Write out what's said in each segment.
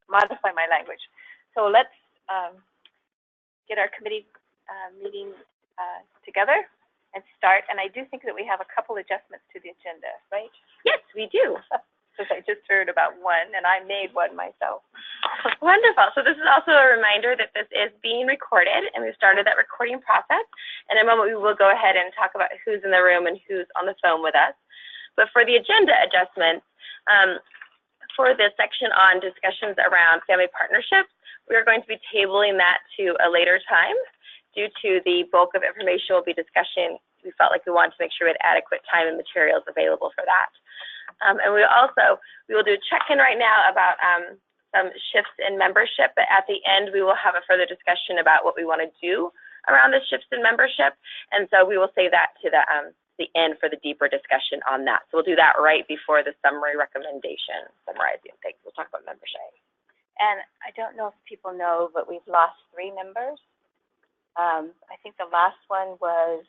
modify my language. So let's get our committee meeting together and start. And I do think that we have a couple adjustments to the agenda, right? Yes, we do. Because I just heard about one, and I made one myself. Wonderful. So this is also a reminder that this is being recorded, and we've started that recording process. In a moment, we will go ahead and talk about who's in the room and who's on the phone with us. But for the agenda adjustments, for this section on discussions around family partnerships, we are going to be tabling that to a later time due to the bulk of information we'll be discussing. We felt like we wanted to make sure we had adequate time and materials available for that. And we will do a check-in right now about some shifts in membership, but at the end we will have a further discussion about what we want to do around the shifts in membership, and so we will save that to the end for the deeper discussion on that. So we'll do that right before the summary recommendation, summarizing things. We'll talk about membership. And I don't know if people know, but we've lost 3 members. I think the last one was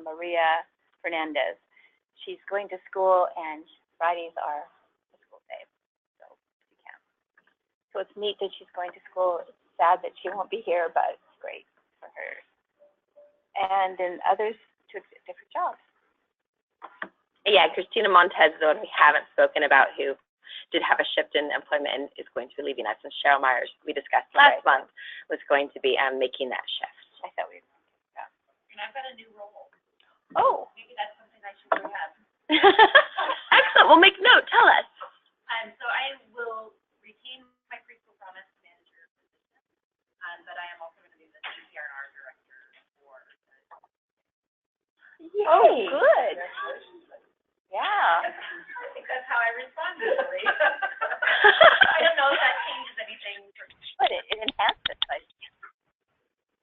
Maria Fernandez. She's going to school, and Fridays are a school day, so she can't. So it's neat that she's going to school. It's sad that she won't be here, but it's great for her. And then others took different jobs. Yeah, Christina Montez is the one we haven't spoken about, who did have a shift in employment and is going to be leaving us. And Cheryl Myers, we discussed last month, was going to be making that shift. I thought we were, yeah. And I've got a new role. Oh. Maybe that's something I should bring up. Excellent. We'll make note. Tell us. So I will retain my preschool promise manager position, but I am also going to be the CPR&R director for. Yay. Oh, good. Yeah. I think that's how I respond usually. I don't know if that changes anything. But it enhanced it.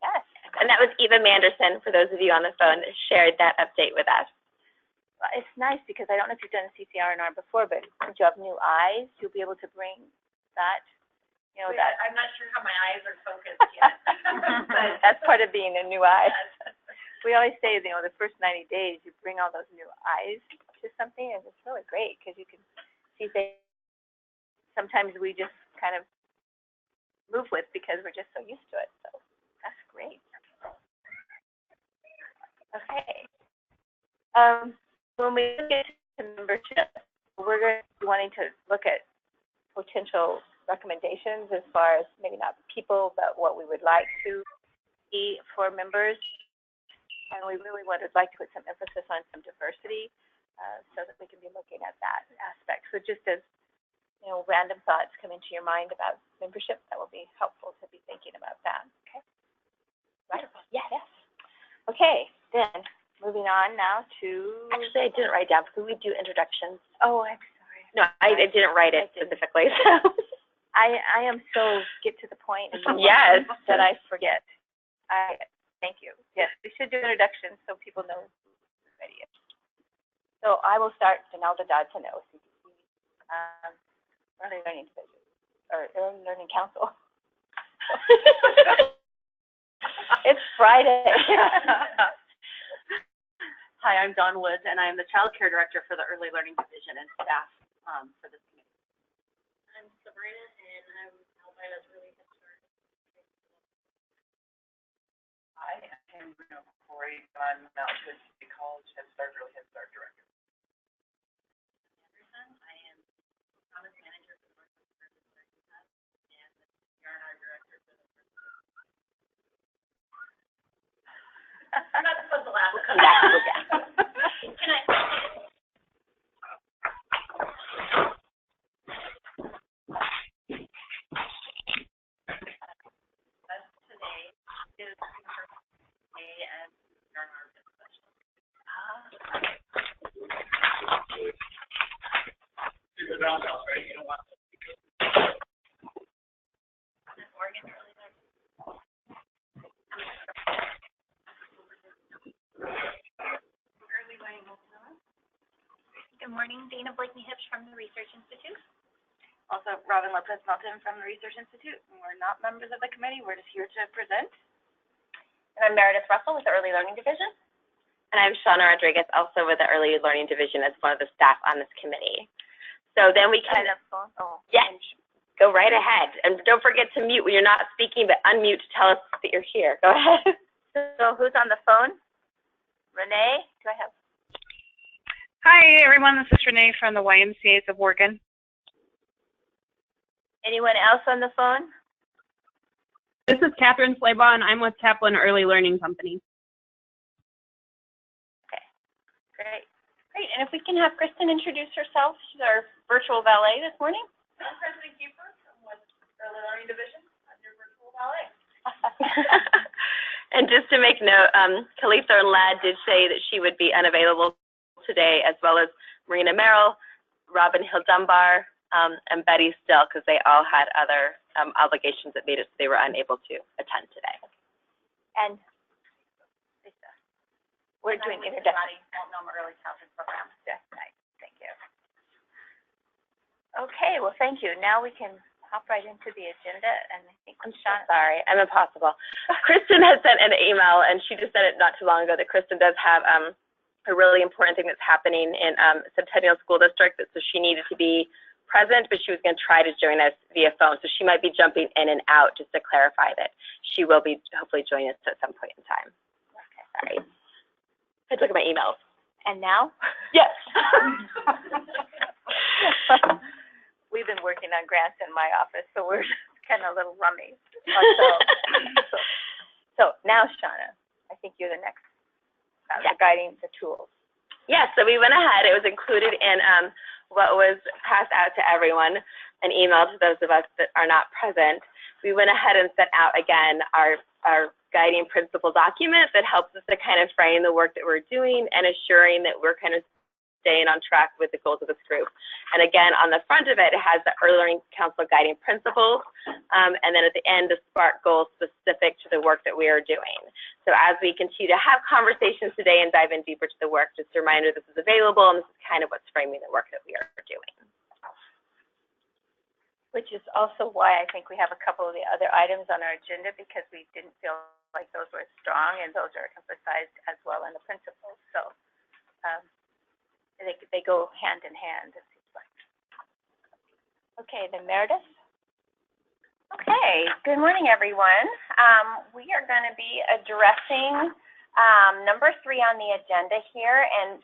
Yes. And that was Eva Manderson, for those of you on the phone, that shared that update with us. Well, it's nice because I don't know if you've done CCR&R before, but since you have new eyes, you'll be able to bring that, you know, that. I'm not sure how my eyes are focused yet. But that's part of being a new eye. We always say, you know, the first 90 days, you bring all those new eyes to something, and it's really great because you can see things sometimes we just kind of move with because we're just so used to it. So that's great. Okay. When we get to membership, we're going to be wanting to look at potential recommendations as far as maybe not people, but what we would like to see for members. And we really would like to put some emphasis on some diversity so that we can be looking at that aspect. So just as, you know, random thoughts come into your mind about membership, that will be helpful to be thinking about that. Okay? Right? Yes. Okay, then moving on now to. Actually, I didn't write down because we do introductions. Oh, I'm sorry. No, I didn't write it specifically. So. I am so get to the point. Yes. That I forget. Thank you. Yes, we should do introductions so people know who's ready. So I will start Donalda Dodson, OCDC, Early Learning Division, or Early Learning Council. It's Friday. Hi, I'm Dawn Woods, and I'm the Child Care Director for the Early Learning Division and staff for this committee. I'm Sabrina, and I'm Albina's Early Head Start. Hi, I'm Bruno Corey. I'm Mount Hood City College Head Start Early Head Start Director. Anderson, I am Promise Manager for the Northwest Early Learning Hub and the CPR&R Director for the first. I'm not supposed to laugh. We'll come back. Can I? Today is the first day as CPR&R specialist. You're the roundhouse, right? You don't want to. Oregon Early Learning. Early Learning Oklahoma. Good morning, Dana Blakeney-Hipsch from the Research Institute. Also, Robin Lopez-Melton from the Research Institute. We're not members of the committee. We're just here to present. And I'm Meredith Russell with the Early Learning Division. And I'm Shauna Rodriguez, also with the Early Learning Division as one of the staff on this committee. So then we can. Oh, yes. go right ahead. And don't forget to mute when you're not speaking, but unmute to tell us that you're here. Go ahead. So who's on the phone? Renee, do I have? Hi, everyone. This is Renee from the YMCA's of Oregon. Anyone else on the phone? This is Catherine Slaybaugh, and I'm with Kaplan Early Learning Company. Okay, great. Great, and if we can have Kristen introduce herself. She's our virtual valet this morning. I'm President Keeper. I'm with Early Learning Division. I'm your virtual valet. And just to make note, Calypso and Ladd did say that she would be unavailable today, as well as Marina Merrill, Robin Hill Dunbar, and Betty Still, because they all had other obligations that made it so they were unable to attend today. And Lisa, we're doing introduction. Multnomah Early Childhood Program. Yes, nice. Thank you. Okay, well, thank you. Now we can hop right into the agenda, and I think I'm so sorry, I'm impossible. Kristen has sent an email, and she just said it not too long ago, that Kristen does have a really important thing that's happening in Centennial School District, so she needed to be present, but she was going to try to join us via phone, so she might be jumping in and out just to clarify that she will be hopefully joining us at some point in time. Okay, sorry. I had to look at my emails. And now? Yes. We've been working on grants in my office, so we're kind of a little rummy. So now, Shauna, I think you're the next guiding the tools. Yes, so we went ahead. It was included in what was passed out to everyone, an email to those of us that are not present. We went ahead and sent out again our guiding principle document that helps us to kind of frame the work that we're doing and assuring that we're kind of staying on track with the goals of this group. And again, on the front of it, it has the Early Learning Council guiding principles, and then at the end, the Sparc goals specific to the work that we are doing. So as we continue to have conversations today and dive in deeper to the work, just a reminder this is available, and this is kind of what's framing the work that we are doing. Which is also why I think we have a couple of the other items on our agenda, because we didn't feel like those were strong, and those are emphasized as well in the principles. So they go hand in hand, it seems like. Okay, then Meredith. Okay, good morning, everyone. We are going to be addressing number 3 on the agenda here, and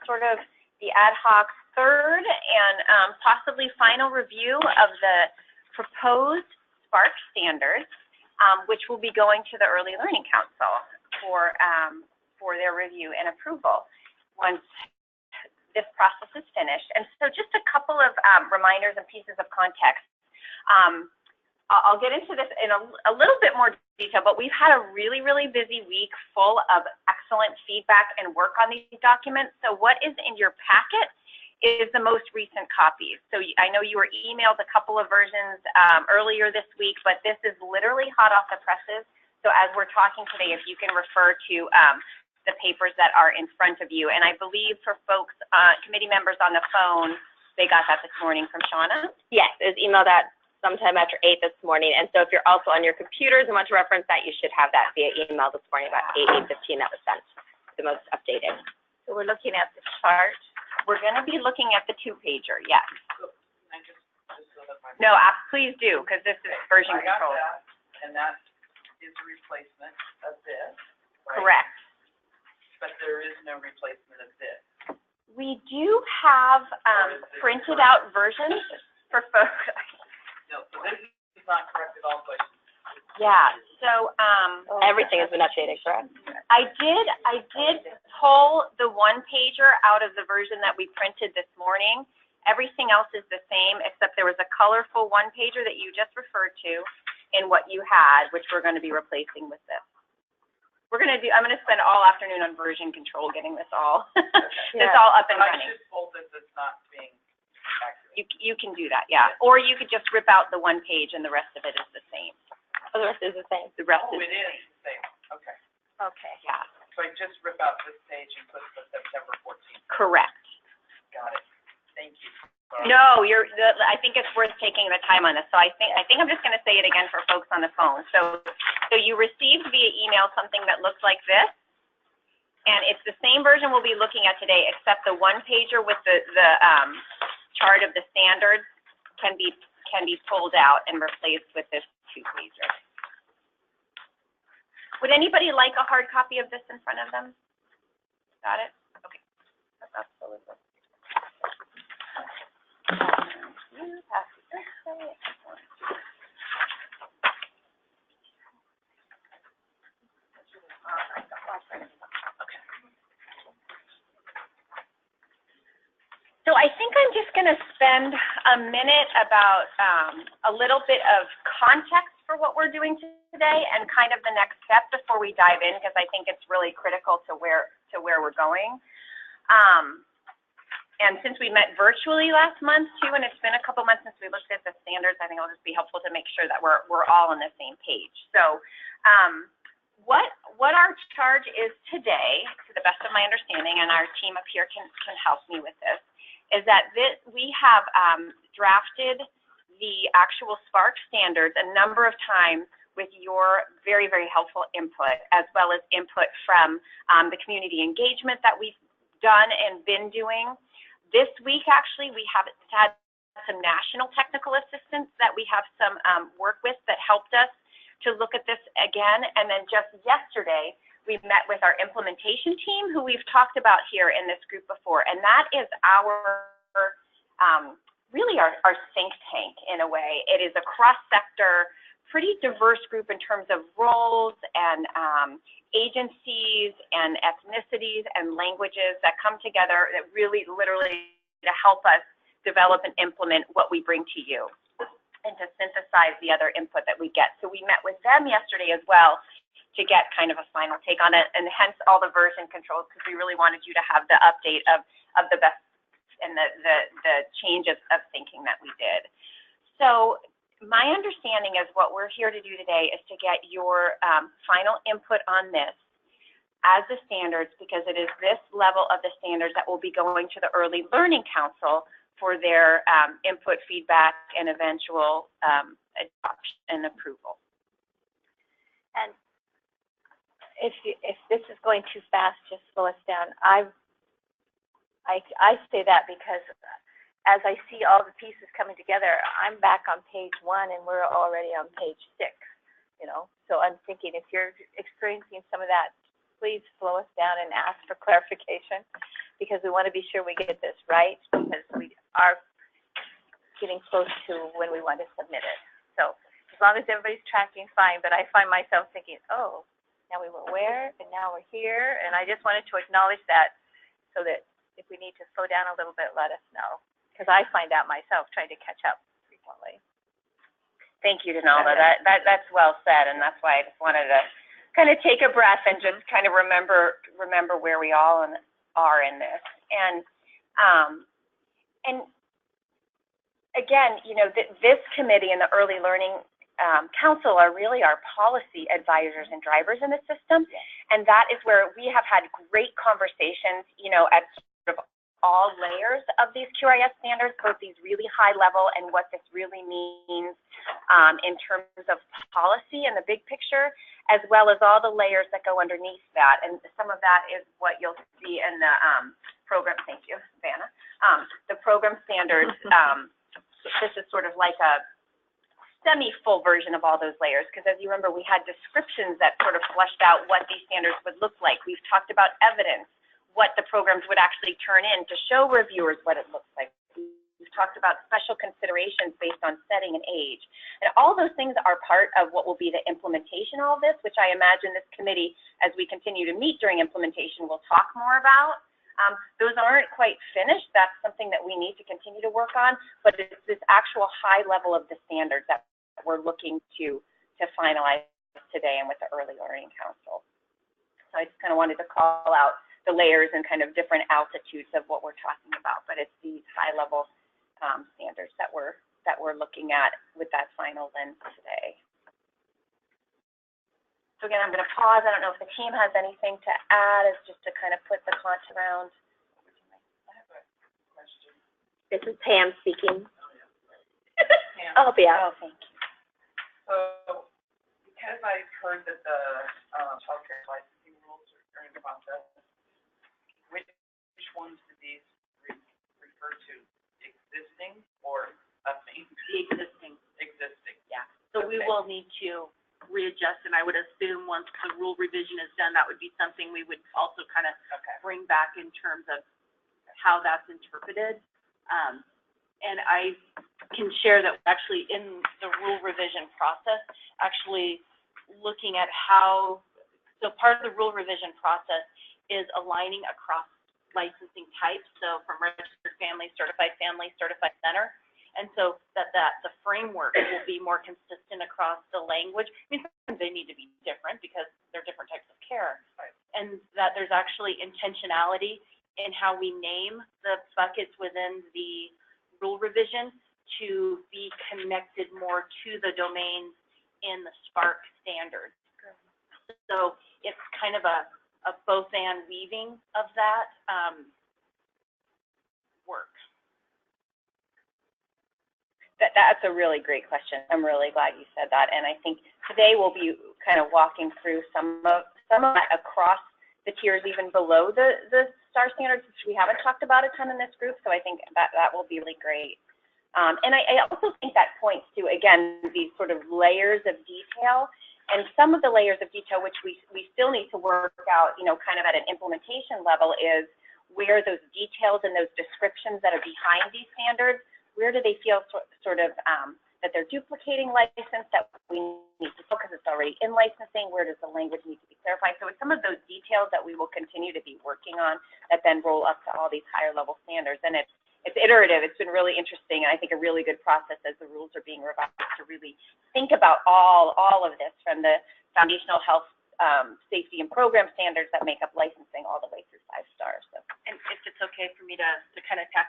sort of the ad hoc third and possibly final review of the proposed Sparc standards, which will be going to the Early Learning Council for their review and approval once this process is finished. And so just a couple of reminders and pieces of context. I'll get into this in a little bit more detail, but we've had a really, really busy week full of excellent feedback and work on these documents. So what is in your packet is the most recent copies. So I know you were emailed a couple of versions earlier this week, but this is literally hot off the presses. So as we're talking today, if you can refer to the papers that are in front of you. And I believe for folks, committee members on the phone, they got that this morning from Shauna? Yes, it was emailed out sometime after 8 this morning. And so if you're also on your computers and want to reference that, you should have that via email this morning about 8:15 that was sent, the most updated. So we're looking at the chart. We're going to be looking at the 2-pager, yes. So, can I just so that my. No, please do, because this is version I got control. that, and that is a replacement of this, right? Correct. But there is no replacement of this. We do have printed out versions for folks. No, so this is not correct at all, but. Yeah, so Everything has been updated, correct? I did pull the 1-pager out of the version that we printed this morning. Everything else is the same, except there was a colorful 1-pager that you just referred to in what you had, which we're going to be replacing with this. I'm going to spend all afternoon on version control getting this all this all up and running. I should hold this as not being accurate. You can do that, yeah. Or you could just rip out the 1 page and the rest of it is the same. Oh, the rest is the same. The rest Oh, is it is the same, okay. Okay. yeah, So I just rip out this page and put the September 14th. correct. Got it. Thank you. No, I think it's worth taking the time on this. So I think I'm just going to say it again for folks on the phone. So you received via email something that looks like this, and it's the same version we'll be looking at today, except the 1-pager with the chart of the standards can can be pulled out and replaced with this two-pager. Would anybody like a hard copy of this in front of them? Got it? Okay. That's absolutely. So I think I'm just going to spend a minute about a little bit of context for what we're doing today and kind of the next step before we dive in, because I think it's really critical to where we're going. And since we met virtually last month too, and it's been a couple months since we looked at the standards, I think it'll just be helpful to make sure that we're all on the same page. So what our charge is today, to the best of my understanding, and our team up here can help me with this, is that we have drafted the actual Sparc standards a number of times with your very, very helpful input, as well as input from the community engagement that we've done and been doing. This week, actually, we have had some national technical assistance that we have some work with that helped us to look at this again. And then just yesterday, we met with our implementation team, who we've talked about here in this group before. And that is really our think tank in a way. It is a cross-sector, pretty diverse group in terms of roles and agencies and ethnicities and languages that come together that really literally to help us develop and implement what we bring to you and to synthesize the other input that we get. So we met with them yesterday as well to get kind of a final take on it, and hence all the version controls, because we really wanted you to have the update of the best and the changes of thinking that we did. So my understanding is what we're here to do today is to get your final input on this as the standards, because it is this level of the standards that will be going to the Early Learning Council for their input, feedback, and eventual adoption and approval. And if this is going too fast, just slow us down. I say that because as I see all the pieces coming together, I'm back on page 1 and we're already on page 6, you know. So I'm thinking if you're experiencing some of that, please slow us down and ask for clarification, because we want to be sure we get this right, because we are getting close to when we want to submit it. So as long as everybody's tracking, fine, but I find myself thinking, oh, now we were where and now we're here, and I just wanted to acknowledge that so that if we need to slow down a little bit, let us know, because I find out myself trying to catch up frequently. Thank you, Donalda. That's well said, and that's why I just wanted to kind of take a breath and just kind of remember where we all are in this. And again, you know, this committee and the Early Learning Council are really our policy advisors and drivers in the system, and that is where we have had great conversations, you know, at sort of all layers of these QRIS standards, both these really high level and what this really means in terms of policy and the big picture, as well as all the layers that go underneath that. And some of that is what you'll see in the program. Thank you, Vanna. The program standards. This is sort of like a semi-full version of all those layers, because as you remember, we had descriptions that sort of fleshed out what these standards would look like. We've talked about evidence, what the programs would actually turn in to show reviewers what it looks like. We've talked about special considerations based on setting and age. And all those things are part of what will be the implementation of all this, which I imagine this committee, as we continue to meet during implementation, will talk more about. Those aren't quite finished. That's something that we need to continue to work on, but it's this actual high level of the standards that we're looking to finalize today and with the Early Learning Council. So I just kind of wanted to call out the layers and kind of different altitudes of what we're talking about, but it's these high level standards that we're looking at with that final lens today. So again, I'm going to pause. I don't know if the team has anything to add, as just to kind of put the thoughts around. I have a question. This is Pam speaking. Pam. Oh, yeah. Oh, thank you. So, because I've heard that the child care licensing rules are in process, which ones do these refer to? Existing or updating? The existing. So we will need to readjust, and I would assume once the rule revision is done, that would be something we would also kind of bring back in terms of how that's interpreted. And I can share that actually in the rule revision process, actually looking at how, so part of the rule revision process is aligning across licensing types, so from registered family, certified center. And so that the framework will be more consistent across the language. I mean, sometimes they need to be different because they're different types of care. Right. And that there's actually intentionality in how we name the buckets within the rule revision to be connected more to the domains in the Sparc standards. So it's kind of a both and weaving of that work. That's a really great question. I'm really glad you said that. And I think today we'll be kind of walking through some of that across the tiers, even below the STAR standards, which we haven't talked about a ton in this group. So I think that will be really great. And I also think that points to, again, these sort of layers of detail. And some of the layers of detail, which we still need to work out, you know, kind of at an implementation level, is where those details and those descriptions that are behind these standards, where do they feel sort of that they're duplicating license that we need to focus, it's already in licensing, where does the language need to be clarified? So it's some of those details that we will continue to be working on that then roll up to all these higher level standards. And it's iterative. It's been really interesting, and I think a really good process as the rules are being revised to really think about all of this, from the foundational health, safety, and program standards that make up licensing all the way through 5 stars. So. And if it's okay for me to kind of tack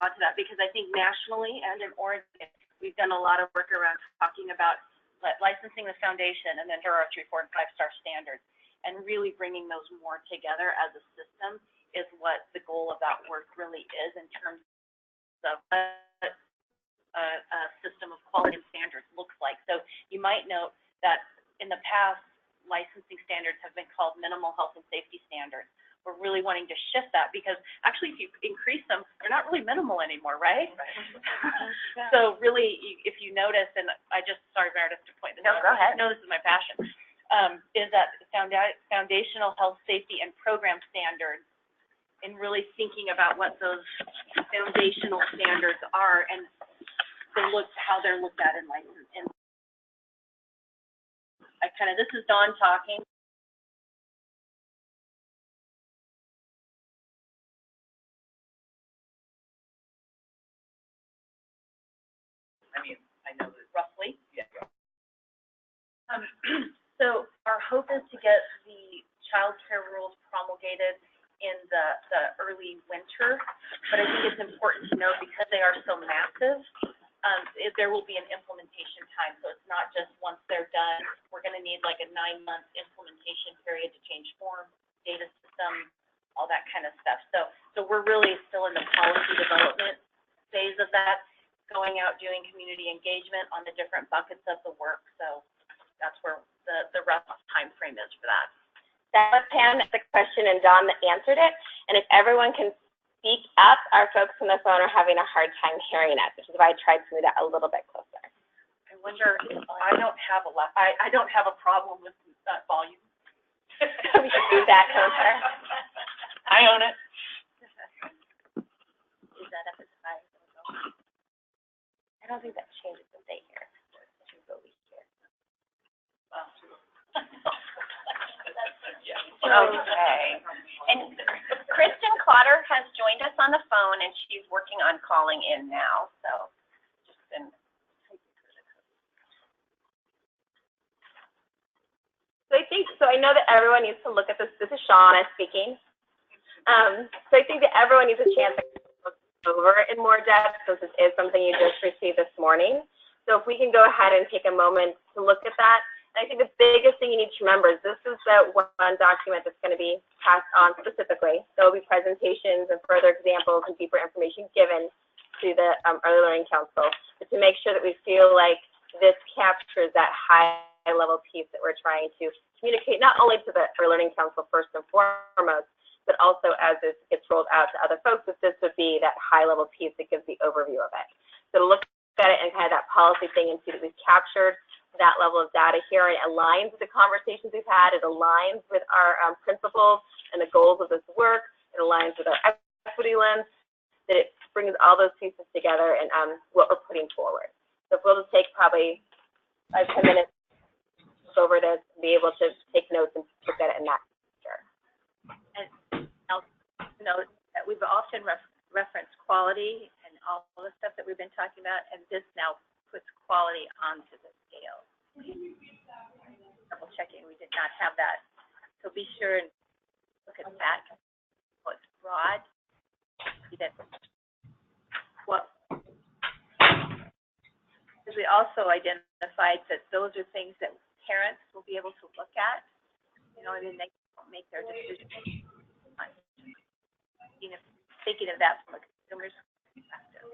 onto that, because I think nationally and in Oregon, we've done a lot of work around talking about licensing the foundation, and then here are 3, 4, and 5 star standards, and really bringing those more together as a system is what the goal of that work really is in terms of what a system of quality and standards looks like. So you might note that in the past, licensing standards have been called minimal health and safety standards. We're really wanting to shift that, because actually if you increase them, they're not really minimal anymore, right? Yeah. So really, if you notice, and I just, sorry Meredith to point this out. No, go ahead. No, this is my passion, is that foundational health, safety, and program standards, and really thinking about what those foundational standards are and how they're looked at in licensing. This is Dawn talking. I mean, I know that Roughly. Yeah. So our hope is to get the child care rules promulgated in the early winter, but I think it's important to note, because they are so massive, there will be an implementation time. So it's not just once they're done. We're going to need like a 9-month implementation period to change form, data system, all that kind of stuff. So we're really still in the policy development phase of that, going out, doing community engagement on the different buckets of the work. So that's where the rough time frame is for that. That was Pam, that's the question, and Dawn that answered it. And if everyone can speak up, our folks on the phone are having a hard time hearing us, which is why I tried to move that a little bit closer. I wonder if I don't have a problem with that volume. We should move that closer. I own it. Is that up as high? I don't think that changes the date here. It should go here. Okay. And Kristen Clotter has joined us on the phone, and she's working on calling in now. So just been. So I know that everyone needs to look at this. This is Shauna speaking. So I think that everyone needs a chance to look over in more depth, since this is something you just received this morning. So if we can go ahead and take a moment to look at that. And I think the biggest thing you need to remember is this is the one document that's going to be passed on specifically. There will be presentations and further examples and deeper information given to the Early Learning Council, but to make sure that we feel like this captures that high-level piece that we're trying to communicate, not only to the Early Learning Council first and foremost, but also as this gets rolled out to other folks, that this would be that high-level piece that gives the overview of it. So to look at it and kind of that policy thing and see that we've captured that level of data here, and it aligns with the conversations we've had. It aligns with our principles and the goals of this work. It aligns with our equity lens. That it brings all those pieces together and what we're putting forward. So we'll just take probably 5-10 minutes over this and be able to take notes and look at it in that picture. And I'll note that we've often referenced quality and all the stuff that we've been talking about, and this now puts quality onto the scale. Double checking, we did not have that. So be sure and look at that. What's broad, see that what, because we also identified that those are things that parents will be able to look at, you know, and then they can make their decisions. Thinking of that from a consumer's perspective.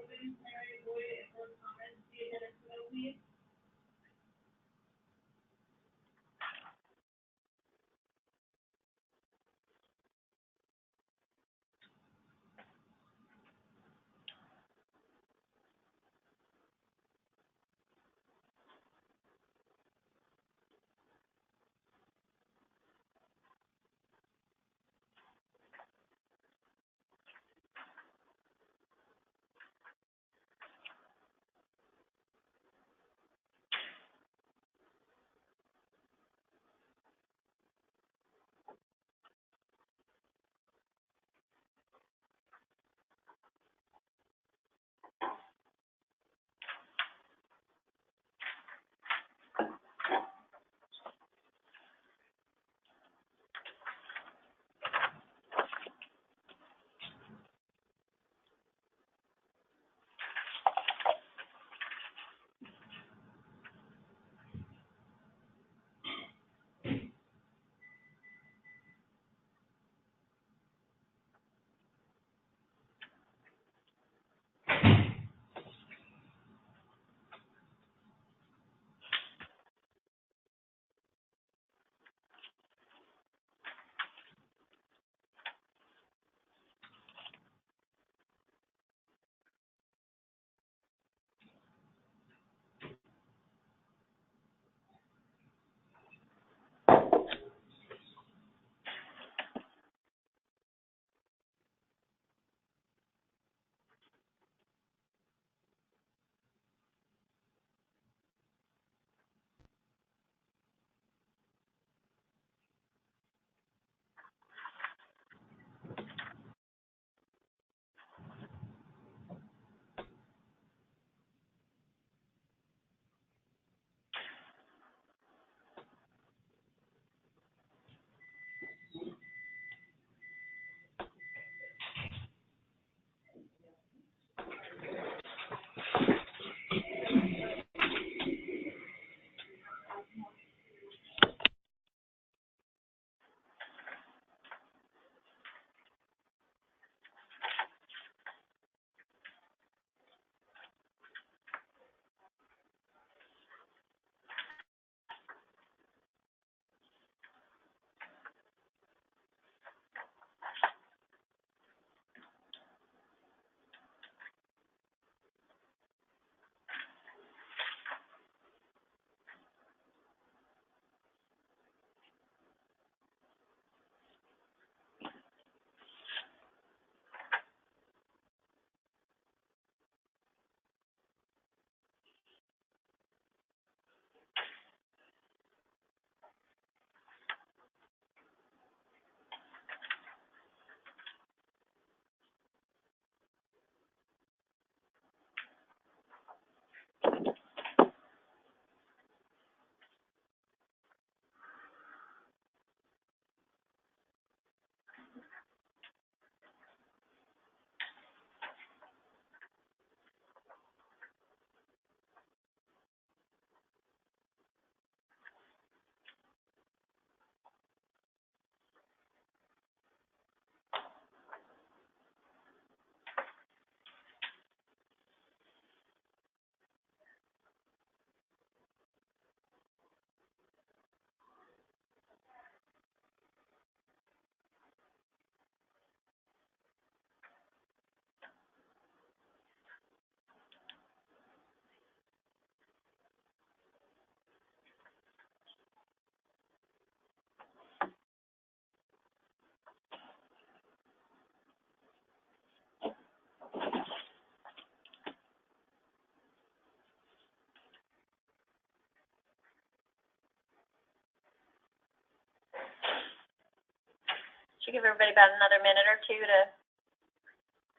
should give everybody about another minute or two to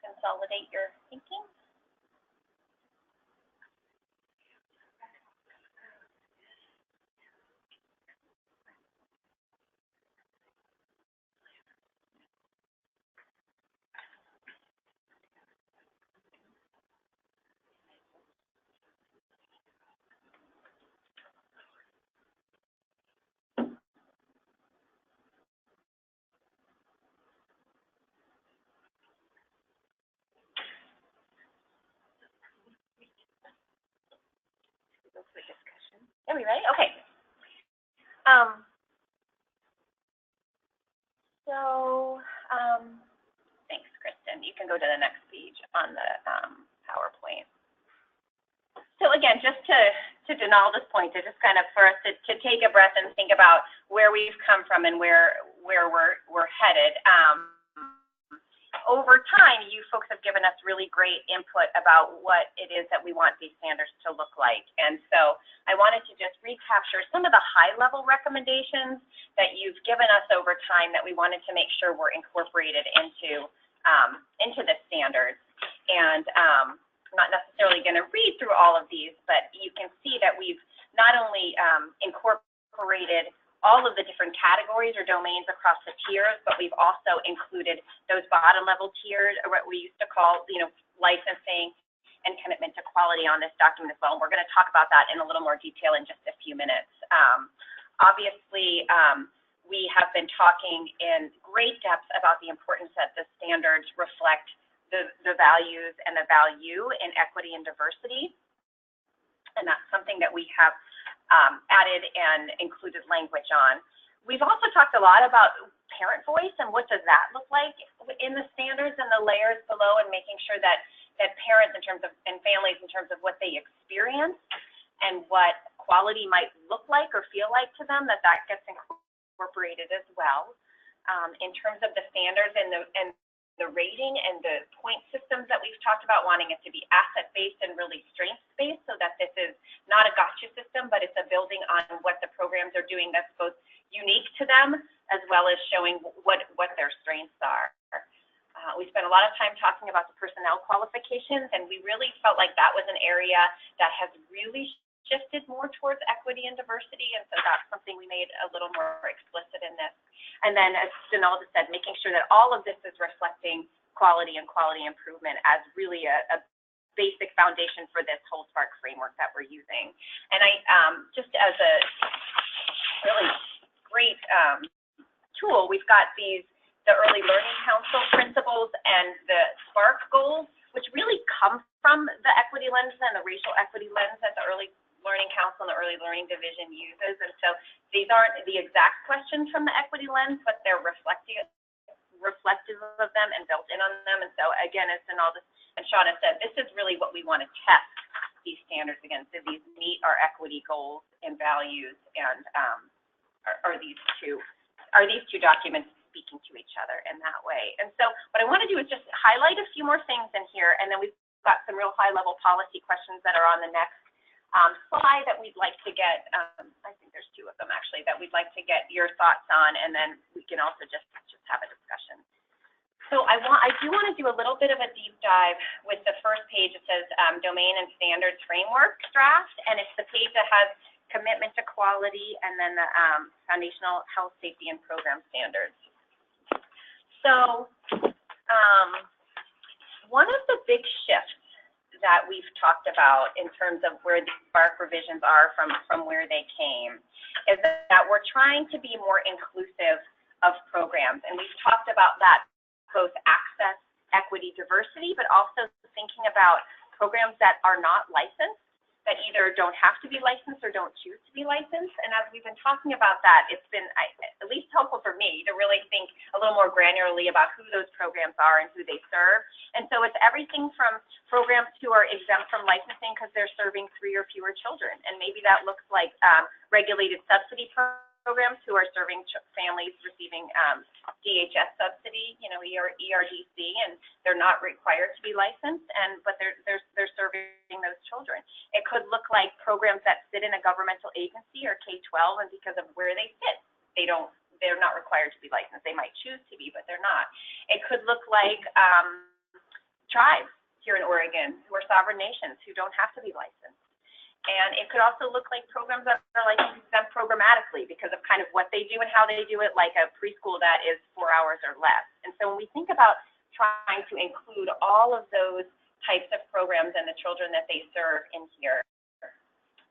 consolidate your thinking. Are we ready? Okay. Thanks, Kristen. You can go to the next page on the PowerPoint. So again, just to Donalda's point, to just kind of for us to take a breath and think about where we've come from and where we're headed. Over time, you folks have given us really great input about what it is that we want these standards to look like. And so I wanted to just recapture some of the high-level recommendations that you've given us over time that we wanted to make sure were incorporated into the standards. And I'm not necessarily going to read through all of these, but you can see that we've not only incorporated all of the different categories or domains across the tiers, but we've also included those bottom level tiers, or what we used to call, licensing and commitment to quality on this document as well. And we're going to talk about that in a little more detail in just a few minutes. Obviously, we have been talking in great depth about the importance that the standards reflect the values and the value in equity and diversity. And that's something that we have added and included language on. We've also talked a lot about parent voice and what does that look like in the standards and the layers below, and making sure that parents and families in terms of what they experience and what quality might look like or feel like to them, that gets incorporated as well. In terms of the standards and the rating and the point systems that we've talked about, wanting it to be asset-based and really strengths-based, so that this is not a gotcha system, but it's a building on what the programs are doing that's both unique to them as well as showing what their strengths are. We spent a lot of time talking about the personnel qualifications, and we really felt like that was an area that has really shifted more towards equity and diversity, and so that's something we made a little more explicit in this. And then, as Donalda said, making sure that all of this is reflecting quality and quality improvement as really a basic foundation for this whole Sparc framework that we're using. And I, just as a really great tool, we've got the Early Learning Council principles and the Sparc goals, which really come from the equity lens and the racial equity lens that the Early Learning Council and the Early Learning Division uses. And so these aren't the exact questions from the equity lens, but they're reflective of them and built in on them. And so again, as Donalda and Shauna said, this is really what we want to test these standards against. Do these meet our equity goals and values, and are these two documents speaking to each other in that way? And so what I want to do is just highlight a few more things in here, and then we've got some real high-level policy questions that are on the next slide that we'd like to get. I think there's two of them actually that we'd like to get your thoughts on, and then we can also just have a discussion. So I do want to do a little bit of a deep dive with the first page. It says Domain and Standards Framework Draft, and it's the page that has commitment to quality and then the foundational health, safety, and program standards. So one of the big shifts that we've talked about in terms of where the Sparc revisions are from where they came is that we're trying to be more inclusive of programs. And we've talked about that, both access, equity, diversity, but also thinking about programs that are not licensed, that either don't have to be licensed or don't choose to be licensed. And as we've been talking about that, it's been at least helpful for me to really think a little more granularly about who those programs are and who they serve. And so it's everything from programs who are exempt from licensing because they're serving 3 or fewer children. And maybe that looks like regulated subsidy programs who are serving families receiving DHS subsidy, ERDC, and they're not required to be licensed, but they're serving those children. It could look like programs that sit in a governmental agency or K-12, and because of where they sit, they don't they're not required to be licensed. They might choose to be, but they're not. It could look like tribes here in Oregon who are sovereign nations who don't have to be licensed. And it could also look like programs that are licensed exempt programmatically because of kind of what they do and how they do it, like a preschool that is 4 hours or less. And so when we think about trying to include all of those types of programs and the children that they serve in here,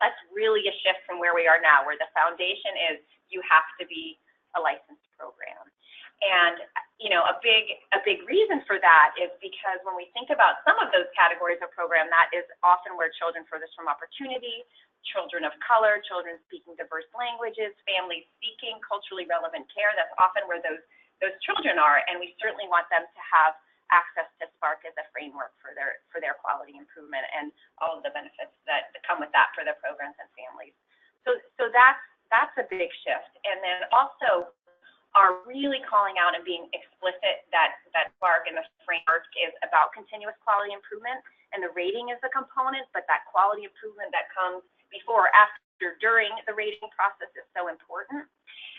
that's really a shift from where we are now, where the foundation is you have to be a licensed program. And, you know, a big reason for that is because when we think about some of those categories of program, that is often where children furthest from opportunity, children of color, children speaking diverse languages, families seeking culturally relevant care, that's often where those children are, and we certainly want them to have access to Sparc as a framework for their quality improvement and all of the benefits that come with that for their programs and families. So that's a big shift. And then also are really calling out and being explicit that Sparc and the framework is about continuous quality improvement, and the rating is a component, but that quality improvement that comes before, after, during the rating process is so important.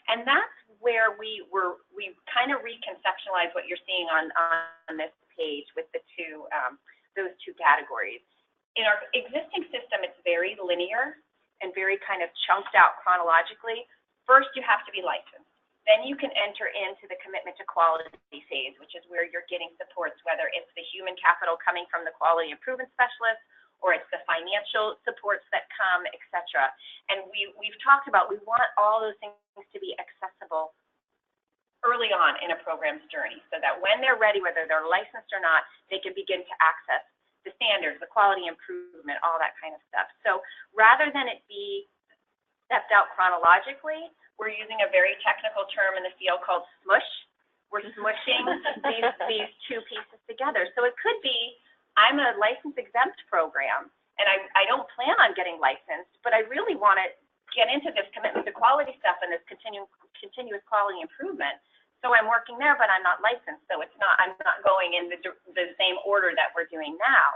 And that's where we kind of reconceptualize what you're seeing on this page with the those two categories. In our existing system, it's very linear and very kind of chunked out chronologically. First, you have to be licensed. Then you can enter into the commitment to quality phase, which is where you're getting supports, whether it's the human capital coming from the quality improvement specialist, or it's the financial supports that come, et cetera. And we've talked about, we want all those things to be accessible early on in a program's journey, so that when they're ready, whether they're licensed or not, they can begin to access the standards, the quality improvement, all that kind of stuff. So rather than it be stepped out chronologically, we're using a very technical term in the field called smush. We're smushing these two pieces together. So it could be, I'm a license exempt program, and I don't plan on getting licensed, but I really want to get into this commitment to quality stuff and this continuous quality improvement. So I'm working there, but I'm not licensed. So I'm not going in the same order that we're doing now.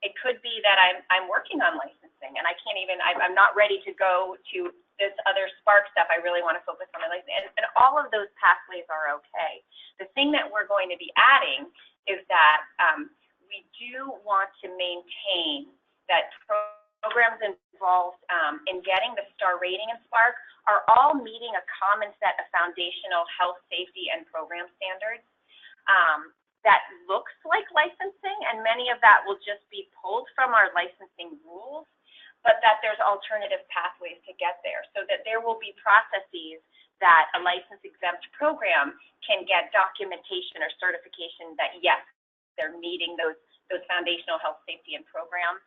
It could be that I'm working on licensing, and I'm not ready to go to this other Sparc stuff. I really want to focus on my licensing, and all of those pathways are okay. The thing that we're going to be adding is that we do want to maintain that programs involved in getting the star rating in Sparc are all meeting a common set of foundational health, safety, and program standards. That looks like licensing, and many of that will just be pulled from our licensing rules, but that there's alternative pathways to get there, so that there will be processes that a license exempt program can get documentation or certification that, yes, they're meeting those foundational health, safety, and program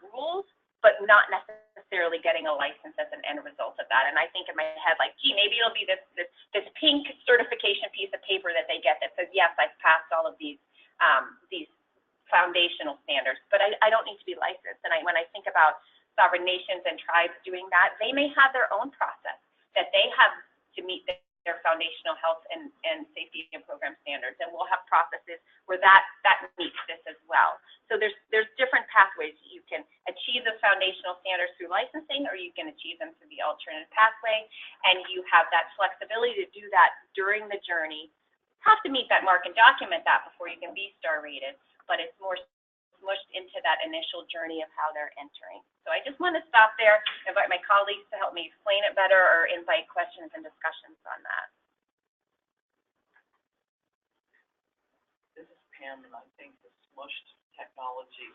rules, but not necessarily getting a license as an end result of that. And I think in my head, like, gee, maybe it'll be this pink certification piece of paper that they get that says, yes, I've passed all of these foundational standards, but I don't need to be licensed. And when I think about sovereign nations and tribes doing that, they may have their own process that they have to meet their foundational health and safety and program standards, and we'll have processes where that meets this as well. So there's different pathways. You can achieve the foundational standards through licensing, or you can achieve them through the alternative pathway, and you have that flexibility to do that during the journey. You have to meet that mark and document that before you can be star rated, but it's more smushed into that initial journey of how they're entering. So I just want to stop there, invite my colleagues to help me explain it better, or invite questions and discussions on that. This is Pam, and I think the smushed technology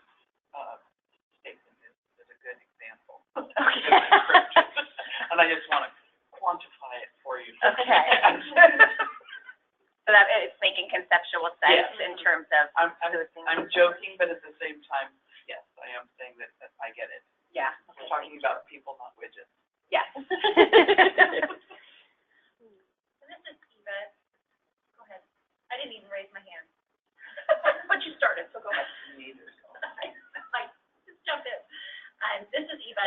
statement is a good example. Okay. And I just want to quantify it for you. Okay. So that it's making conceptual sense, yes, in terms of I'm joking, but at the same time, yes, I am saying that I get it. Yeah. We're talking about people, not widgets. Yes. This is Eva. Go ahead. I didn't even raise my hand. But you started, so go ahead. I just jumped in. This is Eva.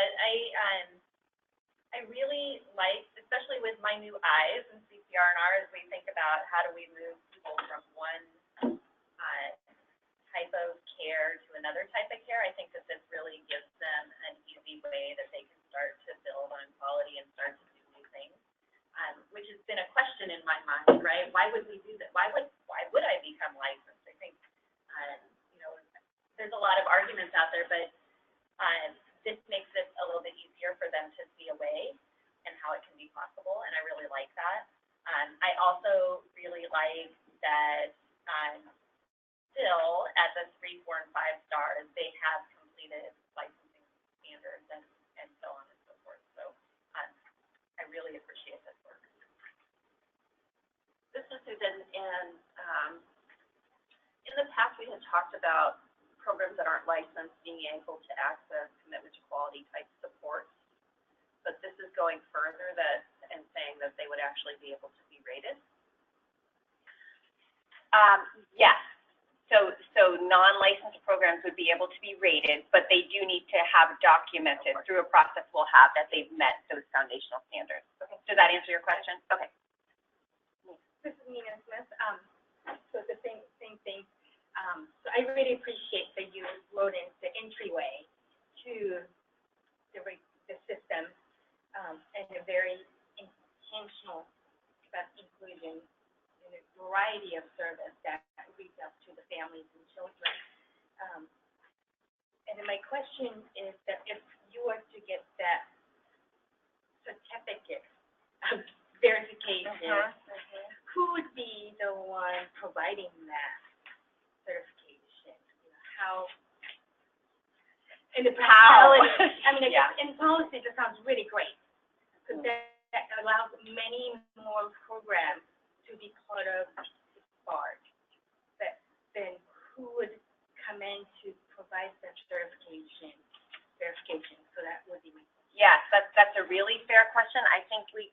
I really like, especially with my new eyes in CPR and R, as we think about how do we move people from one type of care to another type of care. I think that this really gives them an easy way that they can start to build on quality and start to do new things, which been a question in my mind, right? Why would we do that? Why would I become licensed? I think, you know, there's a lot of arguments out there, but this makes it a little bit easier for them to see a way and how it can be possible, and I really like that. I also really like that still at the 3, 4, and 5 stars, they have completed licensing standards and so on and so forth. So I really appreciate this work. This is Susan, and in the past we had talked about programs that aren't licensed being able to access commitment to quality type support, but this is going further and saying that they would actually be able to be rated. Yes. So non-licensed programs would be able to be rated, but they do need to have documented through a process we'll have that they've met those foundational standards. Okay. Does that answer your question? Okay. This is Nina Smith. So the same thing. So I really appreciate that you wrote in the entryway to the system and a very intentional about inclusion in a variety of service that reach out to the families and children. And then my question is that if you were to get that certificate of verification, who would be the one providing that certification? You know, how? And the practicality. I mean, in policy, that sounds really great, because that allows many more programs to be part of Sparc. But then who would come in to provide that verification? So that would be my question. Yes, that's a really fair question. I think we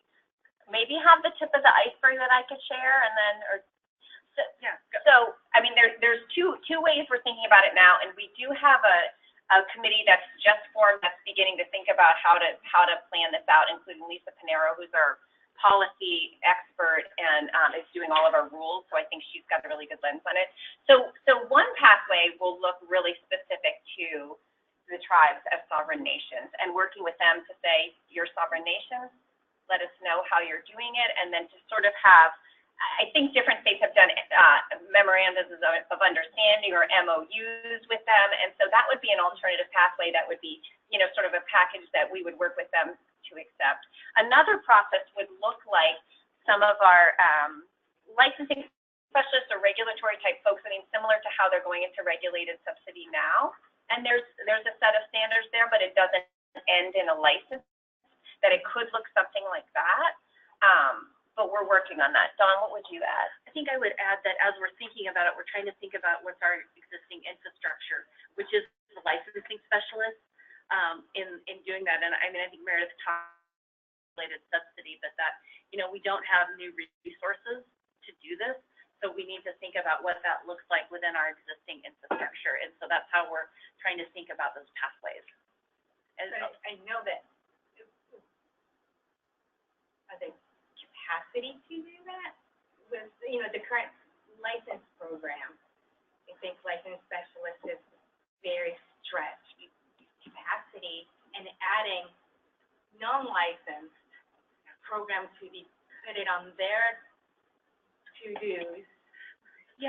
maybe have the tip of the iceberg that I could share, and then So I mean, there's two ways we're thinking about it now, and we do have a committee that's just formed that's beginning to think about how to plan this out, including Lisa Pinero, who's our policy expert and is doing all of our rules. So I think she's got a really good lens on it. So one pathway will look really specific to the tribes as sovereign nations, and working with them to say, you're sovereign nations, let us know how you're doing it, and then to sort of have, I think different states have done memorandums of understanding or MOUs with them, and so that would be an alternative pathway that would be, you know, sort of a package that we would work with them to accept. Another process would look like some of our licensing specialists or regulatory type folks, I mean, similar to how they're going into regulated subsidy now, and there's a set of standards there, but it doesn't end in a license, that it could look something like that. But we're working on that. Dawn, what would you add? I think I would add that as we're thinking about it, we're trying to think about what's our existing infrastructure, which is the licensing specialist in doing that. And I mean, I think Meredith talked related subsidy, but that, you know, we don't have new resources to do this. So we need to think about what that looks like within our existing infrastructure. And so that's how we're trying to think about those pathways. And I know that are there capacity to do that with, you know, the current license program? I think license specialist is very stretched capacity, and adding non-licensed programs to be put it on their to-dos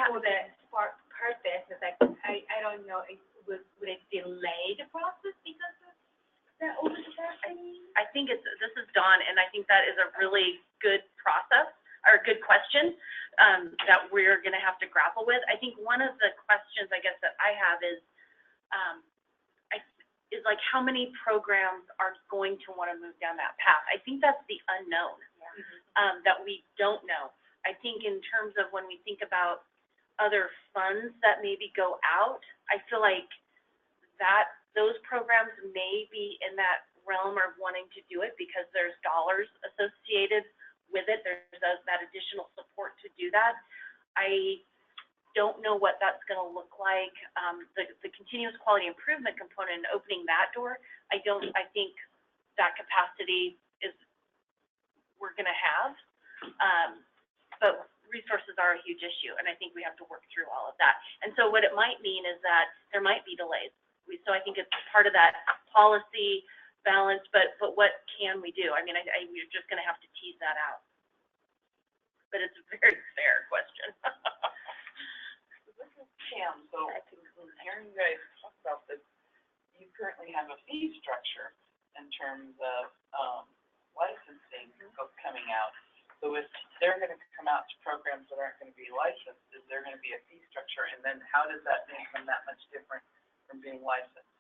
for the Sparc purpose is like, I don't know, would it delay the process because of that overcapacity? I think this is Dawn, and I think that is a really good process, or a good question that we're going to have to grapple with. I think one of the questions, I guess, that I have is like, how many programs are going to want to move down that path? I think that's the unknown, that we don't know. I think in terms of when we think about other funds that maybe go out, I feel like that those programs may be in that realm of wanting to do it because there's dollars associated with it. There's that additional support to do that. I don't know what that's going to look like. The continuous quality improvement component and opening that door, I think that capacity is we're going to have. But resources are a huge issue, and I think we have to work through all of that. And so what it might mean is that there might be delays. So I think it's part of that policy balance, but what can we do? I mean, we're just going to have to tease that out. but it's a very fair question. This is Pam, so hearing you guys talk about this, you currently have a fee structure in terms of, licensing coming out. So if they're gonna come out to programs that aren't gonna be licensed, is there gonna be a fee structure? And then how does that make them that much different from being licensed,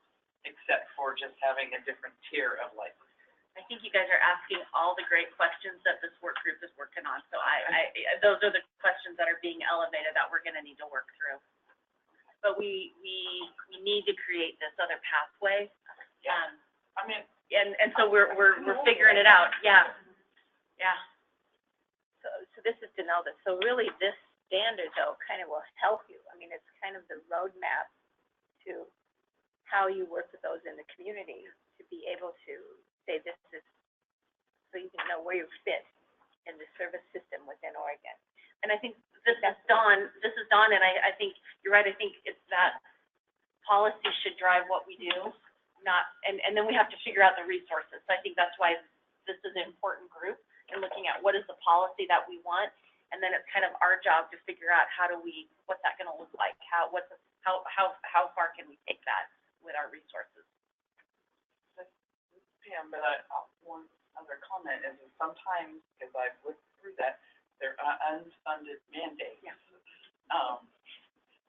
except for just having a different tier of license? I think you guys are asking all the great questions that this work group is working on, so those are the questions that are being elevated that we're gonna need to work through. But we need to create this other pathway. Yeah. I mean, and so we're figuring it out, yeah. So this is to know this. So really, this standard, though, kind of will help you. I mean, it's kind of the roadmap to how you work with those in the community to be able to say this is, so you can know where you fit in the service system within Oregon. And I think this is Dawn, and I think, you're right, I think it's that policy should drive what we do, and then we have to figure out the resources. So I think that's why this is an important group in looking at what is the policy that we want, and then it's kind of our job to figure out what's that gonna look like, how far can we take that with our resources. Pam, but one other comment is that sometimes, because I've looked through that, they're unfunded mandates. Yeah.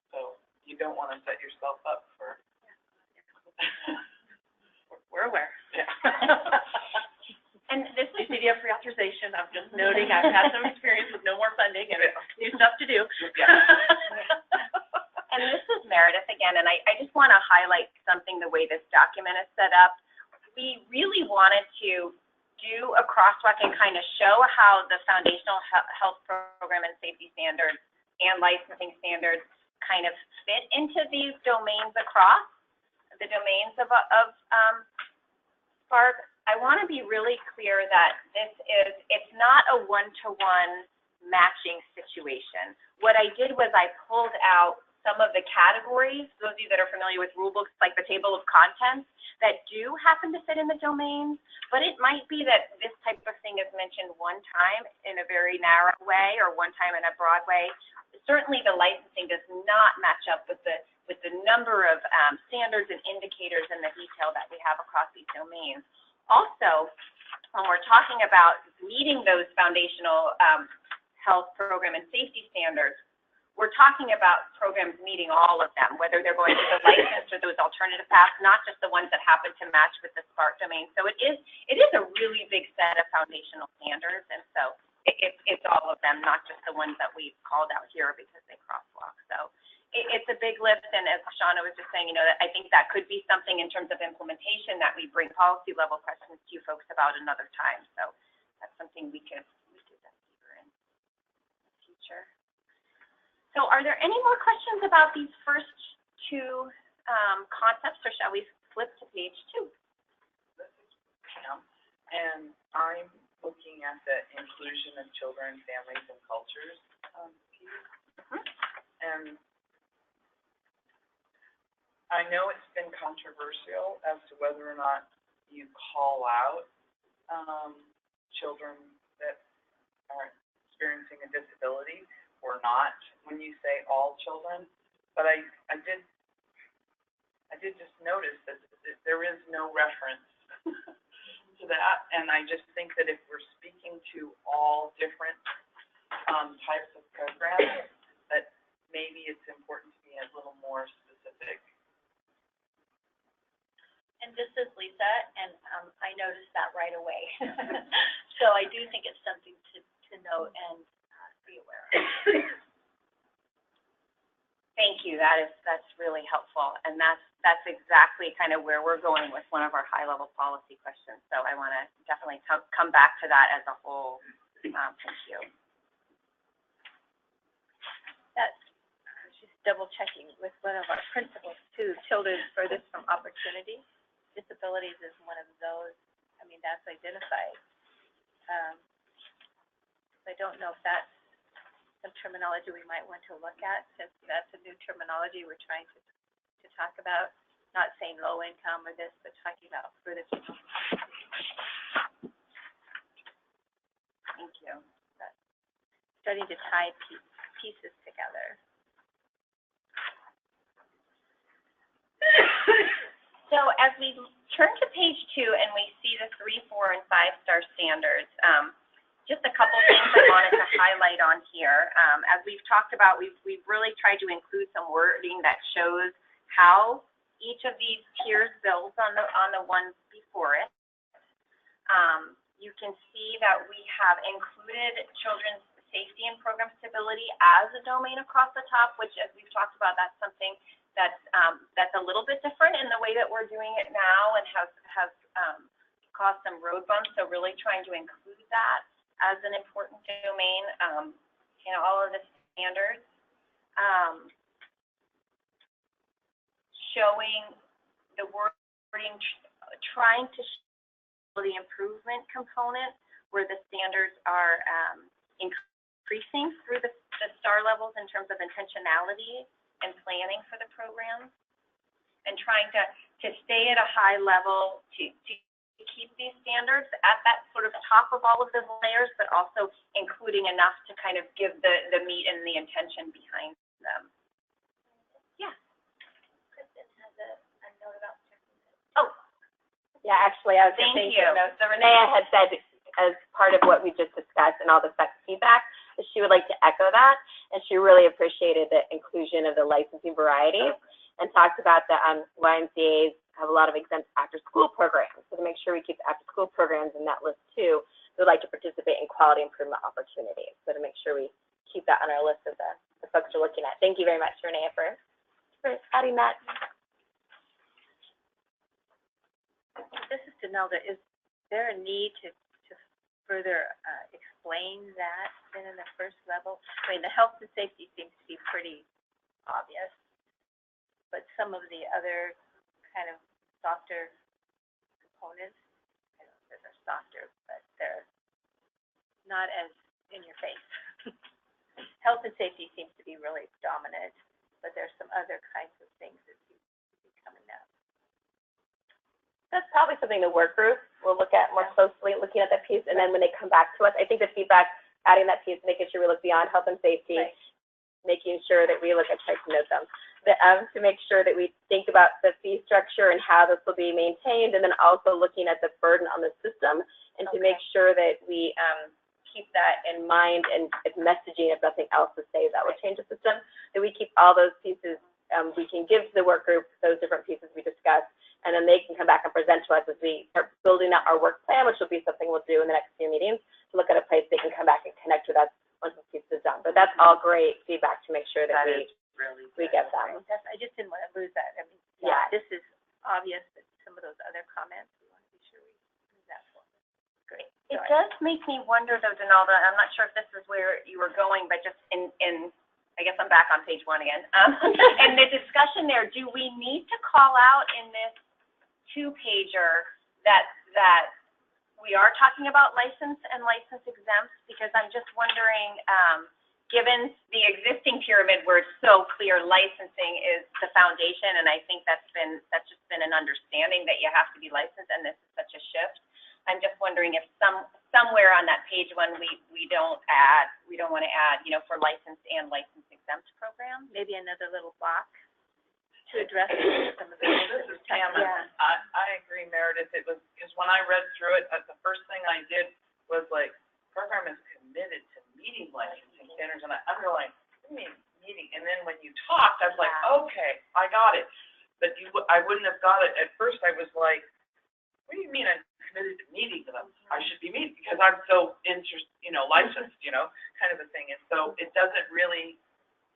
So you don't want to set yourself up for. We're aware. Yeah. And this is CDF reauthorization, I'm just noting, I've had some experience with no more funding and new stuff to do. And this is Meredith again, and I just want to highlight something, the way this document is set up. We really wanted to do a crosswalk and kind of show how the foundational health program and safety standards and licensing standards kind of fit into these domains across the domains of Sparc. I want to be really clear that it's not a one-to-one matching situation. What I did was I pulled out some of the categories, those of you that are familiar with rule books, like the table of contents, that do happen to fit in the domains, but it might be that this type of thing is mentioned one time in a very narrow way or one time in a broad way. Certainly the licensing does not match up with the number of standards and indicators and the detail that we have across these domains. Also, when we're talking about meeting those foundational health program and safety standards, we're talking about programs meeting all of them, whether they're going to the licensed or those alternative paths, not just the ones that happen to match with the Sparc domain. So it is a really big set of foundational standards, and so it's all of them, not just the ones that we've called out here because they crosswalk. So it's a big lift, and as Shauna was just saying, I think that could be something in terms of implementation that we bring policy level questions to you folks about another time. So that's something we could dive deeper in the future. So are there any more questions about these first two concepts, or shall we flip to page 2? This is Pam, and I'm looking at the inclusion of children, families, and cultures piece. And I know it's been controversial as to whether or not you call out children that are experiencing a disability or not when you say all children, but I did just notice that there is no reference to that, and I just think that if we're speaking to all different types of programs, that maybe it's important to be a little more specific. And this is Lisa, and I noticed that right away. So I do think it's something to note and be aware of. Thank you. That's really helpful, and that's exactly kind of where we're going with one of our high-level policy questions. So I want to definitely come back to that as a whole. Thank you. That's just double checking with one of our principles too. Children furthest from opportunity. Disabilities is one of those. I mean, that's identified. I don't know if that's some terminology we might want to look at, since that's a new terminology we're trying to talk about. Not saying low income or this, but talking about furthest from opportunity. Thank you. starting to tie pieces together. So as we turn to page 2 and we see the 3, 4, and 5-star standards, just a couple things I wanted to highlight on here. As we've talked about, we've really tried to include some wording that shows how each of these tiers builds on the ones before it. You can see that we have included children's safety and program stability as a domain across the top, which, as we've talked about, that's something that's a little bit different in the way that we're doing it now and has caused some road bumps. So really trying to include that as an important domain in all of the standards. Showing the wording, trying to show the improvement component where the standards are increasing through the star levels in terms of intentionality and planning for the program, and trying to stay at a high level to keep these standards at that sort of top of all of the layers, but also including enough to kind of give the meat and the intention behind them. Yeah. Kristen has a note about checking this. Oh, Yeah, actually, I was thank just you. thinking, so Renee had said, as part of what we just discussed and all the feedback, that she would like to echo that, and she really appreciated the inclusion of the licensing varieties, and talked about the YMCA's have a lot of exempt after-school programs, so to make sure we keep the after-school programs in that list too, we would like to participate in quality improvement opportunities, so to make sure we keep that on our list of the folks we're looking at. Thank you very much, Renee, for adding that. This is Denelda. Is there a need to further explain that then in the first level? I mean, the health and safety seems to be pretty obvious, but some of the other kind of softer components, I don't know if they're softer, but they're not as in your face. Health and safety seems to be really dominant, but there's some other kinds of things that seem to be coming up. That's probably something the work group will look at more closely, looking at that piece, and then when they come back to us, I think the feedback, adding that piece, making sure we look beyond health and safety, making sure that we look at, try to note them, to make sure that we think about the fee structure and how this will be maintained, and then also looking at the burden on the system, and to make sure that we keep that in mind, and if messaging, if nothing else to say that will change the system, that we keep all those pieces, we can give to the work group those different pieces we discussed, and then they can come back and present to us as we start building out our work plan, which will be something we'll do in the next few meetings, to look at a place they can come back and connect with us once this piece is done. But that's all great feedback to make sure that we get them. I just didn't want to lose that. I mean, yeah, this is obvious, but some of those other comments, we want to be sure we move that forward. Great. it does make me wonder though, Denalda, I'm not sure if this is where you were going, but just in I guess I'm back on page 1 again. In the discussion there, do we need to call out in this 2-pager that we are talking about license and license exempts? Because I'm just wondering, given the existing pyramid where it's so clear licensing is the foundation, and I think that's just been an understanding that you have to be licensed, and this is such a shift. I'm just wondering if somewhere on that page 1 we don't want to add, for licensed and license exempt programs, maybe another little box to address some of the things. This is Pam. Yeah. I agree, Meredith. It was, because when I read through it, the first thing I did was like, program is committed to meeting licensing standards, and I underlined, what do you mean meeting? And then when you talked, I was like, okay, I got it. But I wouldn't have got it. At first I was like, what do you mean I'm committed to meeting them? I should be meeting because I'm so licensed, kind of a thing. And so it doesn't really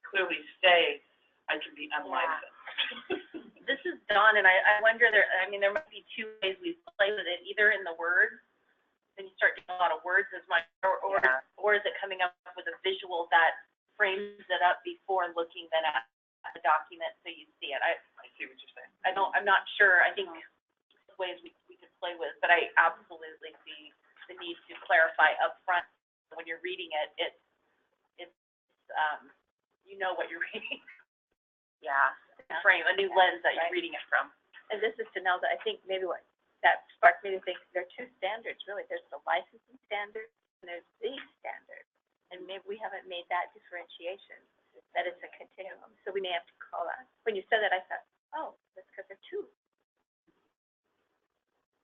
clearly say I can be unlicensed. Yeah. This is Dawn, and I wonder, there might be 2 ways we play with it, either in the words, then you start doing a lot of words as much, or is it coming up with a visual that frames it up before looking then at the document so you see it? I see what you're saying. I'm not sure. I think there's ways we could play with, but I absolutely see the need to clarify up front when you're reading it. It's you know what you're reading. Yeah. Frame, a new lens that you're reading it from. And this is Denelda, I think maybe what that sparked me to think there are 2 standards really. There's the licensing standard and there's the standard. And maybe we haven't made that differentiation, that it's a continuum. So we may have to call that. When you said that, I thought, oh, that's because they're two.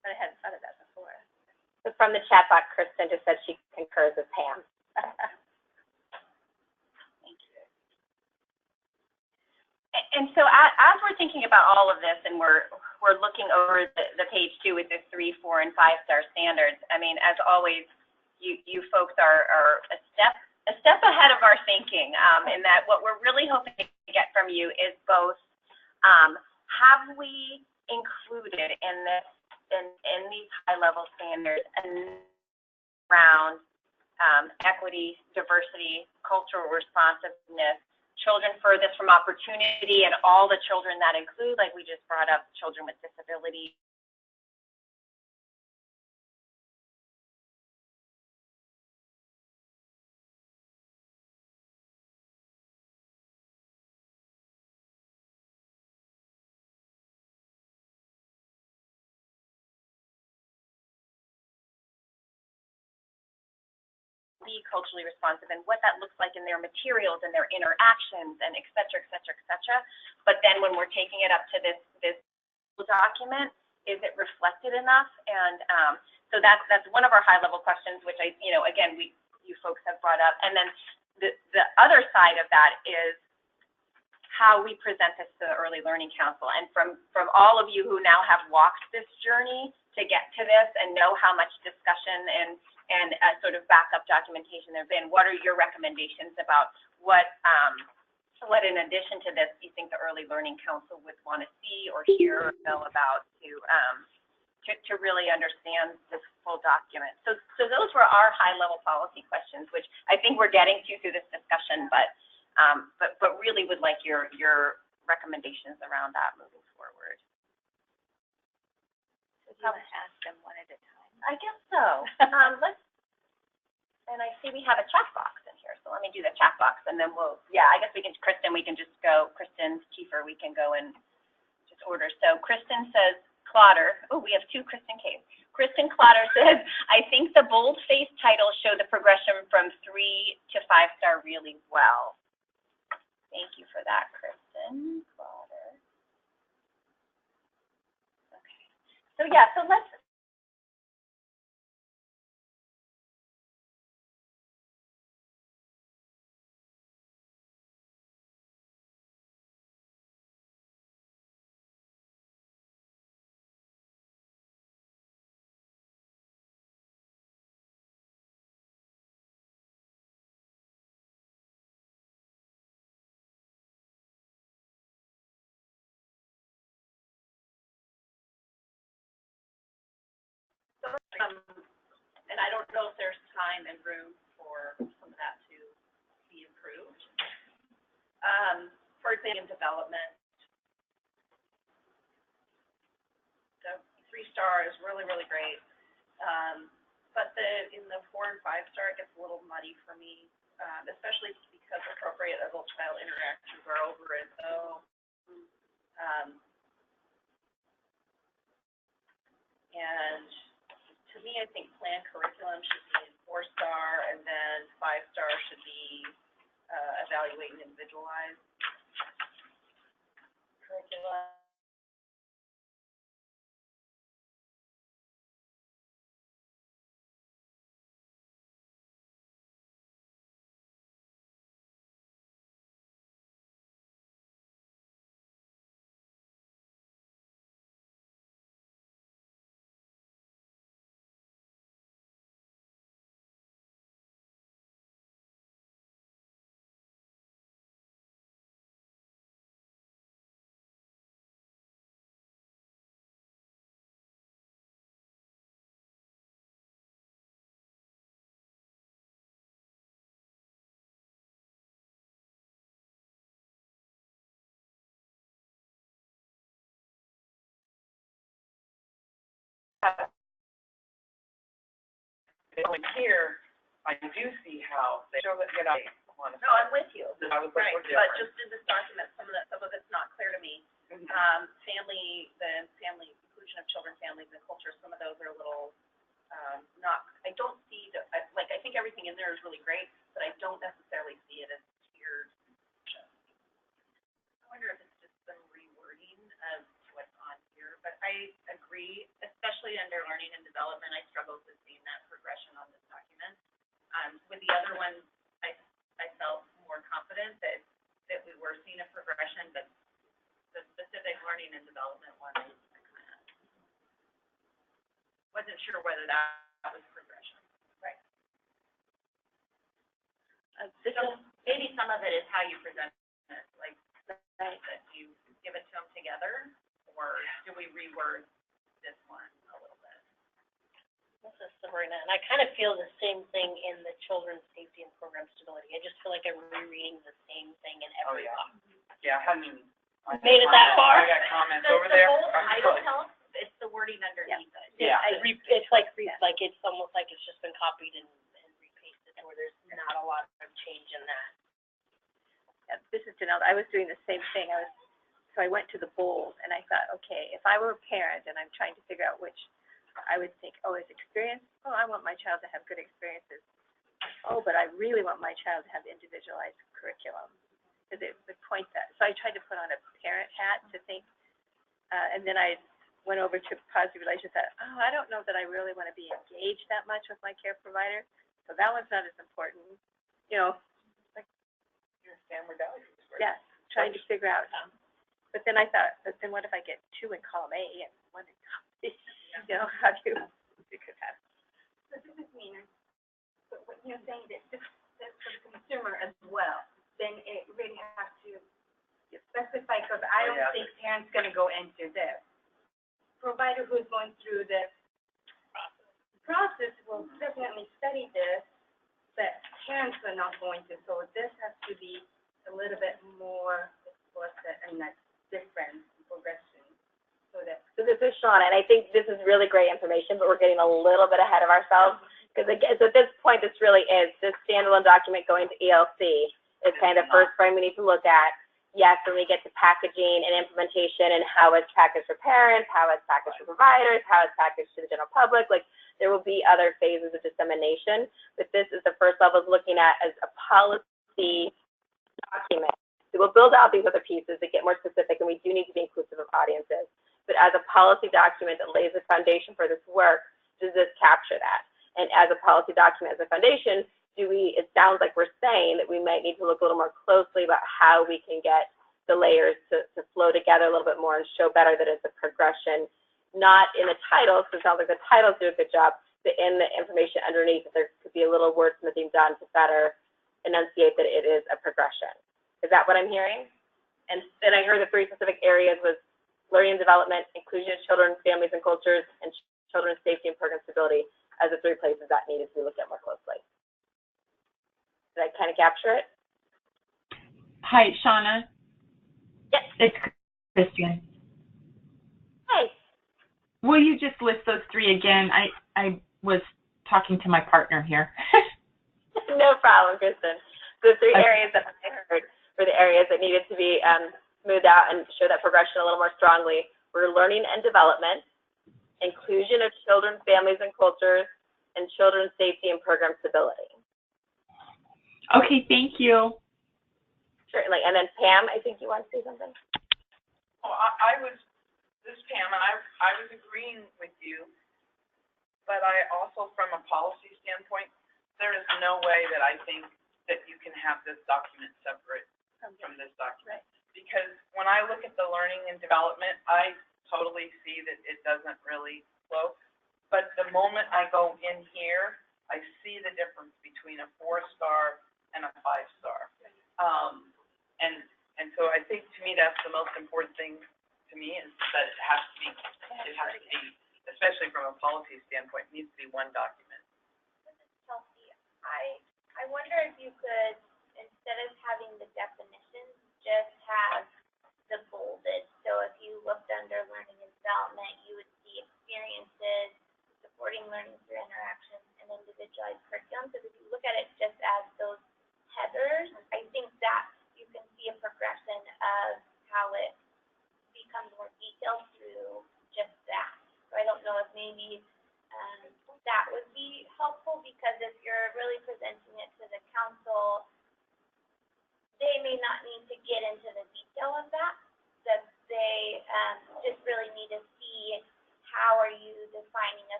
But I hadn't thought of that before. So from the chat box, Kristen just said she concurs with Pam. And so as we're thinking about all of this, and we're looking over the page too with the 3, 4, and 5-star standards, I mean, as always, you folks are a step ahead of our thinking, in that what we're really hoping to get from you is both, have we included in these high-level standards and around equity, diversity, cultural responsiveness, children furthest from opportunity, and all the children that include, like we just brought up, children with disabilities. Be culturally responsive and what that looks like in their materials and their interactions and et cetera, et cetera, et cetera. But then when we're taking it up to this document, is it reflected enough? And so that's one of our high level questions, which again, you folks have brought up. And then the other side of that is how we present this to the Early Learning Council. And from all of you who now have walked this journey to get to this and know how much discussion and sort of backup documentation there have been, what are your recommendations about what in addition to this you think the Early Learning Council would want to see or hear or know about to really understand this full document? So those were our high-level policy questions, which I think we're getting to through this discussion, but really would like your recommendations around that moving forward. So do you want to ask them one at a time? I guess so. And I see we have a chat box in here, so let me do the chat box, and then I guess we can, Kristen, Kristen Kiefer, we can go and just order. So Kristen says, Clotter, we have two Kristen K's. Kristen Clotter says, I think the bold-faced titles show the progression from 3 to 5-star really well. Thank you for that, Kristen Clotter. Okay. So let's, and I don't know if there's time and room for some of that to be improved. For example, development. The 3-star is really, really great. But in the 4 and 5-star, it gets a little muddy for me, especially because appropriate adult-child interactions are over it. So, and to me, I think planned curriculum should be in 4-star, and then 5-star should be evaluate and individualize curriculum. Here, I do see how they show that, No, I'm with you. I was Right, like, but just in this document, some of it's not clear to me. Mhm. Family inclusion of children, families, and culture, some of those are a little, I don't see I think everything in there is really great, but I I don't necessarily see it as tiered. I wonder if it's just some rewording of what's on here, but I agree, especially under learning and development, I struggled with seeing that progression on this document. With the other one, I felt more confident that we were seeing a progression, but the specific learning and development one, I kind of wasn't sure whether that was progression. Right. So maybe some of it is how you present it, like that you give it to them together, or do we reword this one a little bit? This is Sabrina, and I kind of feel the same thing in the children's safety and program stability. I just feel like I'm rereading the same thing in every box. Yeah, I hadn't. Made it that far? I got comments over there. The whole title helps, it's the wording underneath it. Yeah. It's like it's almost like it's just been copied and repasted, where there's not a lot of change in that. Yeah, this is Janelle. I was doing the same thing. So I went to the bold and I thought, okay, if I were a parent and I'm trying to figure out which, I would think, oh, is experience? Oh, I want my child to have good experiences. Oh, but I really want my child to have individualized curriculum. Because it would point that. So I tried to put on a parent hat to think, and then I went over to positive relations. Thought, oh, I don't know that I really want to be engaged that much with my care provider. So that one's not as important. You know, like Your family values, right? yes, trying to figure out. But then I thought, but then what if I get 2 in column A and 1 in column B? You know, how do you could have? So this is Nina. But when you're saying that this is for the consumer as well, then it really has to specify, because I don't think parents gonna go into this. Provider who's going through this process will definitely study this, but parents are not going to, so this has to be a little bit more explicit and that different progression, so that. So this is Shauna, and I think this is really great information, but we're getting a little bit ahead of ourselves. Because again, so at this point, this really is, this standalone document going to ELC is kind of the first frame we need to look at. Yes, when we get to packaging and implementation and how it's packaged for parents, how it's packaged for providers, how it's packaged to the general public, like there will be other phases of dissemination. But this is the first level of looking at as a policy document. So we'll build out these other pieces that get more specific, and we do need to be inclusive of audiences. But as a policy document that lays the foundation for this work, does this capture that? And as a policy document, as a foundation, it sounds like we're saying that we might need to look a little more closely about how we can get the layers to flow together a little bit more and show better that it's a progression, not in the title, so it sounds like the titles do a good job, but in the information underneath, that there could be a little wordsmithing done to better enunciate that it is a progression. Is that what I'm hearing? And then I heard the 3 specific areas was learning and development, inclusion of children, families, and cultures, and children's safety and program stability as the 3 places that needed to be looked at more closely. Did I kind of capture it? Hi, Shauna. Yes. It's Christian. Hi. Will you just list those 3 again? I was talking to my partner here. No problem, Kristen. The 3 areas that I heard were the areas that needed to be smoothed out and show that progression a little more strongly. Were learning and development, inclusion of children, families, and cultures, and children's safety and program stability. Okay, thank you. Certainly. And then Pam, I think you want to say something? Well, this is Pam, and I was agreeing with you, but I also, from a policy standpoint, there is no way that I think that you can have this document separate from this document. Because when I look at the learning and development, I totally see that it doesn't really flow. But the moment I go in here, I see the difference between a 4-star and a 5-star. And so I think, to me, that's the most important thing to me, is that it has to be, especially from a policy standpoint, it needs to be one document. This is Chelsea. I wonder if you could, instead of having the definitions, just have the bolded. So if you looked under learning and development, you would see experiences, supporting learning through interaction, and individualized curriculum. So if you look at it just as those headers, I think that you can see a progression of how it becomes more detailed through just that. So I don't know if maybe that would be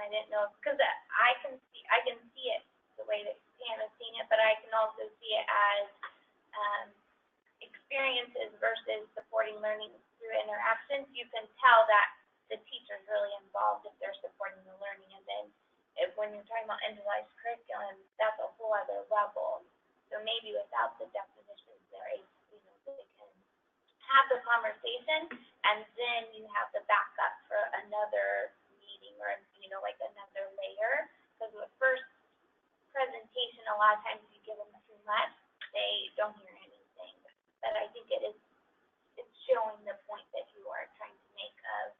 I didn't know, because I can see it the way that Pam is seeing it, but I can also see it as experiences versus supporting learning through interactions. You can tell that the teacher's really involved if they're supporting the learning, and then when you're talking about individualized curriculum, that's a whole other level. So maybe without the definitions, they can have the conversation, and then you have the backup for another meeting or, like another layer. Because the first presentation, a lot of times you give them too much, they don't hear anything. But I think it's showing the point that you are trying to make of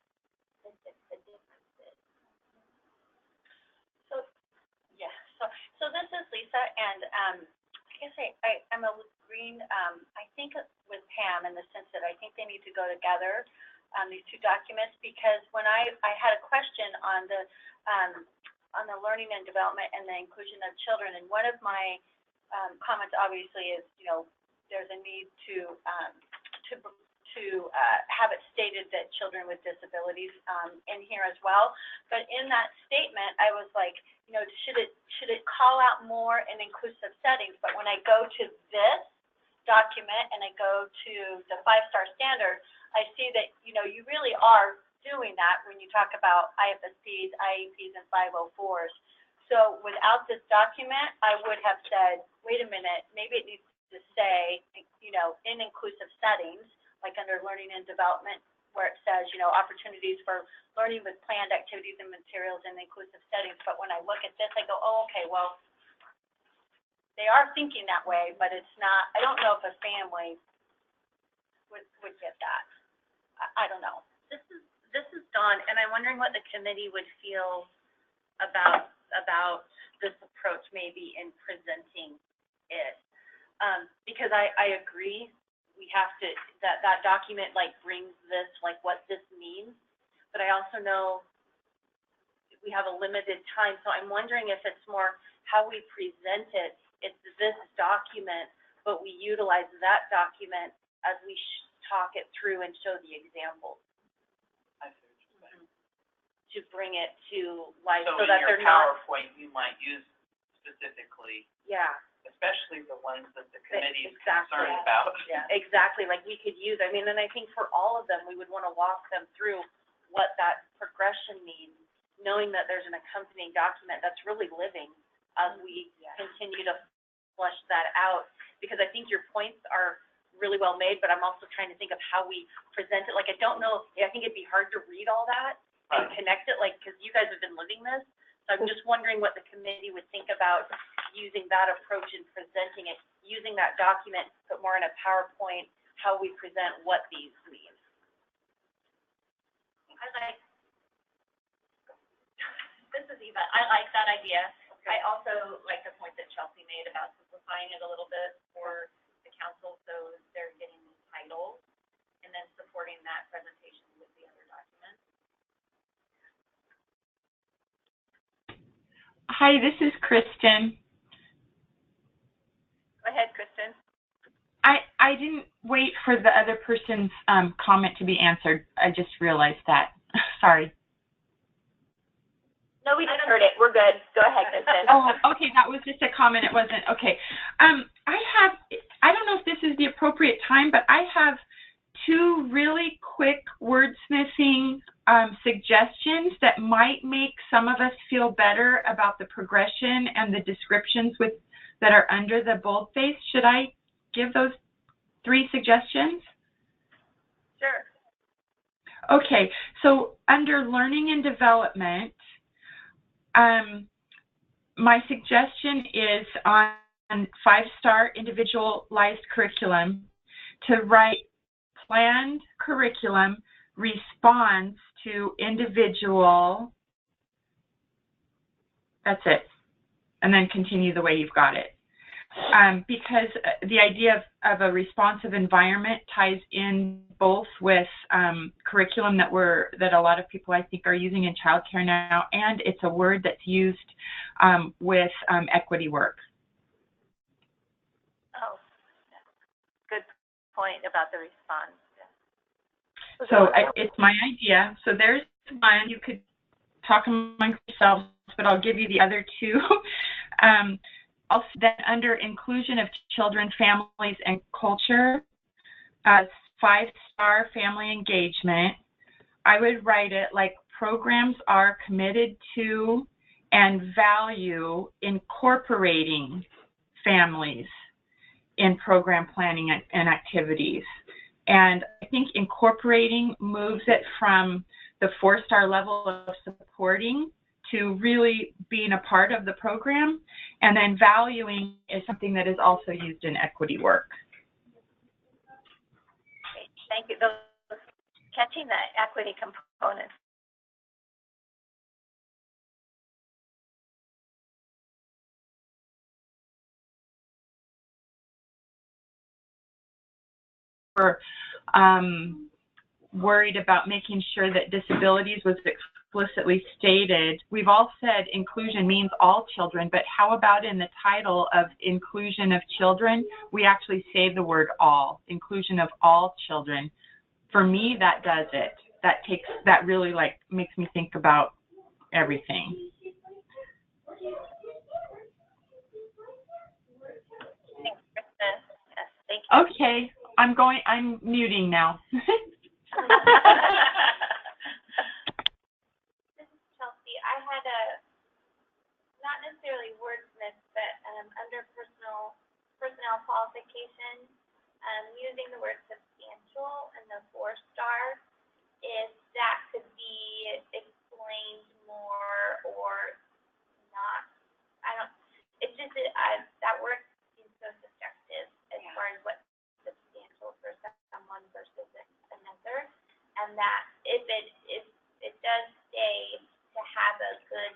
the differences. So this is Lisa, and I guess I'm agreeing, I think with Pam in the sense that I think they need to go together, these two documents, because when I had a question on the learning and development and the inclusion of children, and one of my comments obviously is, there's a need to have it stated that children with disabilities in here as well. But in that statement, I was like, should it call out more in inclusive settings? But when I go to this document and I go to the 5-star standard, I see that, you really are doing that when you talk about IFSCs, IEPs, and 504s. So without this document, I would have said, wait a minute, maybe it needs to say, in inclusive settings, like under learning and development, where it says, opportunities for learning with planned activities and materials in inclusive settings. But when I look at this, I go, oh, okay, well, they are thinking that way, but it's not, I don't know if a family would get that. I don't know. This is Dawn, and I'm wondering what the committee would feel about this approach maybe in presenting it. Because I agree, we have to, that document brings this, what this means, but I also know we have a limited time, so I'm wondering if it's more how we present it. It's this document, but we utilize that document as we talk it through and show the examples. I see what you're saying. To bring it to life, So that they're in your PowerPoint, you might use specifically, especially the ones that the committee is concerned about. Yeah, exactly. Like we could use, and I think for all of them, we would want to walk them through what that progression means, knowing that there's an accompanying document that's really living as we continue to flesh that out. Because I think your points are really well made, but I'm also trying to think of how we present it. I don't know, I think it'd be hard to read all that and connect it, because you guys have been living this. So I'm just wondering what the committee would think about using that approach in presenting it, using that document, but more in a PowerPoint, how we present what these mean. This is Eva. I like that idea. Okay. I also like the point that Chelsea made about simplifying it a little bit for the council, so they're getting the titles and then supporting that presentation with the other documents. Hi, this is Kristen. Go ahead, Kristen. I didn't wait for the other person's comment to be answered. I just realized that. Sorry. No, we just heard it. We're good. Go ahead, Kristen. Oh, okay. That was just a comment. It wasn't. Okay. I don't know if this is the appropriate time, but I have two really quick wordsmithing suggestions that might make some of us feel better about the progression and the descriptions that are under the boldface. Should I give those 3 suggestions? Sure. Okay, so under learning and development, my suggestion is on 5-star individualized curriculum to write planned curriculum responds to individual, that's it, and then continue the way you've got it. Because the idea of a responsive environment ties in both with curriculum that a lot of people I think are using in childcare now, and it's a word that's used with equity work. Oh, good point about the response. So it's my idea. So there's one. You could talk amongst yourselves, but I'll give you the other two. Also, then under inclusion of children, families, and culture, 5-star family engagement, I would write it like programs are committed to and value incorporating families in program planning and activities. And I think incorporating moves it from the 4-star level of supporting to really being a part of the program, and then valuing is something that is also used in equity work. Great. Thank you. Those, catching the equity component. We're worried about making sure that disabilities was explicitly stated. We've all said inclusion means all children, but how about in the title of inclusion of children, we actually say the word all, inclusion of all children. For me, that does it. That really like makes me think about everything. Thanks, Kristen. Yes, thank you. Okay, I'm muting now. This is Chelsea. I had a, not necessarily wordsmith, but under personnel qualifications, using the word substantial in the 4-star, if that could be explained more or not. It's just that word seems so subjective as far as what's substantial for someone versus another, and that if it does say to have a good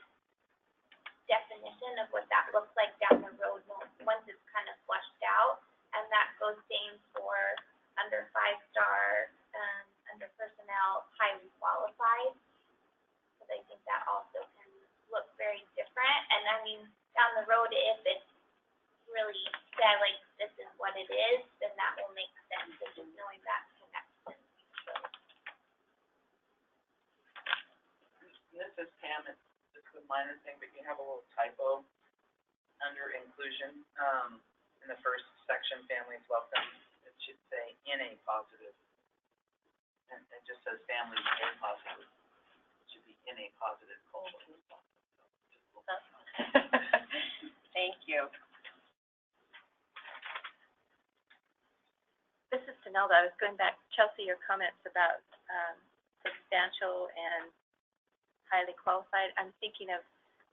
definition of what that looks like down the road once it's kind of fleshed out, and that goes same for under 5-star, under personnel, highly qualified, because I think that also can look very different. And I mean, down the road, if it's really said like this is what it is, then that will make sense, and just knowing that connection. So. This is Pam. It's just a minor thing, but you have a little typo under inclusion in the first section, families welcome. It should say in a positive. And it just says families a positive. It should be in a positive culture. Thank you. This is Danelda. I was going back, Chelsea, your comments about substantial and highly qualified. I'm thinking of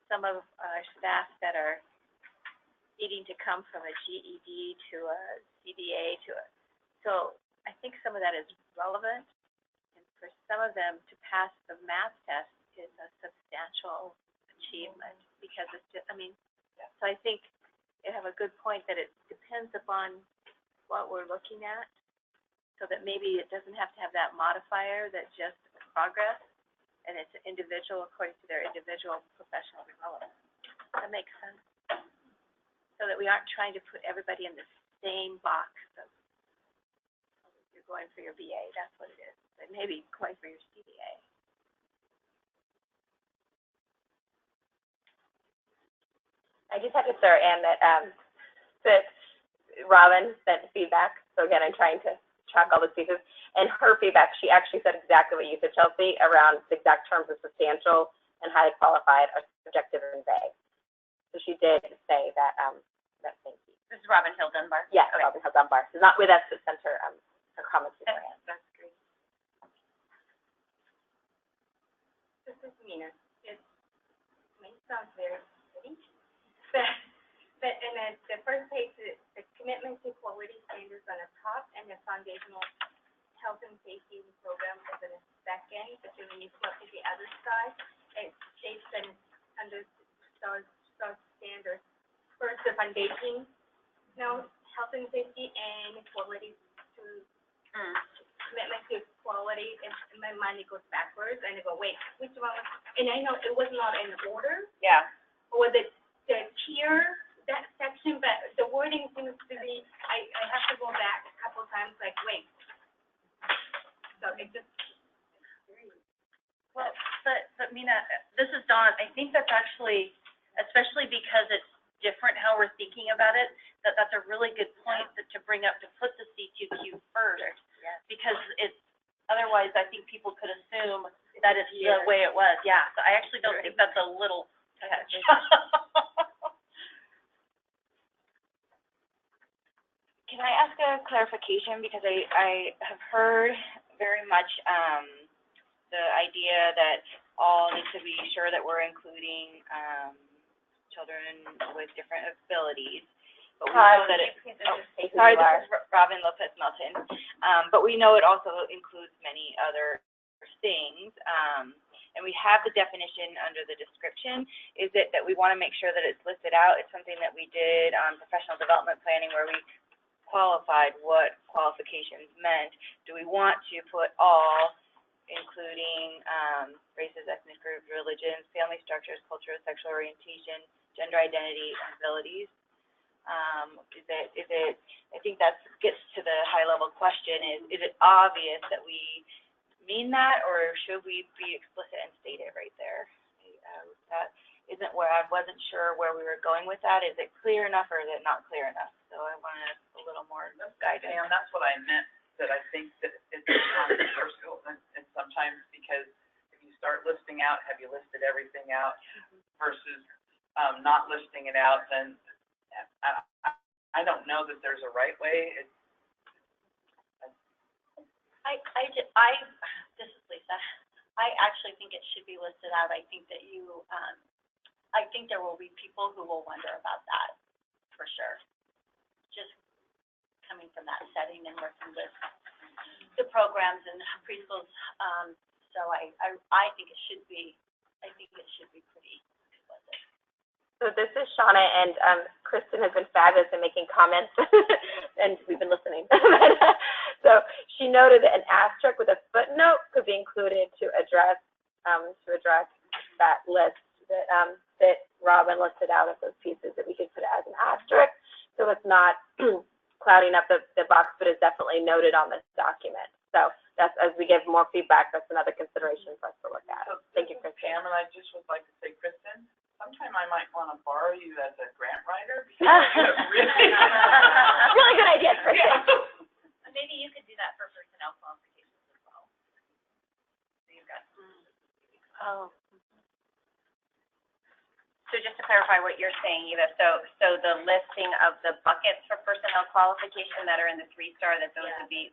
some of our staff that are needing to come from a GED to a CBA so I think some of that is relevant, and for some of them to pass the math test is a substantial achievement because it's just, so I think you have a good point that it depends upon what we're looking at, so that maybe it doesn't have to have that modifier that just progress, and it's individual according to their individual professional development. That makes sense. So that we aren't trying to put everybody in the same box of you're going for your BA, that's what it is. But maybe going for your CBA. I just have to throw in that Robin sent feedback. So again, I'm trying to track all those pieces. And her feedback, she actually said exactly what you said, Chelsea, around the exact terms of substantial and highly qualified are subjective and vague. So she did say that. Thank you. This is Robin Hill Dunbar. Yes, okay. Robin Hill Dunbar. She's not with us, but sent her comments beforehand. That's great. This is Mina. It may sound very pretty, but in the first page, the commitment to quality standards on the top, and the foundational health and safety program is in the second. But then when you flip to the other side, it states that under STAR standards. First, the foundation, health and safety and quality to commitment to quality. And in my mind, it goes backwards, and I go, wait, which one was? And I know it was not in order. Yeah. Or the tier, that section, but the wording seems to be. I have to go back a couple times, like, wait. So it just. Well, but Mina, this is think that's actually, especially because it's different how we're thinking about it, that's a really good point to bring up, to put the C2Q first. Because it's, otherwise I think people could assume that it's the way it was. Yeah, so I actually don't think that's a little touch. Can I ask a clarification, because I have heard very much the idea that all need to be sure that we're including children with different abilities. But we know that sorry, this is Robin Lopez Melton. But we know it also includes many other things. And we have the definition under the description. Is it that we want to make sure that it's listed out? It's something that we did on professional development planning, where we qualified what qualifications meant. Do we want to put all, including races, ethnic groups, religions, family structures, culture, sexual orientation, gender identity, and abilities? Is it, I think that gets to the high level question, is it obvious that we mean that, or should we be explicit and state it right there? That isn't where, I wasn't sure where we were going with that. Is it clear enough, or is it not clear enough? So I wanted a little more guidance. And that's what I meant, that I think that it's controversial, and sometimes because if you start listing out, have you listed everything out, versus not listing it out, then I don't know that there's a right way. This is Lisa. I actually think it should be listed out. I think that I think there will be people who will wonder about that, for sure. Just coming from that setting and working with the programs and preschools. So I think it should be, pretty explicit. So this is Shauna, and Kristen has been fabulous in making comments, and we've been listening. So she noted that an asterisk with a footnote could be included to address that list that Robin listed out of those pieces, that we could put it as an asterisk, so it's not clouding up the box, but is definitely noted on this document. So that's, as we give more feedback, that's another consideration for us to look at. So, thank you, Kristen. Pam, and I just would like to say, Kristen, sometime I might want to borrow you as a grant writer. Really good idea, Kristen. Yeah. Maybe you could do that for personnel qualifications as well. So you've got. So just to clarify what you're saying, Eva, so the listing of the buckets for personnel qualification that are in the 3-star, that those could be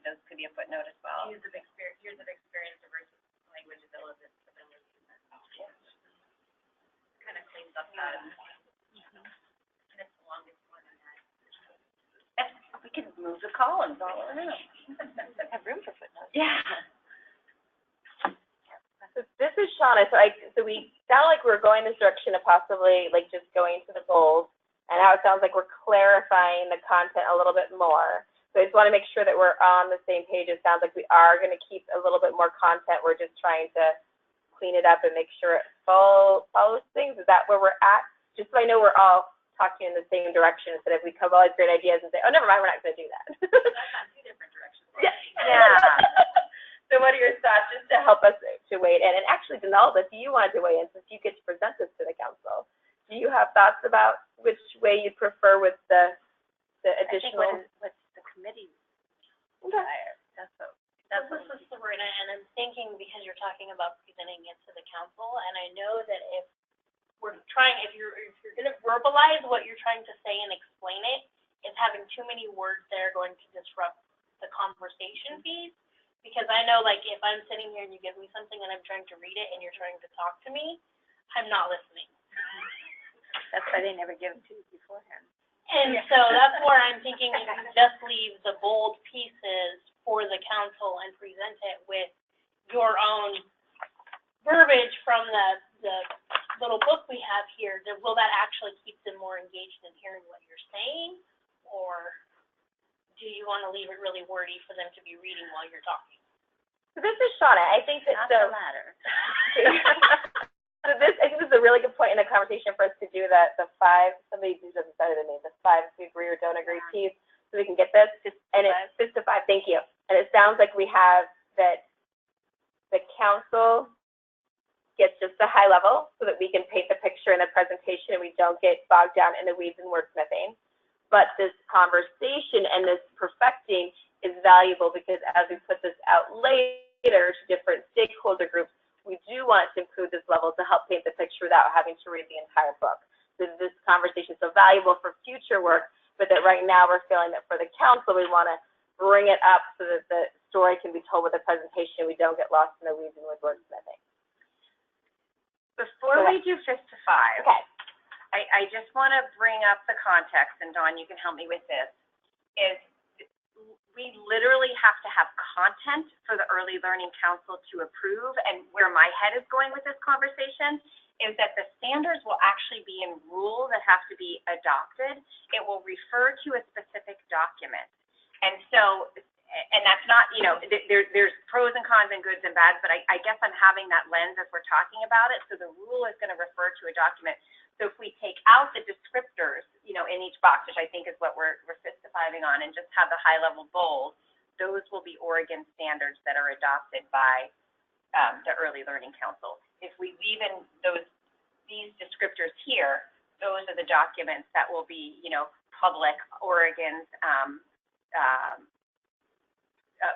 a footnote as well. Years of experience versus language ability. Kind of cleans up that. And it's the longest one in that. We could move the columns all around. Have room for footnotes. Yeah. So this is Shauna. So we sound like we're going this direction of possibly like just going to the goals, and how it sounds like we're clarifying the content a little bit more. So I just want to make sure that we're on the same page. It sounds like we are going to keep a little bit more content. We're just trying to clean it up and make sure it follows things. Is that where we're at? Just so I know we're all talking in the same direction, instead of we come up with all these great ideas and say, oh, never mind, we're not going to do that. That's not two different directions. Yeah. So what are your thoughts, just to help us to weigh in? And actually, Donalda, if you wanted to weigh in, since you get to present this to the council, do you have thoughts about which way you prefer with the additional? I think what the committee desires. This is Sabrina, and I'm thinking, because you're talking about presenting it to the council, and I know that if you're going to verbalize what you're trying to say and explain it, is having too many words there going to disrupt the conversation piece. Because I know, like, if I'm sitting here and you give me something and I'm trying to read it and you're trying to talk to me, I'm not listening. That's why they never give it to you beforehand. And so that's where I'm thinking, if you just leave the bold pieces for the council and present it with your own verbiage from the little book we have here, will that actually keep them more engaged in hearing what you're saying? Or do you want to leave it really wordy for them to be reading while you're talking? So this is Shauna. I think that Not the latter. So I think this is a really good point in the conversation for us to do the 5, somebody doesn't say the name, the 5 we agree or don't agree piece, so we can get this. And it's 5 to 5, thank you. And it sounds like we have that the council gets just a high level so that we can paint the picture in the presentation and we don't get bogged down in the weeds and wordsmithing. But this conversation and this perfecting is valuable because as we put this out later to different stakeholder groups, we do want to include this level to help paint the picture without having to read the entire book. So this conversation is so valuable for future work, but that right now we're feeling that for the council, we want to bring it up so that the story can be told with a presentation. We don't get lost in the weeds and with wordsmithing. Before we do 5 to 5, okay. I just want to bring up the context, and Dawn, you can help me with this, is we literally have to have content for the Early Learning Council to approve, and where my head is going with this conversation is that the standards will actually be in rules that have to be adopted. It will refer to a specific document. And so, and that's not, you know, there's pros and cons and goods and bads, but I guess I'm having that lens as we're talking about it. So the rule is going to refer to a document. So if we take out the descriptors, you know, in each box, which I think is what we're fist-fiving on, and just have the high-level bold, those will be Oregon standards that are adopted by the Early Learning Council. If we leave in these descriptors here, those are the documents that will be, you know, public Oregon's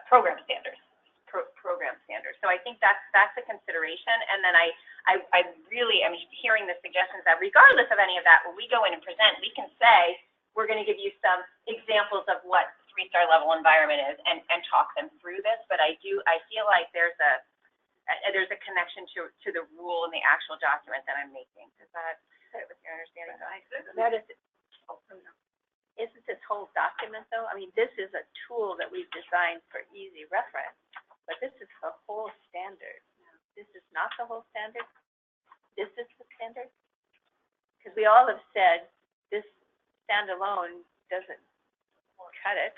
program standards. Program standards. So I think that's a consideration. And then I really am hearing the suggestions that regardless of any of that, when we go in and present, we can say we're going to give you some examples of what 3-star level environment is and talk them through this. But I feel like there's a connection to the rule in the actual document that I'm making. Does that fit with your understanding? That is, isn't this whole document though? I mean, this is a tool that we've designed for easy reference, but this is the whole standard. This is not the whole standard. This is the standard. Because we all have said this standalone doesn't cut it,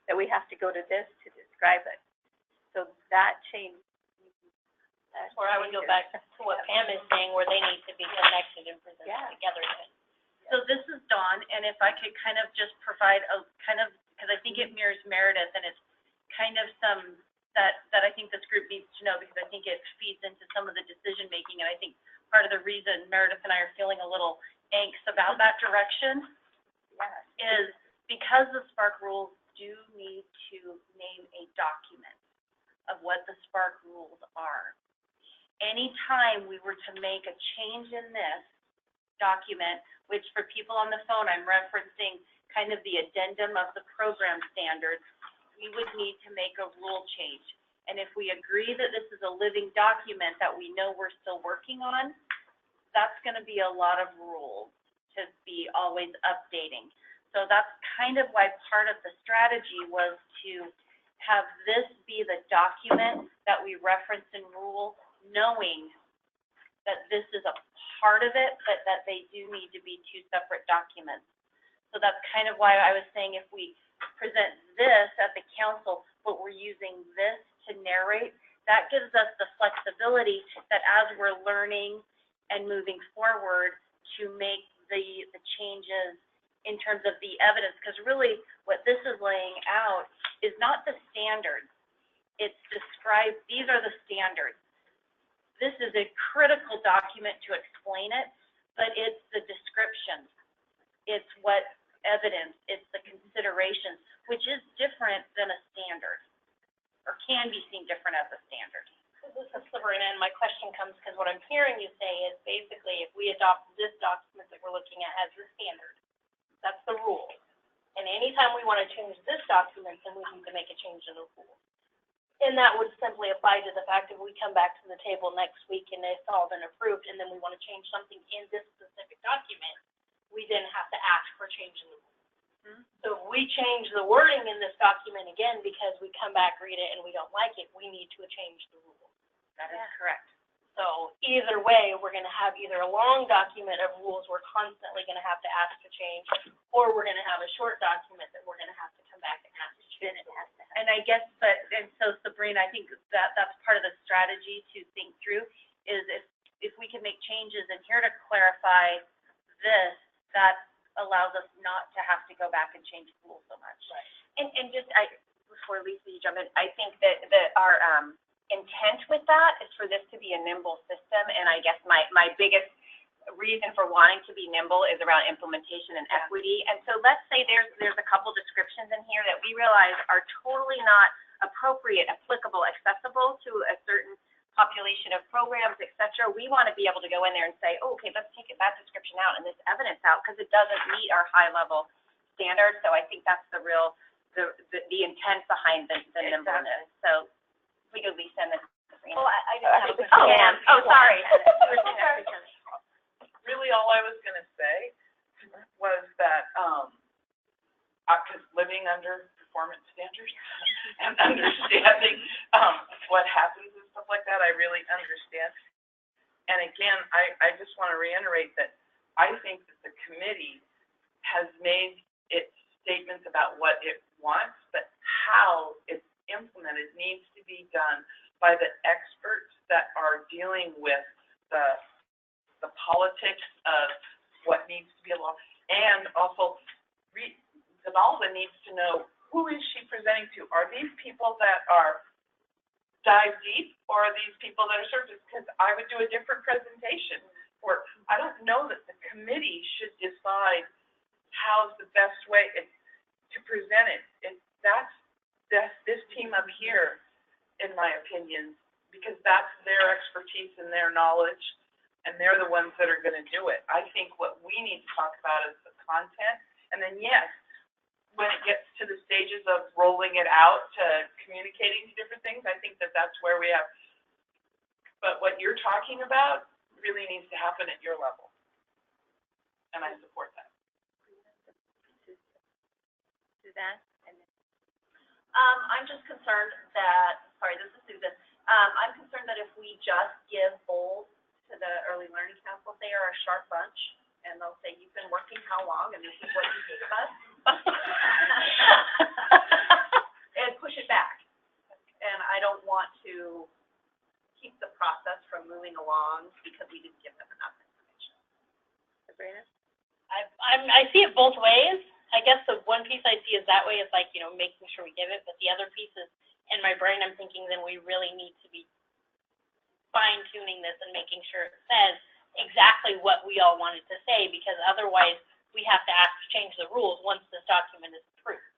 that we have to go to this to describe it. So that change. Or I would go back to what Pam is saying, where they need to be connected and presented together then. So this is Dawn, and if I could kind of just provide a kind of, because I think it mirrors Meredith, and it's kind of some that I think this group needs to know, because I think it feeds into some of the decision making, and I think part of the reason Meredith and I are feeling a little angst about that direction is because the Sparc rules do need to name a document of what the Sparc rules are. Anytime we were to make a change in this document, which for people on the phone, I'm referencing kind of the addendum of the program standards, we would need to make a rule change. And if we agree that this is a living document that we know we're still working on, that's going to be a lot of rules to be always updating. So that's kind of why part of the strategy was to have this be the document that we reference in rule, knowing that this is a part of it, but that they do need to be 2 separate documents. So that's kind of why I was saying if we present this at the council, but we're using this to narrate, that gives us the flexibility that as we're learning and moving forward to make the changes in terms of the evidence, because really what this is laying out is not the standards. It's described, these are the standards. This is a critical document to explain it, but it's the description. It's what evidence, it's the considerations, which is different than a standard, or can be seen different as a standard. This is Sabrina, and my question comes because what I'm hearing you say is basically if we adopt this document that we're looking at as the standard, that's the rule. And anytime we want to change this document, then we need to make a change in the rule. And that would simply apply to the fact that we come back to the table next week and it's all been approved, and then we want to change something in this specific document, we then have to ask for change in the rule. So if we change the wording in this document again because we come back, read it, and we don't like it, we need to change the rule. That is correct. So either way, we're going to have either a long document of rules we're constantly going to have to ask to change, or we're going to have a short document that we're going to have to come back and ask to change. And I guess, and so Sabrina, I think that's part of the strategy to think through is if we can make changes in here to clarify this, that allows us not to have to go back and change rules so much. Right. And just before Lisa, you jump in, I think that our intent with that is for this to be a nimble system, and I guess my biggest reason for wanting to be nimble is around implementation and equity. And so let's say there's a couple descriptions in here that we realize are totally not appropriate, applicable, accessible to a certain population of programs, et cetera. We want to be able to go in there and say, oh, okay, let's take that description out and this evidence out because it doesn't meet our high level standards. So I think that's the real the intent behind the nimbleness. So we go Lisa and then Sabrina. I just have a question. Sorry. Really, all I was going to say was that, because living under performance standards and understanding what happens and stuff like that, I really understand. And again, I just want to reiterate that I think that the committee has made its statements about what it wants, but how it's implemented needs to be done by the experts that are dealing with the politics of what needs to be a law, and also Zavalva needs to know who is she presenting to. Are these people that are dive deep, or are these people that are surface? Because I would do a different presentation. Or I don't know that the committee should decide how's the best way to present it. That's this team up here, in my opinion, because that's their expertise and their knowledge. And they're the ones that are going to do it. I think what we need to talk about is the content. And then, yes, when it gets to the stages of rolling it out to communicating to different things, I think that that's where we have. But what you're talking about really needs to happen at your level. And I support that. Suzanne? I'm just concerned that, sorry, this is Susan. I'm concerned that if we just give bold to the Early Learning Council, they are a sharp bunch, and they'll say, you've been working how long, and this is what you gave us. And push it back. And I don't want to keep the process from moving along because we didn't give them enough information. Sabrina? I see it both ways. I guess the one piece I see is that way is like, making sure we give it, but the other piece is, in my brain, I'm thinking then we really need to be fine-tuning this and making sure it says exactly what we all wanted to say, because otherwise we have to ask to change the rules once this document is approved.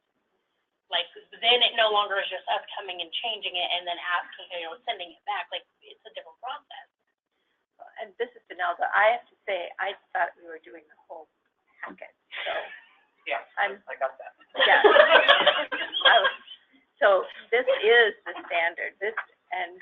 Like, then it no longer is just us coming and changing it and then asking, sending it back. Like, it's a different process. And this is Benelda. I have to say, I thought we were doing the whole packet, so. Yeah, I got that. Yeah. So this is the standard. And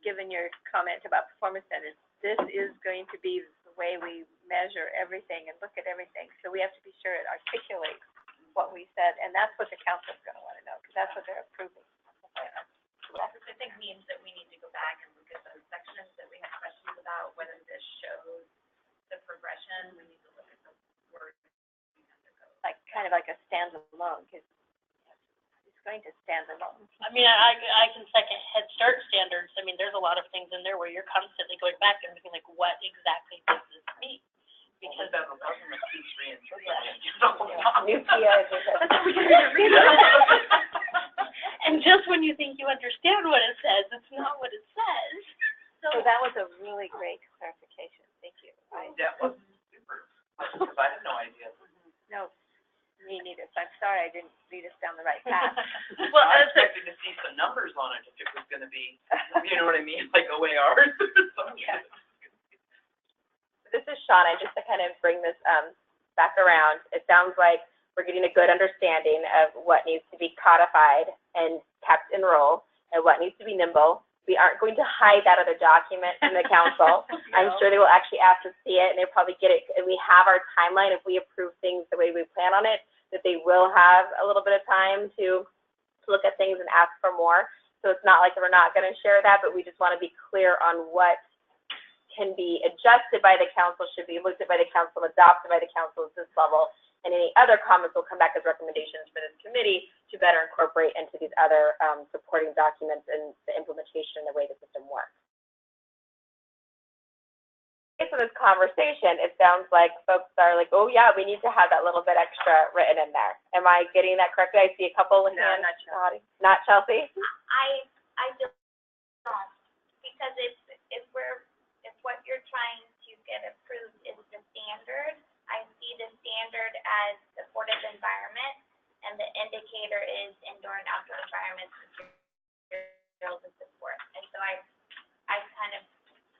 given your comment about performance standards, this is going to be the way we measure everything and look at everything. So we have to be sure it articulates what we said, and that's what the council is going to want to know, because that's what they're approving. Which I think means that we need to go back and look at those sections that we had questions about, whether this shows the progression. We need to look at the words. Like, kind of like a standalone, because it's going to stand alone. I mean, I can second Head Start standards. I mean, there's a lot of things in there where you're constantly going back and being like, what exactly does this mean? Because the federal government keeps reinterpreting. New PRs. And just when you think you understand what it says, it's not what it says. So that was a really great clarification. Thank you. That was super, because I had no idea. No, me neither. So I'm sorry I didn't lead us down the right path. Well, I expected to see some numbers on it if it was going to be, you know what I mean, like OARs or something. Yeah. This is Shauna, just to kind of bring this back around. It sounds like we're getting a good understanding of what needs to be codified and kept in roll and what needs to be nimble. We aren't going to hide that other document from the council. I'm sure they will actually ask to see it, and they'll probably get it. And we have our timeline. If we approve things the way we plan on it, that they will have a little bit of time to look at things and ask for more. So it's not like we're not going to share that, but we just want to be clear on what can be adjusted by the council, should be looked at by the council, adopted by the council at this level, and any other comments will come back as recommendations for this committee to better incorporate into these other supporting documents and the implementation and the way the system works. based on this conversation, it sounds like folks are like, oh yeah, we need to have that little bit extra written in there. Am I getting that correctly? I see a couple with hands. Not Chelsea. I don't, because if what you're trying to get approved is the standard, I see the standard as supportive environment, and the indicator is indoor and outdoor environments, materials and support. And so I kind of,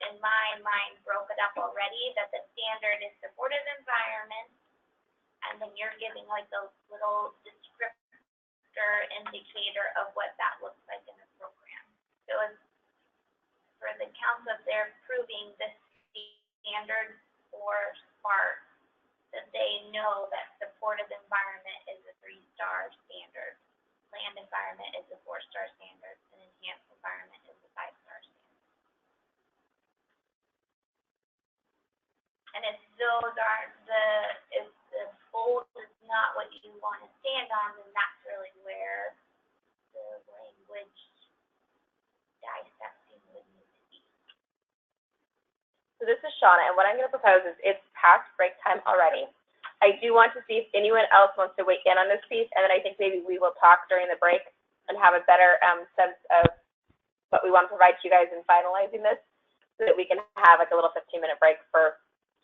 in my mind, broke it up already, that the standard is supportive environment, and then you're giving like the little descriptor indicator of what that looks like in the program. So as for the council, if they're approving this standard for Sparc, that they know that supportive environment is a 3-star standard, land environment is a 4-star standard, and enhanced environment is a 5-star standard. And if those aren't if the bold is not what you want to stand on, then that's really where the language dissecting would need to be. So this is Shauna, and what I'm going to propose is it's past break time already. I do want to see if anyone else wants to weigh in on this piece, and then I think maybe we will talk during the break and have a better sense of what we want to provide to you guys in finalizing this, so that we can have like a little 15-minute break for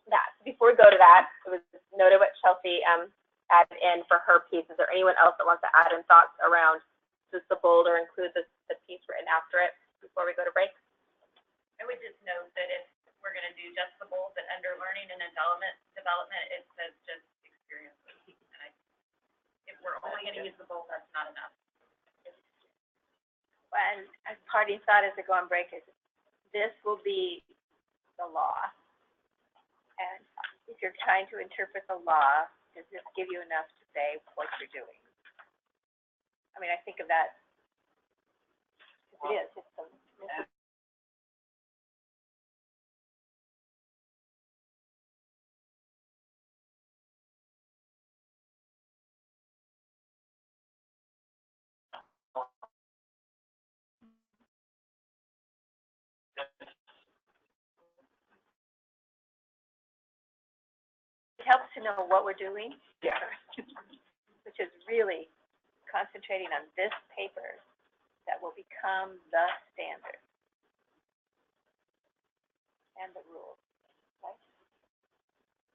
that. So before we go to that, it was noted what Chelsea added in for her piece. Is there anyone else that wants to add in thoughts around just the bold or include the piece written after it before we go to break? I would just note that if we're going to do just the bold, that under learning and development, it says just experiences. And if we're only going to use the bold, that's not enough. And as parting thought as we go on break is, this will be the law. And if you're trying to interpret the law, does this give you enough to say what you're doing? I mean, I think of that. It is. It's it helps to know what we're doing. Yeah. Which is really concentrating on this paper that will become the standard and the rules, right?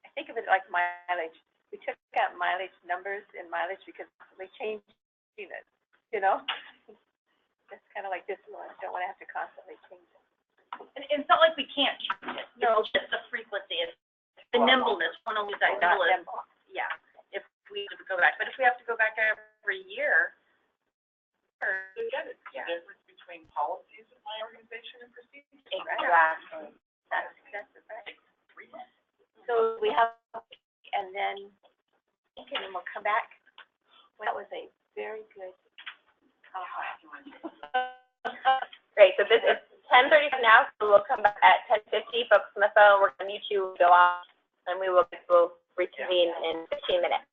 I think of it like mileage. We took out mileage numbers in mileage because we changed it, you know? It's kind of like this one. I don't want to have to constantly change it. And it's not like we can't change it. No, it's just the frequency. It's the nimbleness. We want to lose that nimbleness. Yeah, if we have to go back. But if we have to go back every year, Again, it's the difference between policies of my organization and procedures. Exactly. That's right. So we have, and then we'll come back. Well, that was a very good. Great. So this is 10:30 now. So we'll come back at 10:50. Folks on the phone, we're going to mute you, go on, and we will reconvene in 15 minutes.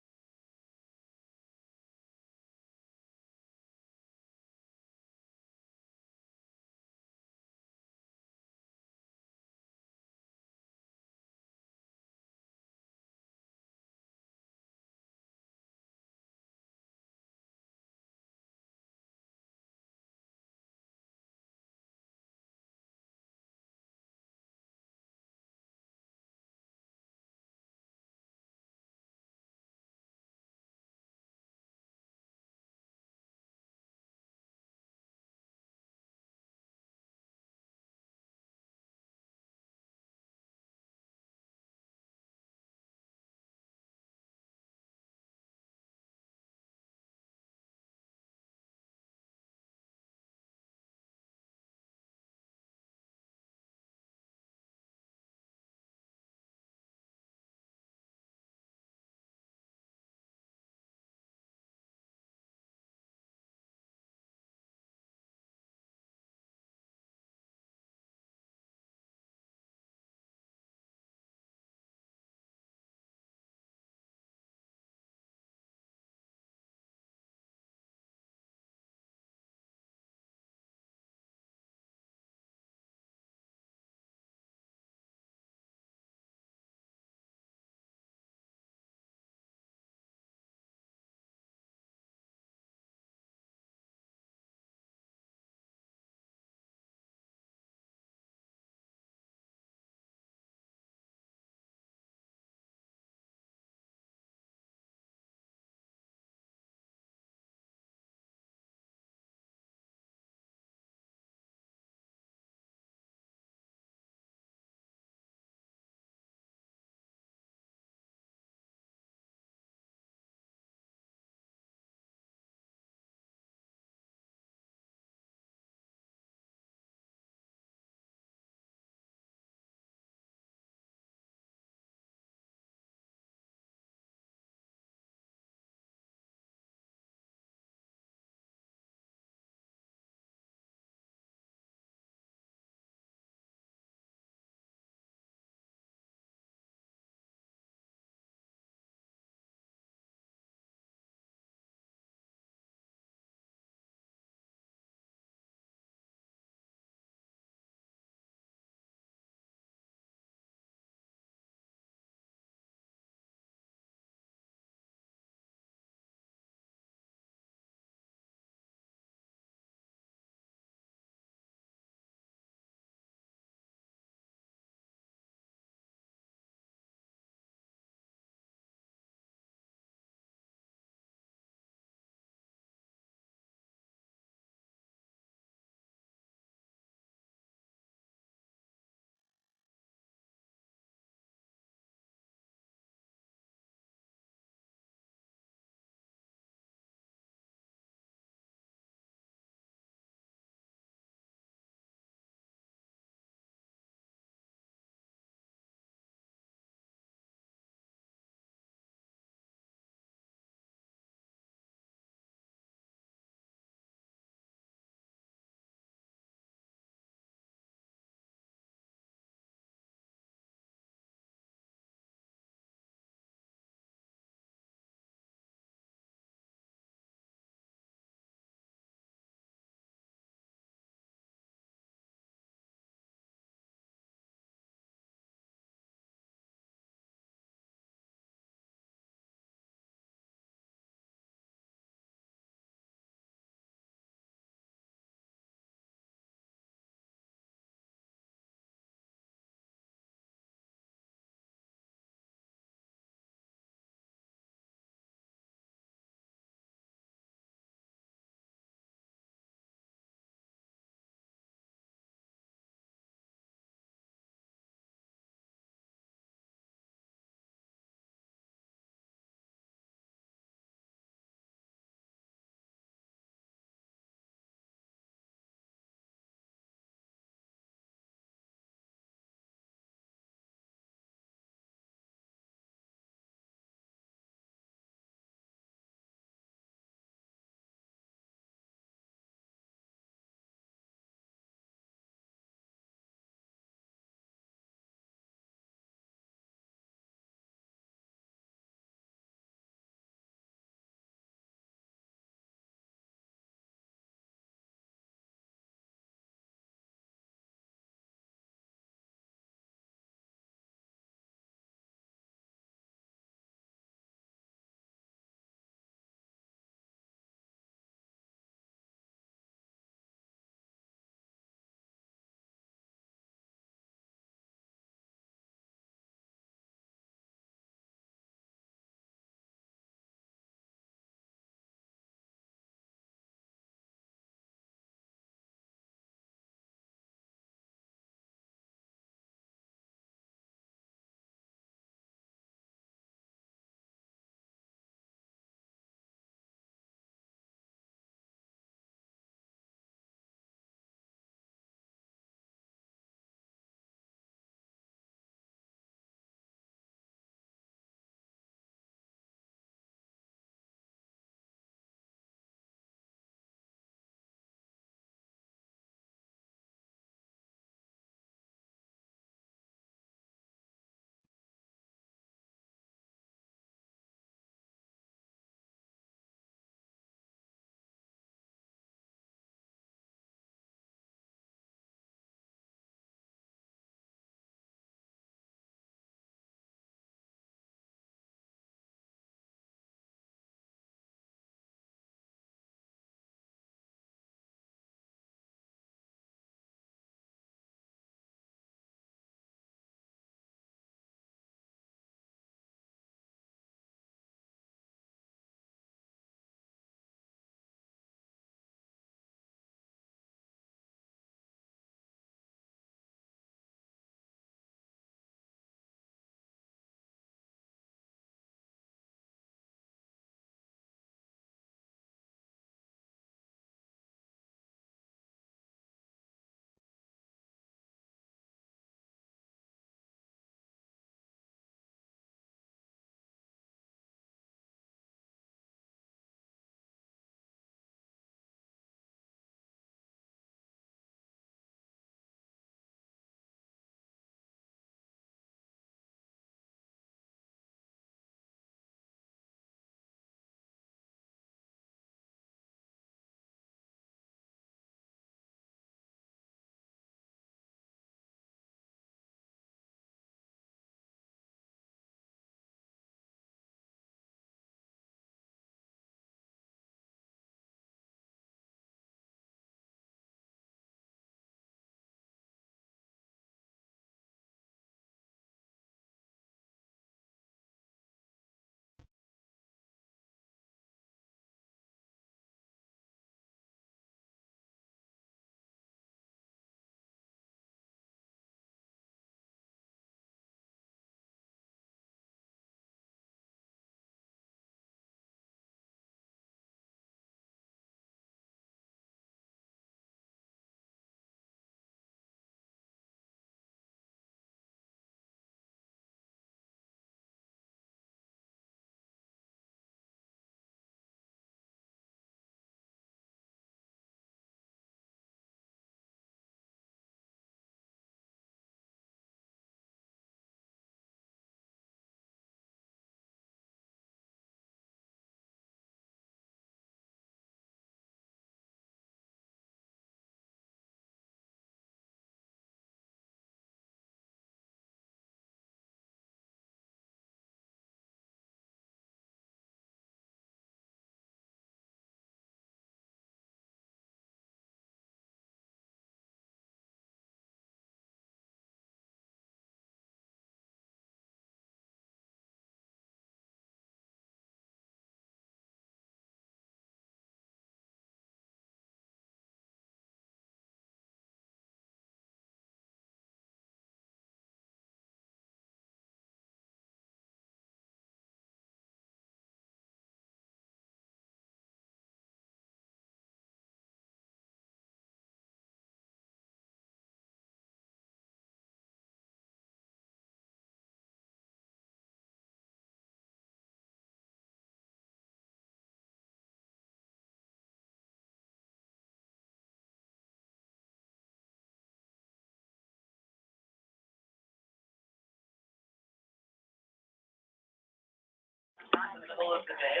middle of the day.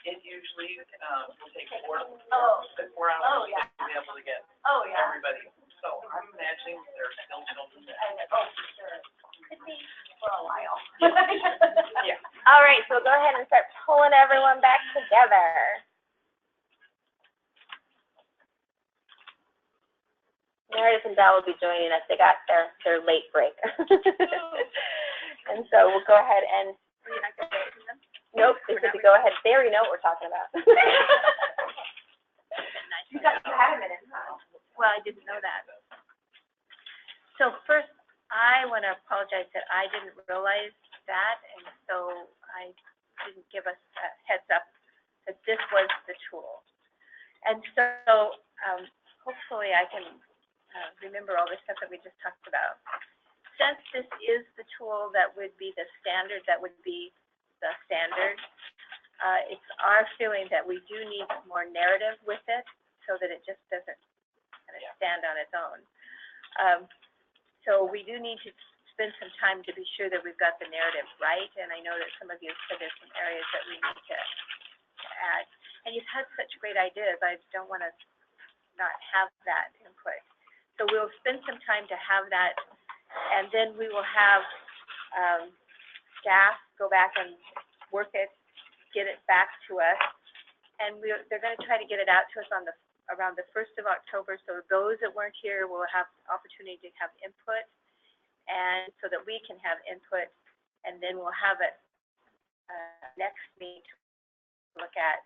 It usually, will take 4 hours Oh, yeah. to be able to get Oh, yeah. everybody. So I'm imagining there's still children there. Oh, for sure. Could be for a while. Yeah. All right, so we'll go ahead and start pulling everyone back together. Meredith and Dal will be joining us. They got their late break. And so we'll go ahead and, nope, they said to go ahead. They already know what we're talking about. You had a minute, huh? Well, I didn't know that. So first, I want to apologize that I didn't realize that, and so I didn't give us a heads up that this was the tool. And so hopefully I can remember all the stuff that we just talked about. Since this is the tool that would be the standard, it's our feeling that we do need more narrative with it so that it just doesn't kind of stand on its own. So we do need to spend some time to be sure that we've got the narrative right, and I know that some of you said there's some areas that we need to add. And you've had such great ideas, I don't want to not have that input. So we'll spend some time to have that, and then we will have staff go back and work it, get it back to us, and they're going to try to get it out to us on around the 1st of October, so those that weren't here will have opportunity to have input, and so that we can have input, and then we'll have it next meeting to look at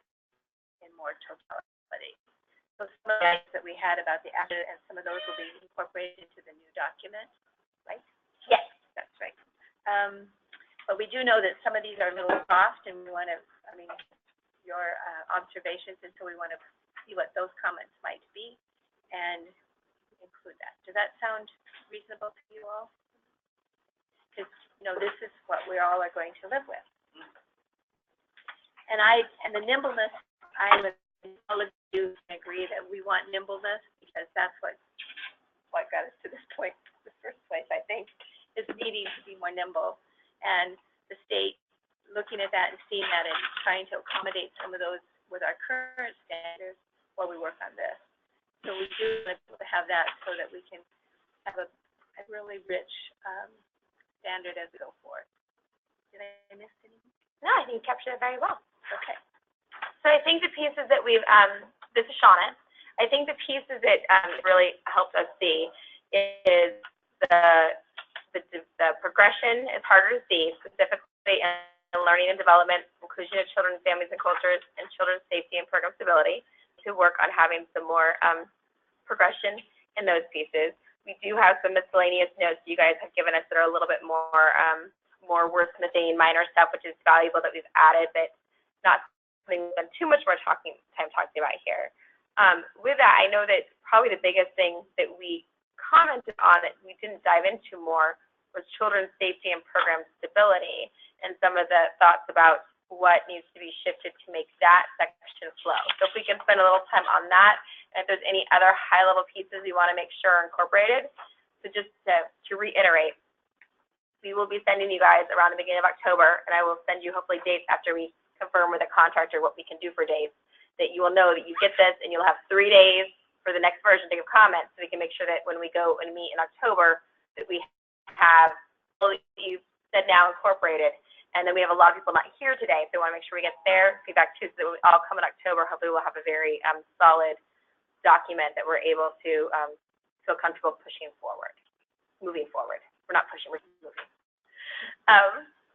in more totality. So some of the ideas that we had about the action, and some of those will be incorporated into the new document, right? Yes. That's right. But we do know that some of these are a little soft, and we want to, your observations, and so we want to see what those comments might be and include that. Does that sound reasonable to you all? Because, this is what we all are going to live with. And the nimbleness, all of you can agree that we want nimbleness, because that's what got us to this point in the first place, I think, is needing to be more nimble. And the state looking at that and seeing that and trying to accommodate some of those with our current standards while we work on this. So we do want to have that so that we can have a really rich standard as we go forward. Did I miss anything? No, I think you captured it very well. Okay. So I think the pieces that we've, this is Shauna. I think the pieces that really helped us see is the progression is harder to see, specifically in learning and development, inclusion of children, families, and cultures, and children's safety and program stability, to work on having some more progression in those pieces. We do have some miscellaneous notes you guys have given us that are a little bit more wordsmithing, minor stuff, which is valuable that we've added, but not something we've done too much more time talking about here. With that, I know that probably the biggest thing that we commented on that we didn't dive into more was children's safety and program stability, and some of the thoughts about what needs to be shifted to make that section flow. So if we can spend a little time on that, and if there's any other high-level pieces we want to make sure are incorporated. So just to reiterate, we will be sending you guys around the beginning of October, and I will send you hopefully dates after we confirm with the contractor what we can do for dates, that you will know that you get this, and you'll have 3 days for the next version to give comments, so we can make sure that when we go and meet in October, that we have all that you've said now incorporated. And then we have a lot of people not here today, so we want to make sure we get their feedback too, so that we all come in October. Hopefully we'll have a very solid document that we're able to feel comfortable moving forward. We're not pushing, we're moving.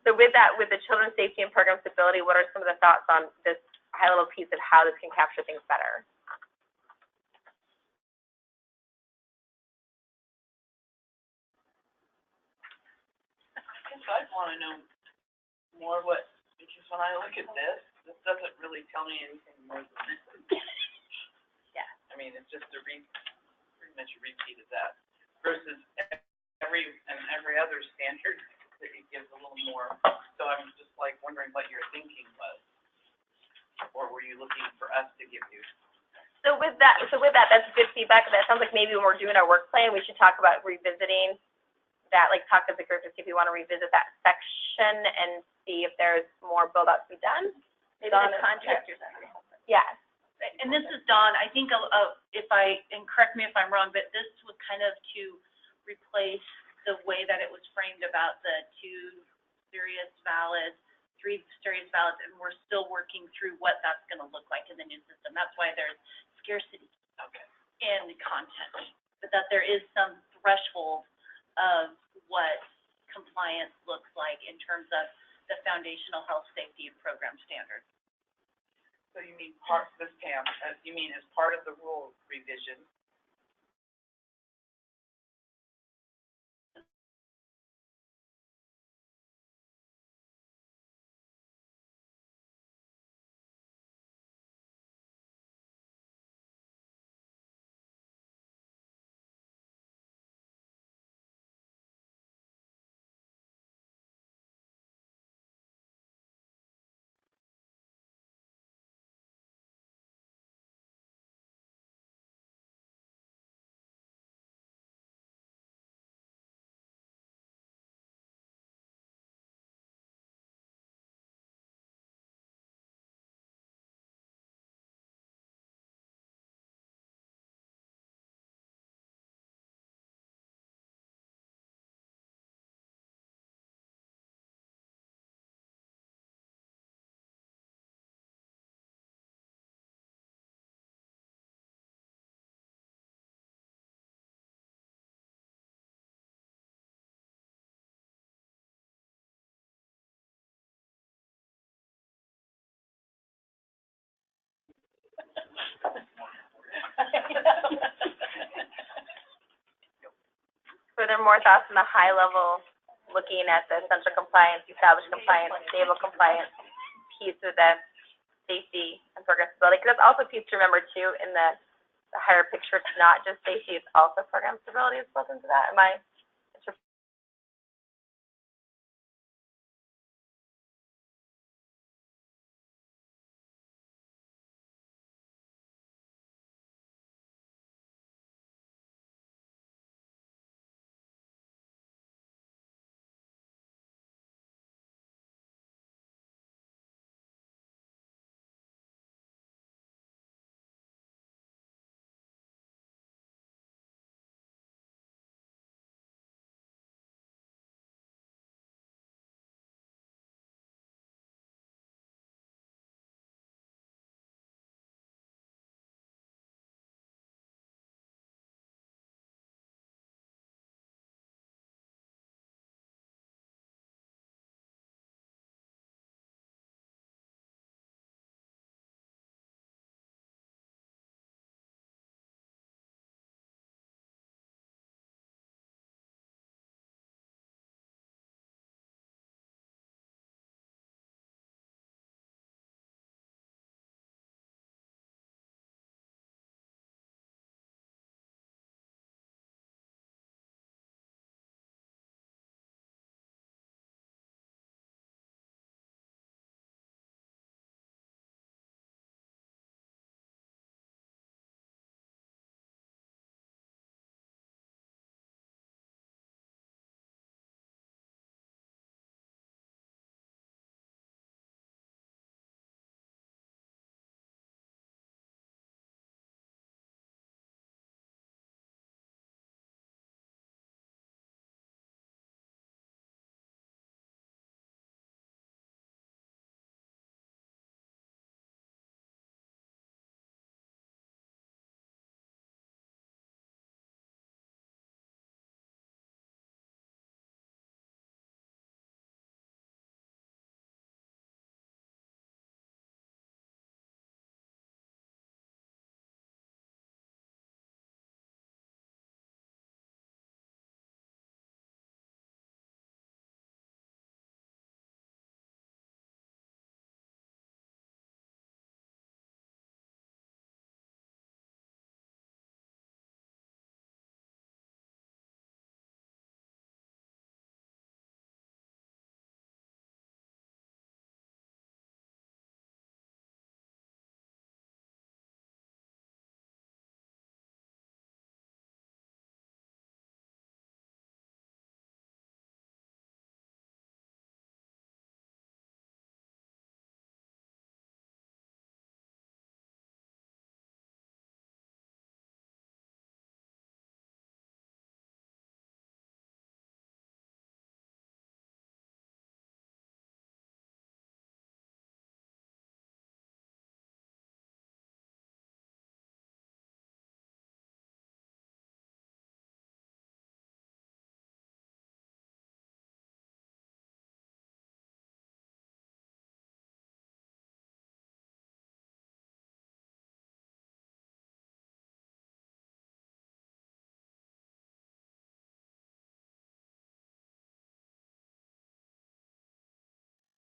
So with that, with the children's safety and program stability, what are some of the thoughts on this high-level piece of how this can capture things better? I guess I'd want to know more because when I look at this doesn't really tell me anything more than this. Yeah. I mean, it's just pretty much a repeat of that, versus every other standard that it gives a little more. So I'm just wondering what your thinking was, or were you looking for us to give you? So with that, that's good feedback. That sounds like maybe when we're doing our work plan, we should talk about revisiting that, talk as a group to see if we want to revisit that section and see if there's more build out to be done. Maybe the contractors. Yes. And this is Dawn, I think, and correct me if I'm wrong, but this was kind of to replace the way that it was framed about the 2 serious valids, 3 serious valids, and we're still working through what that's gonna look like in the new system. That's why there's scarcity in the content, but that there is some threshold of what compliance looks like in terms of the foundational health, safety, and program standards. So you mean Pam, you mean as part of the rule revision? Furthermore, thoughts on the high level, looking at the essential compliance, established compliance, stable compliance piece of the safety and program stability. Because that's also a piece to remember too in the higher picture. It's not just safety; it's also program stability is built into that. Am I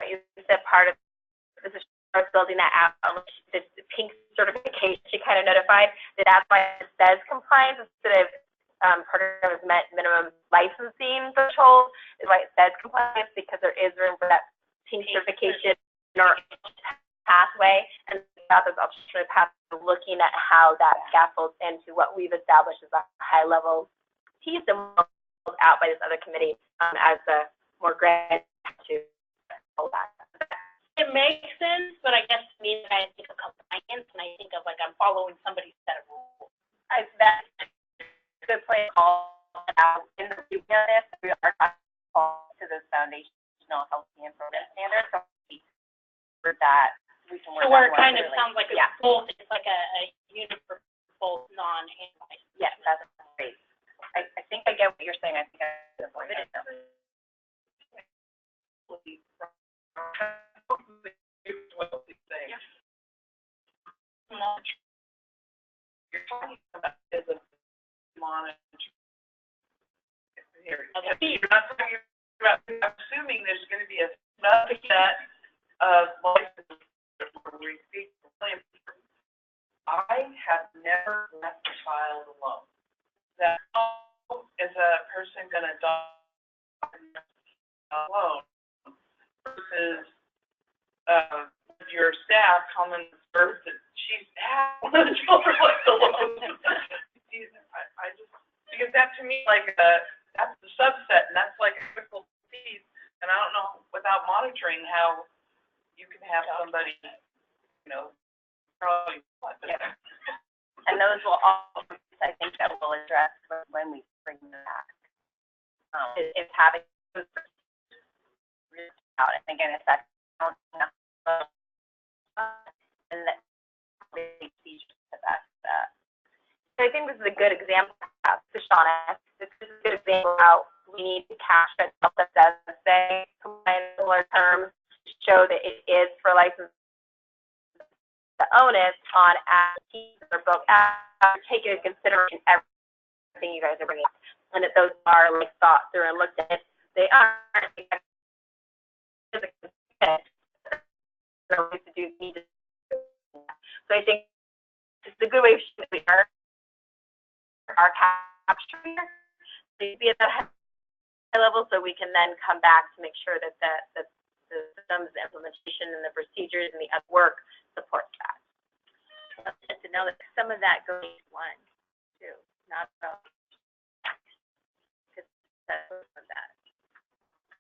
you said part of this is building that out, the pink certification, she kind of notified that that's why it says compliance instead of part of minimum licensing threshold is why it says compliance, because there is room for that pink certification or pathway, and that is alternative path looking at how that scaffolds into what we've established as a high level piece and rolled out by this other committee as a more grand to hold that. It makes sense, but I guess to me, I think of compliance, and I think of like I'm following somebody's set of rules. That's a good point. All out in the review of this, we are talking to those foundational healthy improvement standards. So for that, we can work. So where it kind of sounds like it's both. It's like a unit for both non-and. Yes, that's great. I think I get what you're saying. I think I avoid it. You're talking about is a monitor. You're not talking about, I'm assuming there's going to be another set of licenses where we speak. I have never left a child alone. That how is a person going to die alone versus your staff coming first and she's one of the children left alone. I just, because that to me like that's the subset, and that's like a critical piece, and I don't know without monitoring how you can have somebody, you know, probably. And those will all, I think, that will address when we bring them back. Is having out. And again, it's that and that so I think this is a good example to Shauna. This is a good example of how we need to cash that that does say in similar terms to show that it is for license the onus on activities or book take into consideration everything you guys are bringing up, and that those are like thought through and looked at. They aren't so I think it's a good way of showing we are capturing to be at that high level, so we can then come back to make sure that the systems, the implementation, and the procedures and the work supports that. Just to know that some of that goes one, too, not because of that,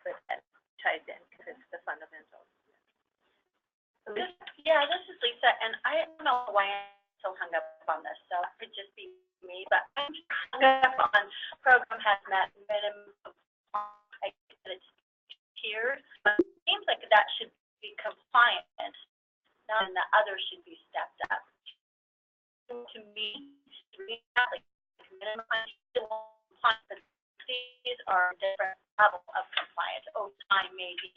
but that ties in because it's the fundamentals. This is Lisa, and I don't know why I'm so hung up on this, so it could just be me, but I'm hung up on program has met minimum tiers. It seems like that should be compliant, and the other should be stepped up. To me, like minimum compliance, these are different level of compliance. Over time, maybe.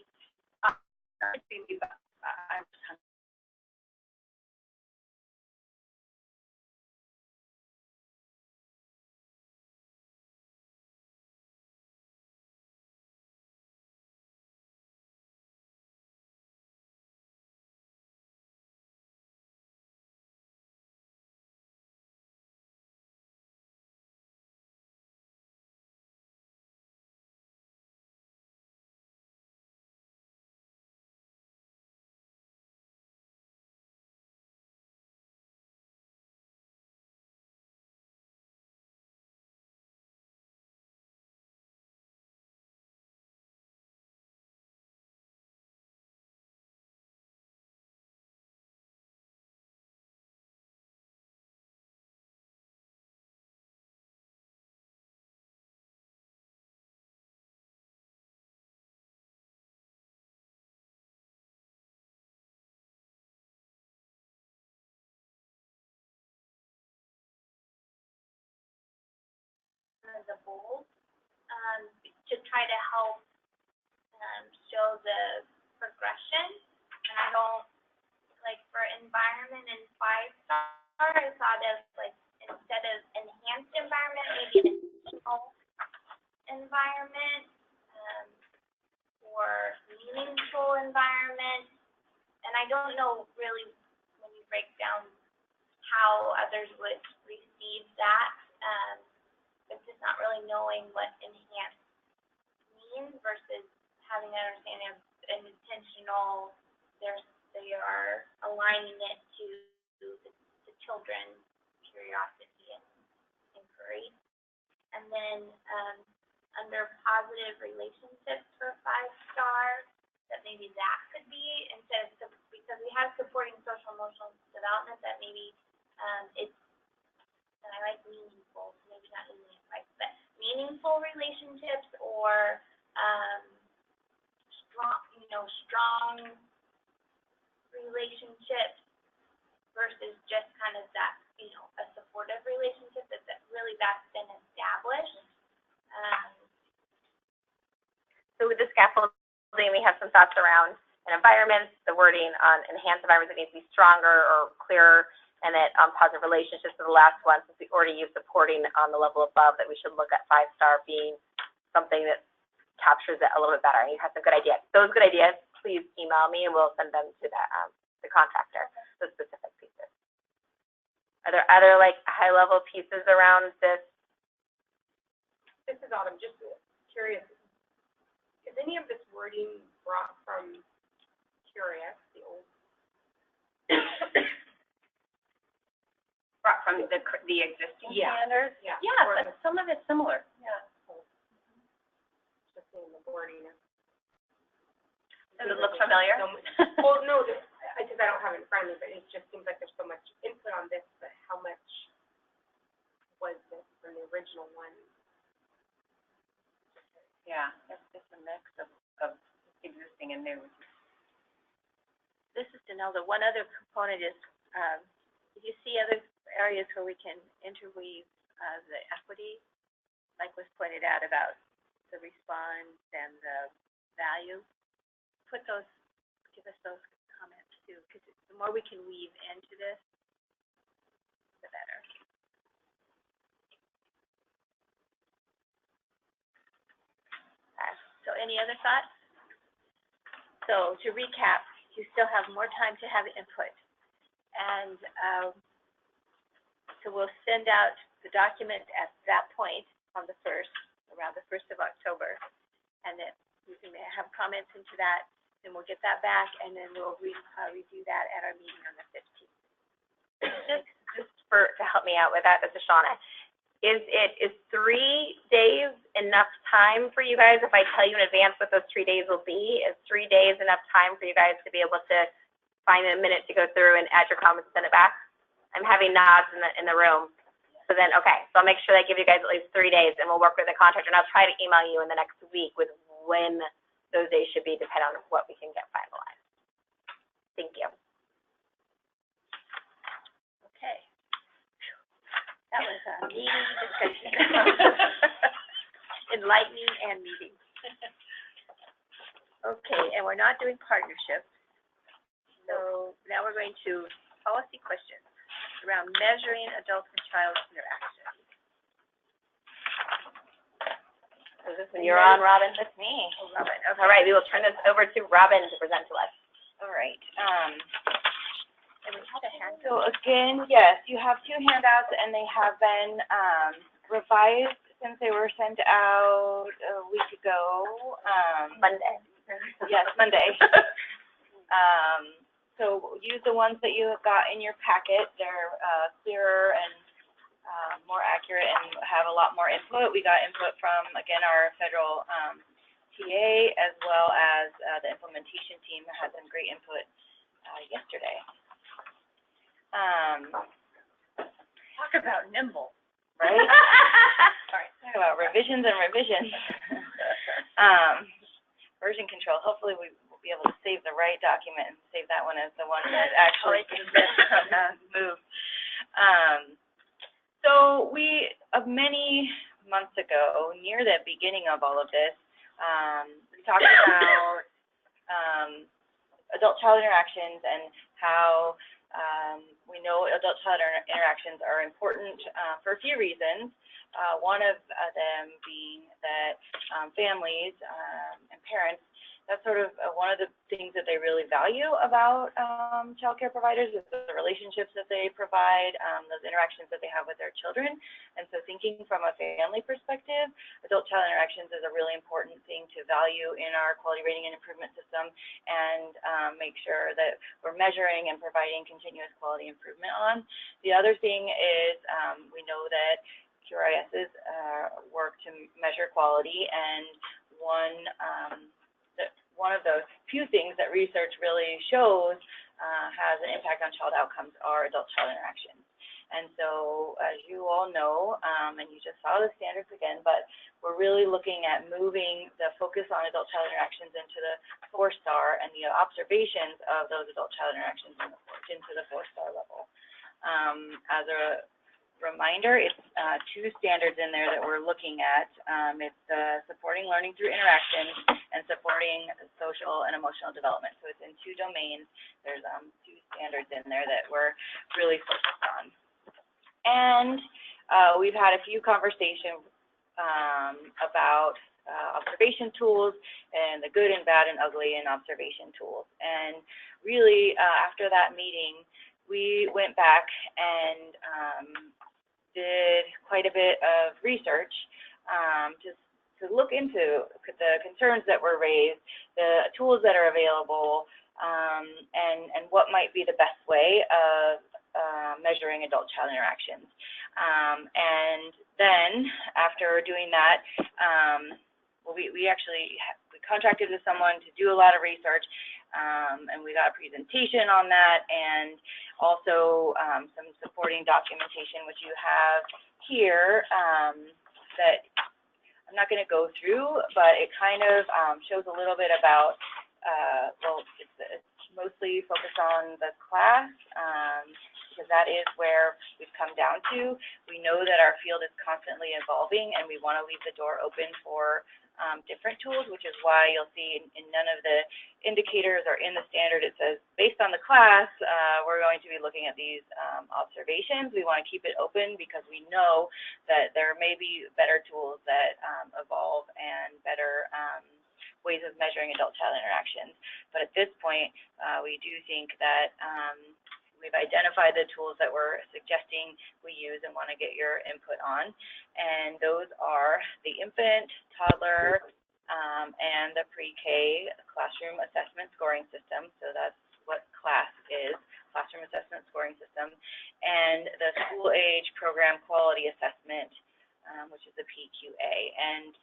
The bold to try to help show the progression. And I don't, like for environment and 5-star, I saw this like instead of enhanced environment, maybe an additional environment or meaningful environment. don't know really when you break down how others would receive that, but just not really knowing what enhanced means versus having an understanding of an intentional, they are aligning it to the children's curiosity and inquiry. And then under positive relationships for 5-star, that maybe that could be instead of, because we have supporting social emotional development, that maybe it's, and I like meaningful, maybe not easily advice, but meaningful relationships or strong relationships versus just kind of that, a supportive relationship that really that's been established. So with the scaffolding, we have some thoughts around an environment, the wording on enhanced environments that needs to be stronger or clearer, and that positive relationships are the last one, since we already use supporting on the level above, that we should look at 5-star being something that captures it a little bit better. And you have some good ideas. Those good ideas, please email me and we'll send them to the contractor, those specific pieces. Are there other high-level pieces around this? This is Autumn. Just curious, is any of this wording brought from Curious, the old? Brought from the existing standards? Yeah. Yeah, but some of it's similar. Yeah. Just in the wording. Does it look familiar? Well, no, because I don't have it in front of me, but it just seems like there's so much input on this, but how much was this from the original one? Yeah, it's a mix of existing and new. This is Danelda. One other component is, if you see other areas where we can interweave the equity, like was pointed out about the response and the value, give us those comments too, because the more we can weave into this, the better. So any other thoughts? So to recap, you still have more time to have input. And so we'll send out the document at that point on the 1st, around the 1st of October. And then you can have comments into that, then we'll get that back, and then we'll review that at our meeting on the 15th. Just to help me out with that, this is Shauna. Is 3 days enough time for you guys? If I tell you in advance what those 3 days will be, is 3 days enough time for you guys to be able to find a minute to go through and add your comments and send it back? I'm having nods in the room. So then, okay, so I'll make sure that I give you guys at least 3 days, and we'll work with the contractor, and I'll try to email you in the next week with when those days should be, depending on what we can get finalized. Thank you. Okay. That was a meeting discussion. Enlightening and meeting. Okay, and we're not doing partnerships. So now we're going to policy questions around measuring adult and child interaction. Is this when you're on, Robin? That's me. Oh, Robin. Okay. All right, we will turn this over to Robin to present to us. All right. And we had a hand. So again, yes, you have 2 handouts, and they have been revised since they were sent out a week ago. Monday. Yes, Monday. So use the ones that you have got in your packet. They're clearer and more accurate and have a lot more input. We got input from, again, our federal TA, as well as the implementation team that had some great input yesterday. Talk about nimble. Right? Sorry. Talk about revisions and revisions. Version control. Hopefully we will be able to save the right document and save that one as the one that actually moved. So we, many months ago, near the beginning of all of this, we talked about adult-child interactions and how we know adult-child interactions are important for a few reasons. One of them being that families and parents that's sort of one of the things that they really value about childcare providers is the relationships that they provide, those interactions that they have with their children. And so thinking from a family perspective, adult-child interactions is a really important thing to value in our quality rating and improvement system, and make sure that we're measuring and providing continuous quality improvement on. The other thing is we know that QRIS's work to measure quality, and one of those few things that research really shows has an impact on child outcomes are adult-child interactions. And so, as you all know, and you just saw the standards again, but we're really looking at moving the focus on adult-child interactions into the 4-star and the observations of those adult-child interactions into the 4-star level. As a reminder, it's 2 standards in there that we're looking at. It's supporting learning through interaction and supporting social and emotional development. So it's in 2 domains. There's 2 standards in there that we're really focused on. And we've had a few conversations about observation tools and the good and bad and ugly in observation tools. And really, after that meeting, we went back and did quite a bit of research just to look into the concerns that were raised, the tools that are available, and what might be the best way of measuring adult-child interactions. And then, after doing that, we actually contracted with someone to do a lot of research, and we got a presentation on that, and also some supporting documentation, which you have here, that I'm not going to go through, but it kind of shows a little bit about, well, it's mostly focused on the class, because that is where we've come down to. We know that our field is constantly evolving, and we want to leave the door open for different tools, which is why you'll see in none of the indicators or in the standard it says, based on the class, we're going to be looking at these observations. We want to keep it open because we know that there may be better tools that evolve and better ways of measuring adult-child interactions. But at this point, we do think that we've identified the tools that we're suggesting we use and want to get your input on. And those are the infant, toddler, and the pre-K classroom assessment scoring system. So that's what CLASS is, Classroom Assessment Scoring System. And the school age program quality assessment, which is the PQA. And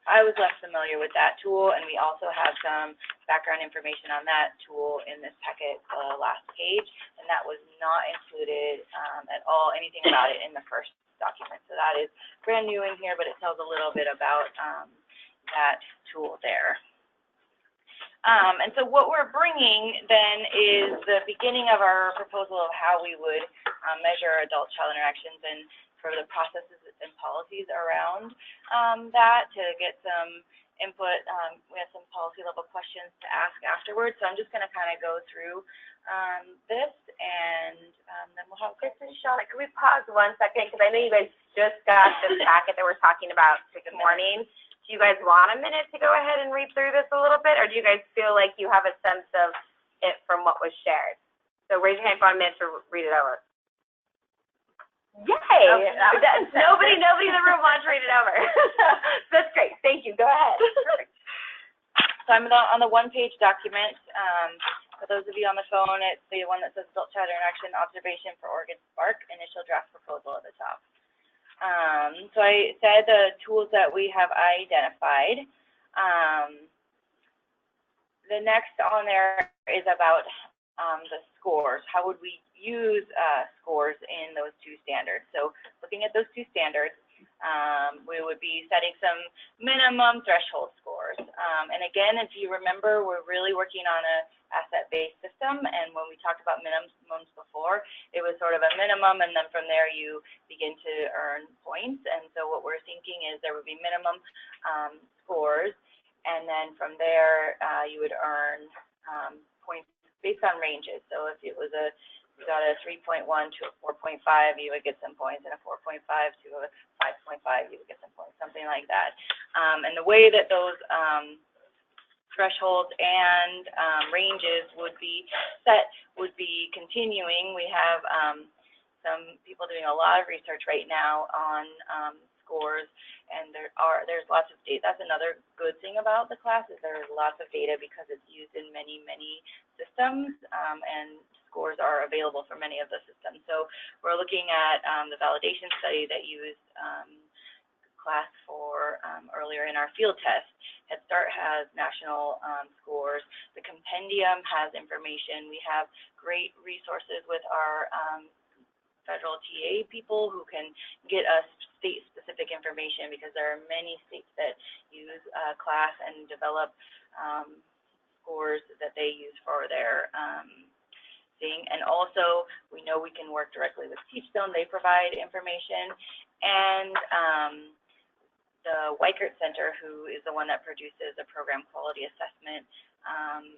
I was less familiar with that tool, and we also have some background information on that tool in this packet, last page, and that was not included at all, anything about it in the first document. So that is brand new in here, but it tells a little bit about that tool there. And so what we're bringing then is the beginning of our proposal of how we would measure adult-child interactions and for the processes and policies around that, to get some input. We have some policy level questions to ask afterwards, so I'm just going to kind of go through this, and then we'll have Kristen, Shauna, can we pause 1 second, because I know you guys just got this packet that we're talking about this morning. Do you guys want a minute to go ahead and read through this a little bit, or do you guys feel like you have a sense of it from what was shared? So raise your hand for a minute to read it over. Yay! Nobody in the room wants to read it over. That's great. Thank you. Go ahead. Perfect. So I'm on the 1-page document. For those of you on the phone, it's the one that says Adult-Child Interaction Observation for Oregon Sparc, initial draft proposal at the top. So I said the tools that we have identified. The next on there is about the scores. How would we use scores in those 2 standards? So looking at those 2 standards, we would be setting some minimum threshold scores. And again, if you remember, we're really working on a asset-based system, and when we talked about minimums before, it was sort of a minimum, and then from there you begin to earn points. And so what we're thinking is there would be minimum scores, and then from there you would earn points based on ranges. So if it was you got a 3.1 to a 4.5, you would get some points, and a 4.5 to a 5.5, you would get some points, something like that. And the way that those thresholds and ranges would be continuing. We have some people doing a lot of research right now on scores, and there's lots of data. That's another good thing about the class, is there's lots of data because it's used in many systems, and scores are available for many of the systems. So we're looking at the validation study that used class for earlier in our field test. Head Start has national scores. The compendium has information. We have great resources with our federal TA people who can get us state-specific information, because there are many states that use class and develop scores that they use for their thing. And also, we know we can work directly with Teachstone. They provide information. And the Weichert Center, who is the one that produces a program quality assessment,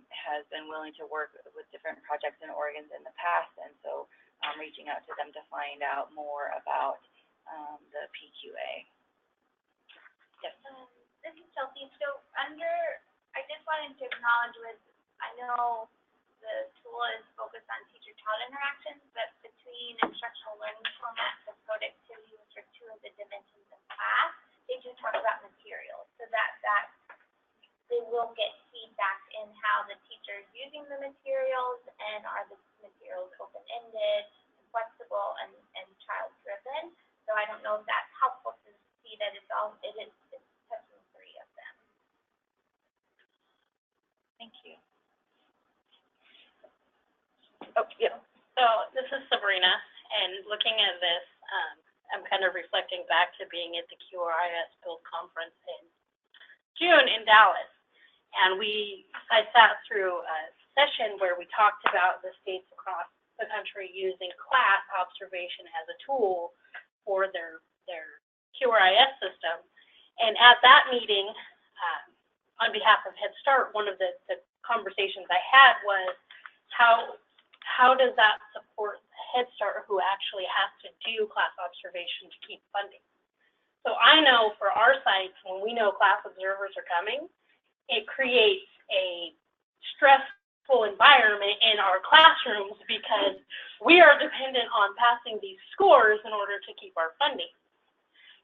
has been willing to work with different projects in Oregon in the past, and so I'm reaching out to them to find out more about the PQA. Yes. This is Chelsea. So I just wanted to acknowledge I know the tool is focused on teacher-child interactions, but between instructional learning formats and productivity, which are two of the dimensions of class, they do talk about materials, so that they will get feedback in how the teacher is using the materials, and are the materials open-ended, flexible, and child-driven. So I don't know if that's helpful to see that it's touching three of them. Thank you. Oh, yeah. So this is Sabrina, and looking at this, I'm kind of reflecting back to being at the QRIS Build Conference in June in Dallas. And I sat through a session where we talked about the states across the country using class observation as a tool for their QRIS system. And at that meeting, on behalf of Head Start, one of the conversations I had was how does that support Head Start, who actually has to do class observation to keep funding? So I know for our sites, when we know class observers are coming, it creates a stressful environment in our classrooms, because we are dependent on passing these scores in order to keep our funding.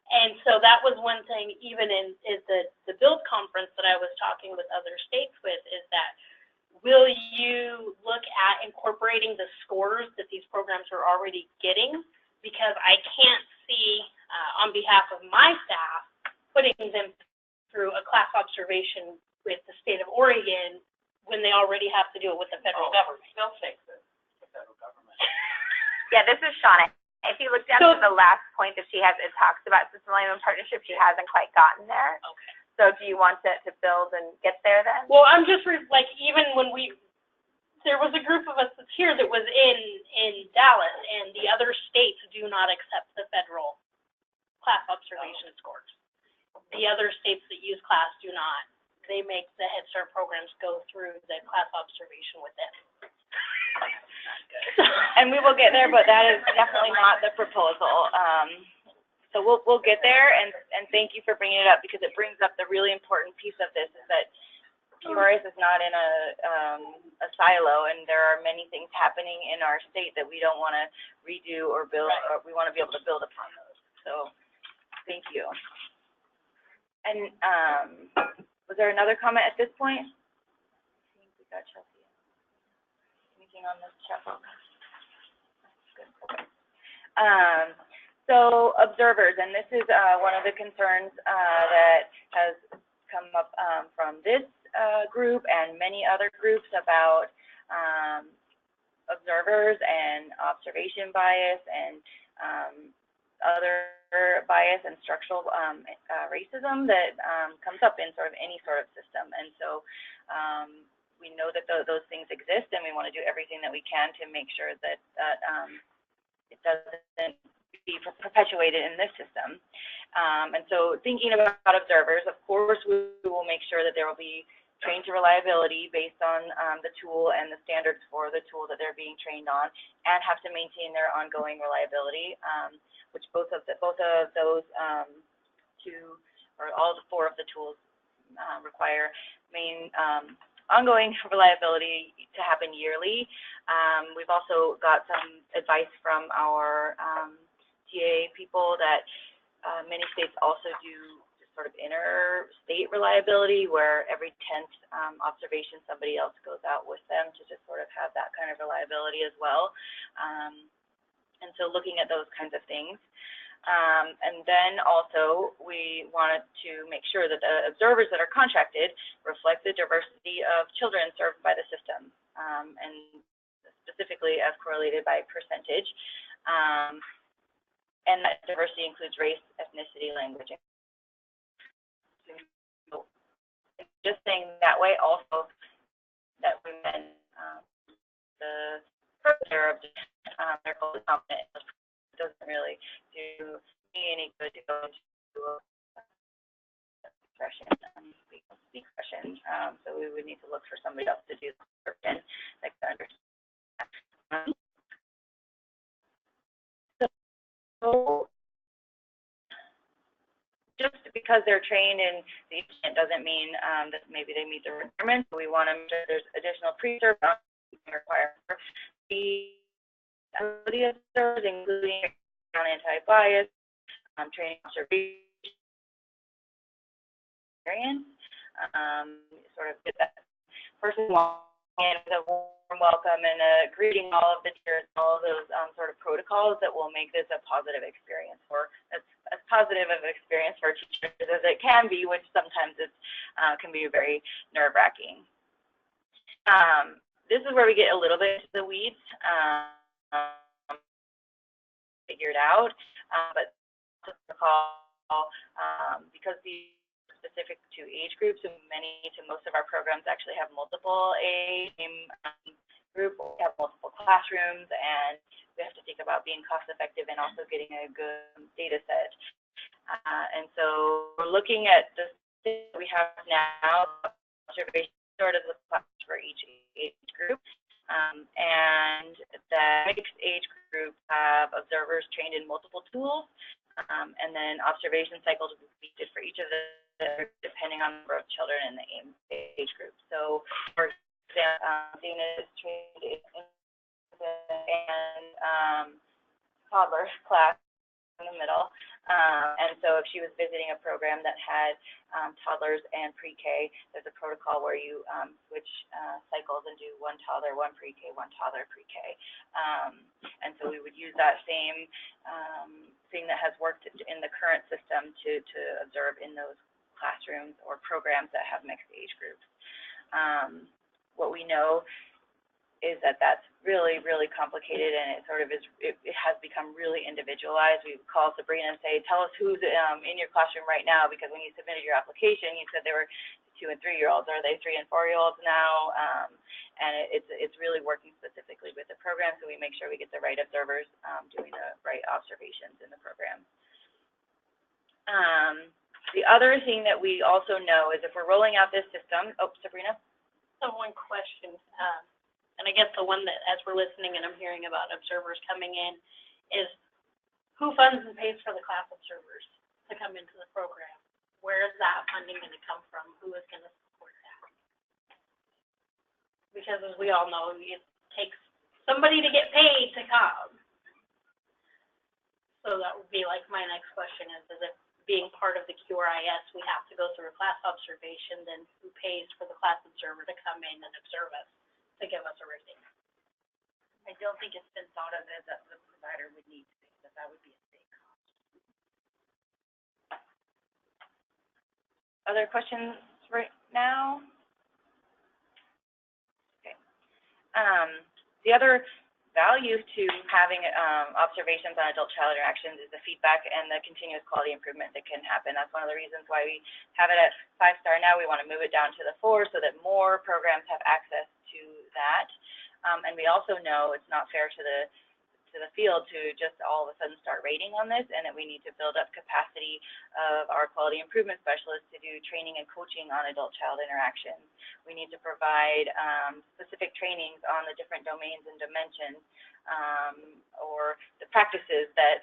And so that was one thing, even in the Build conference that I was talking with other states with, is that will you look at incorporating the scores that these programs are already getting? Because I can't see, on behalf of my staff, putting them through a class observation with the state of Oregon when they already have to do it with the federal government. Still takes it, the federal government. Yeah, this is Shauna. If you look down to the last point that she has, it talks about system alignment partnership. She hasn't quite gotten there. Okay. So do you want to build and get there then? Well, I'm just even when there was a group of us that's here that was in Dallas, and the other states do not accept the federal class observation scores. The other states that use class do not. They make the Head Start programs go through the class observation with them. And we will get there, but that is definitely not the proposal. So we'll get there, and thank you for bringing it up, because it brings up the really important piece of this, is that QRIS is not in a silo, and there are many things happening in our state that we don't want to redo or build, or we want to be able to build upon those. So thank you. And was there another comment at this point? I think we got Chelsea. Anything on this chat box? Good. Okay. So observers, and this is one of the concerns that has come up from this group and many other groups about observers and observation bias and other bias and structural racism that comes up in sort of any sort of system. And so we know that those things exist, and we want to do everything that we can to make sure that it doesn't be perpetuated in this system. And so thinking about observers, of course, we will make sure that there will be trained to reliability based on the tool and the standards for the tool that they're being trained on, and have to maintain their ongoing reliability, which both of those two, or all the four of the tools require. ongoing reliability to happen yearly. We've also got some advice from our TA people that many states also do sort of interstate reliability, where every 10th observation somebody else goes out with them to just sort of have that kind of reliability as well. And so looking at those kinds of things. And then also we wanted to make sure that the observers that are contracted reflect the diversity of children served by the system, and specifically as correlated by percentage. And that diversity includes race, ethnicity, language. Just saying that way also that women, the further of they're fully confident, it doesn't really do me any good to go into expression, speak expression. So we would need to look for somebody else to do the expression that can understand. So just because they're trained in the event doesn't mean that maybe they meet the requirements. We want to make sure there's additional pre-serve required for the ability of observers, including anti-bias, training observation, experience, sort of get that person in with a warm welcome and a greeting, all of the teachers, all of those sort of protocols that will make this a positive experience, or as positive of an experience for teachers as it can be, which sometimes it can be very nerve-wracking. This is where we get a little bit into the weeds, figured out, but because these are specific to age groups, and most of our programs actually have multiple age group, we have multiple classrooms, and we have to think about being cost effective and also getting a good data set. And so we're looking at the things we have now, observation sort of the class for each age group. And the mixed age group have observers trained in multiple tools, and then observation cycles will be needed for each of the depending on the number of children in the age group. So, for example, Dana is trained in and toddler class in the middle, and so if she was visiting a program that had toddlers and pre-K, there's a protocol where you switch cycles and do one toddler, one pre-K, one toddler, pre-K. And so we would use that same thing that has worked in the current system to observe in those classrooms or programs that have mixed age groups. What we know is that that's really, really complicated, and it sort of is, it has become really individualized. We call Sabrina and say, tell us who's in your classroom right now, because when you submitted your application, you said they were 2- and 3-year-olds. Are they 3- and 4-year-olds now? And it's really working specifically with the program, so we make sure we get the right observers doing the right observations in the program. The other thing that we also know is if we're rolling out this system, oh, Sabrina? So one question, and I guess the one that, as we're listening and I'm hearing about observers coming in, is who funds and pays for the class observers to come into the program? Where is that funding going to come from? Who is going to support that? Because as we all know, it takes somebody to get paid to come. So that would be like my next question is if being part of the QRIS, we have to go through a class observation, then who pays for the class observer to come in and observe us, to give us a rating? I don't think it's been thought of as that the provider would need to pay, that would be a state cost. Other questions right now? Okay. The other value to having observations on adult-child interactions is the feedback and the continuous quality improvement that can happen. That's one of the reasons why we have it at 5-star now. We want to move it down to the 4 so that more programs have access to that. And we also know it's not fair to the field to just all of a sudden start rating on this, and that we need to build up capacity of our quality improvement specialists to do training and coaching on adult-child interactions. We need to provide specific trainings on the different domains and dimensions, or the practices that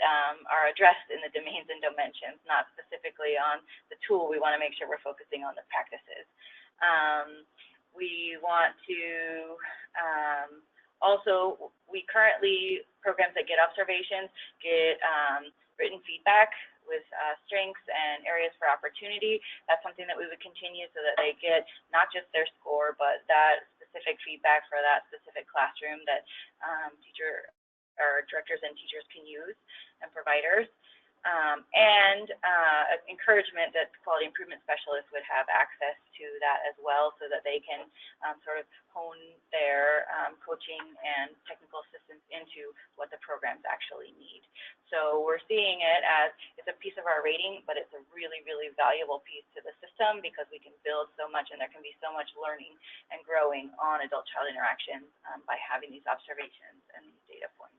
are addressed in the domains and dimensions, not specifically on the tool. We want to make sure we're focusing on the practices. We want to also, we currently, programs that get observations get written feedback with strengths and areas for opportunity. That's something that we would continue so that they get not just their score, but that specific feedback for that specific classroom that teacher or directors and teachers can use and providers. And encouragement that quality improvement specialists would have access to that as well so that they can sort of hone their coaching and technical assistance into what the programs actually need. So we're seeing it as it's a piece of our rating, but it's a really, really valuable piece to the system because we can build so much and there can be so much learning and growing on adult-child interactions by having these observations and these data points.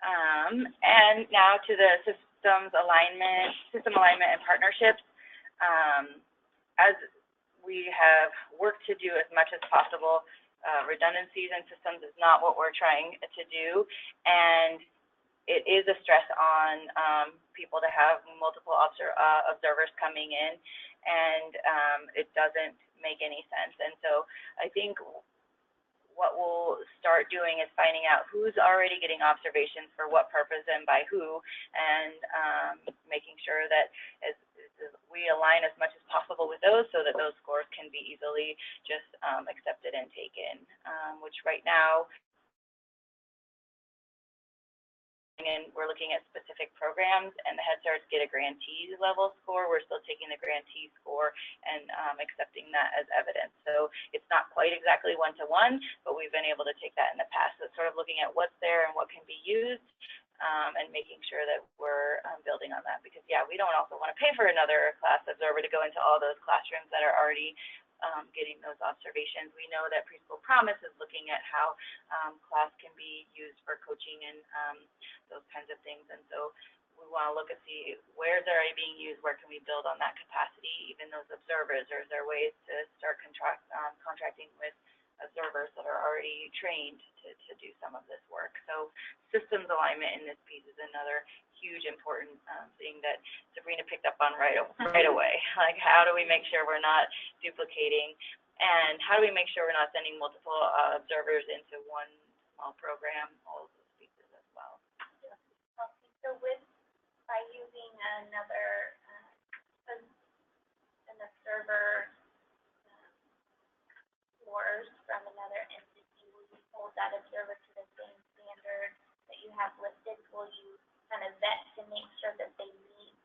And now to the system alignment and partnerships. As we have worked to do as much as possible, redundancies in systems is not what we're trying to do, and it is a stress on people to have multiple observers coming in, and it doesn't make any sense. And so I think what we'll start doing is finding out who's already getting observations for what purpose and by who, and making sure that as we align as much as possible with those so that those scores can be easily just accepted and taken, which right now, and we're looking at specific programs, and the Head Starts get a grantee level score. We're still taking the grantee score and accepting that as evidence. So it's not quite exactly one-to-one, but we've been able to take that in the past. So it's sort of looking at what's there and what can be used, and making sure that we're building on that. Because, yeah, we don't also want to pay for another class observer to go into all those classrooms that are already getting those observations. We know that Preschool Promise is looking at how class can be used for coaching and those kinds of things. And so we want to look and see where they're already being used, where can we build on that capacity, even those observers, or is there ways to start contracting with observers that are already trained to do some of this work. So systems alignment in this piece is another huge important thing that Sabrina picked up on right away. Like, how do we make sure we're not duplicating, and how do we make sure we're not sending multiple observers into one small program, all of those pieces as well. So by using another an observer scores from another entity, will you hold that observer to the same standard that you have listed? Will you kind of vet to make sure that they meet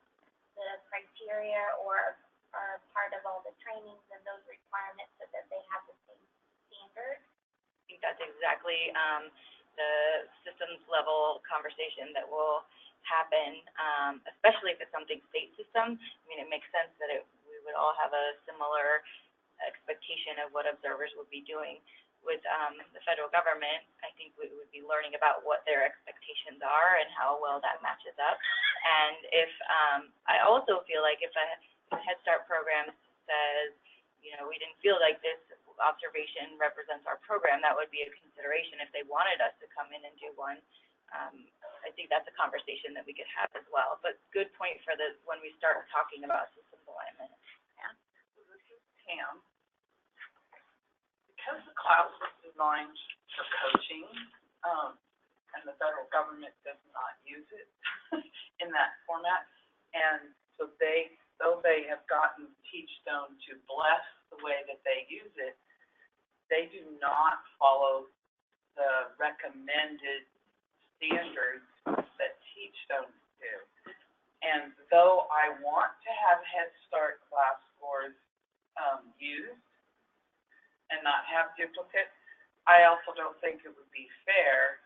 the criteria or are part of all the trainings and those requirements so that they have the same standard? I think that's exactly the systems level conversation that will happen, especially if it's something state system. I mean, it makes sense that we would all have a similar expectation of what observers would be doing. With the federal government, I think we would be learning about what their expectations are and how well that matches up. And if I also feel like if a Head Start program says, you know, we didn't feel like this observation represents our program, that would be a consideration if they wanted us to come in and do one. I think that's a conversation that we could have as well. But good point for when we start talking about systems alignment. Yeah. So this is Pam. Because the class was designed for coaching, and the federal government does not use it in that format, and so though they have gotten Teachstone to bless the way that they use it, they do not follow the recommended standards that Teachstone do. And though I want to have Head Start class scores used, and not have duplicates, I also don't think it would be fair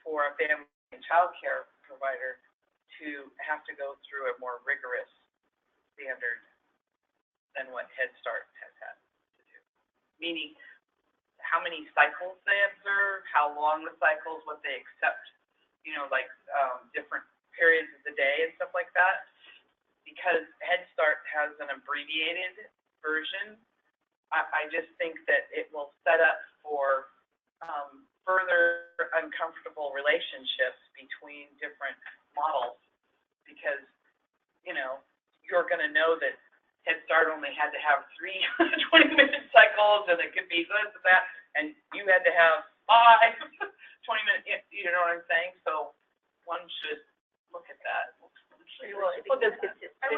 for a family and child care provider to have to go through a more rigorous standard than what Head Start has had to do. Meaning, how many cycles they observe, how long the cycles, what they accept, you know, like different periods of the day and stuff like that. Because Head Start has an abbreviated version, I just think that it will set up for further uncomfortable relationships between different models, because, you know, you're going to know that Head Start only had to have 3 20-minute cycles, and it could be this and that, and you had to have 5 20-minute, you know what I'm saying? So one should look at that. I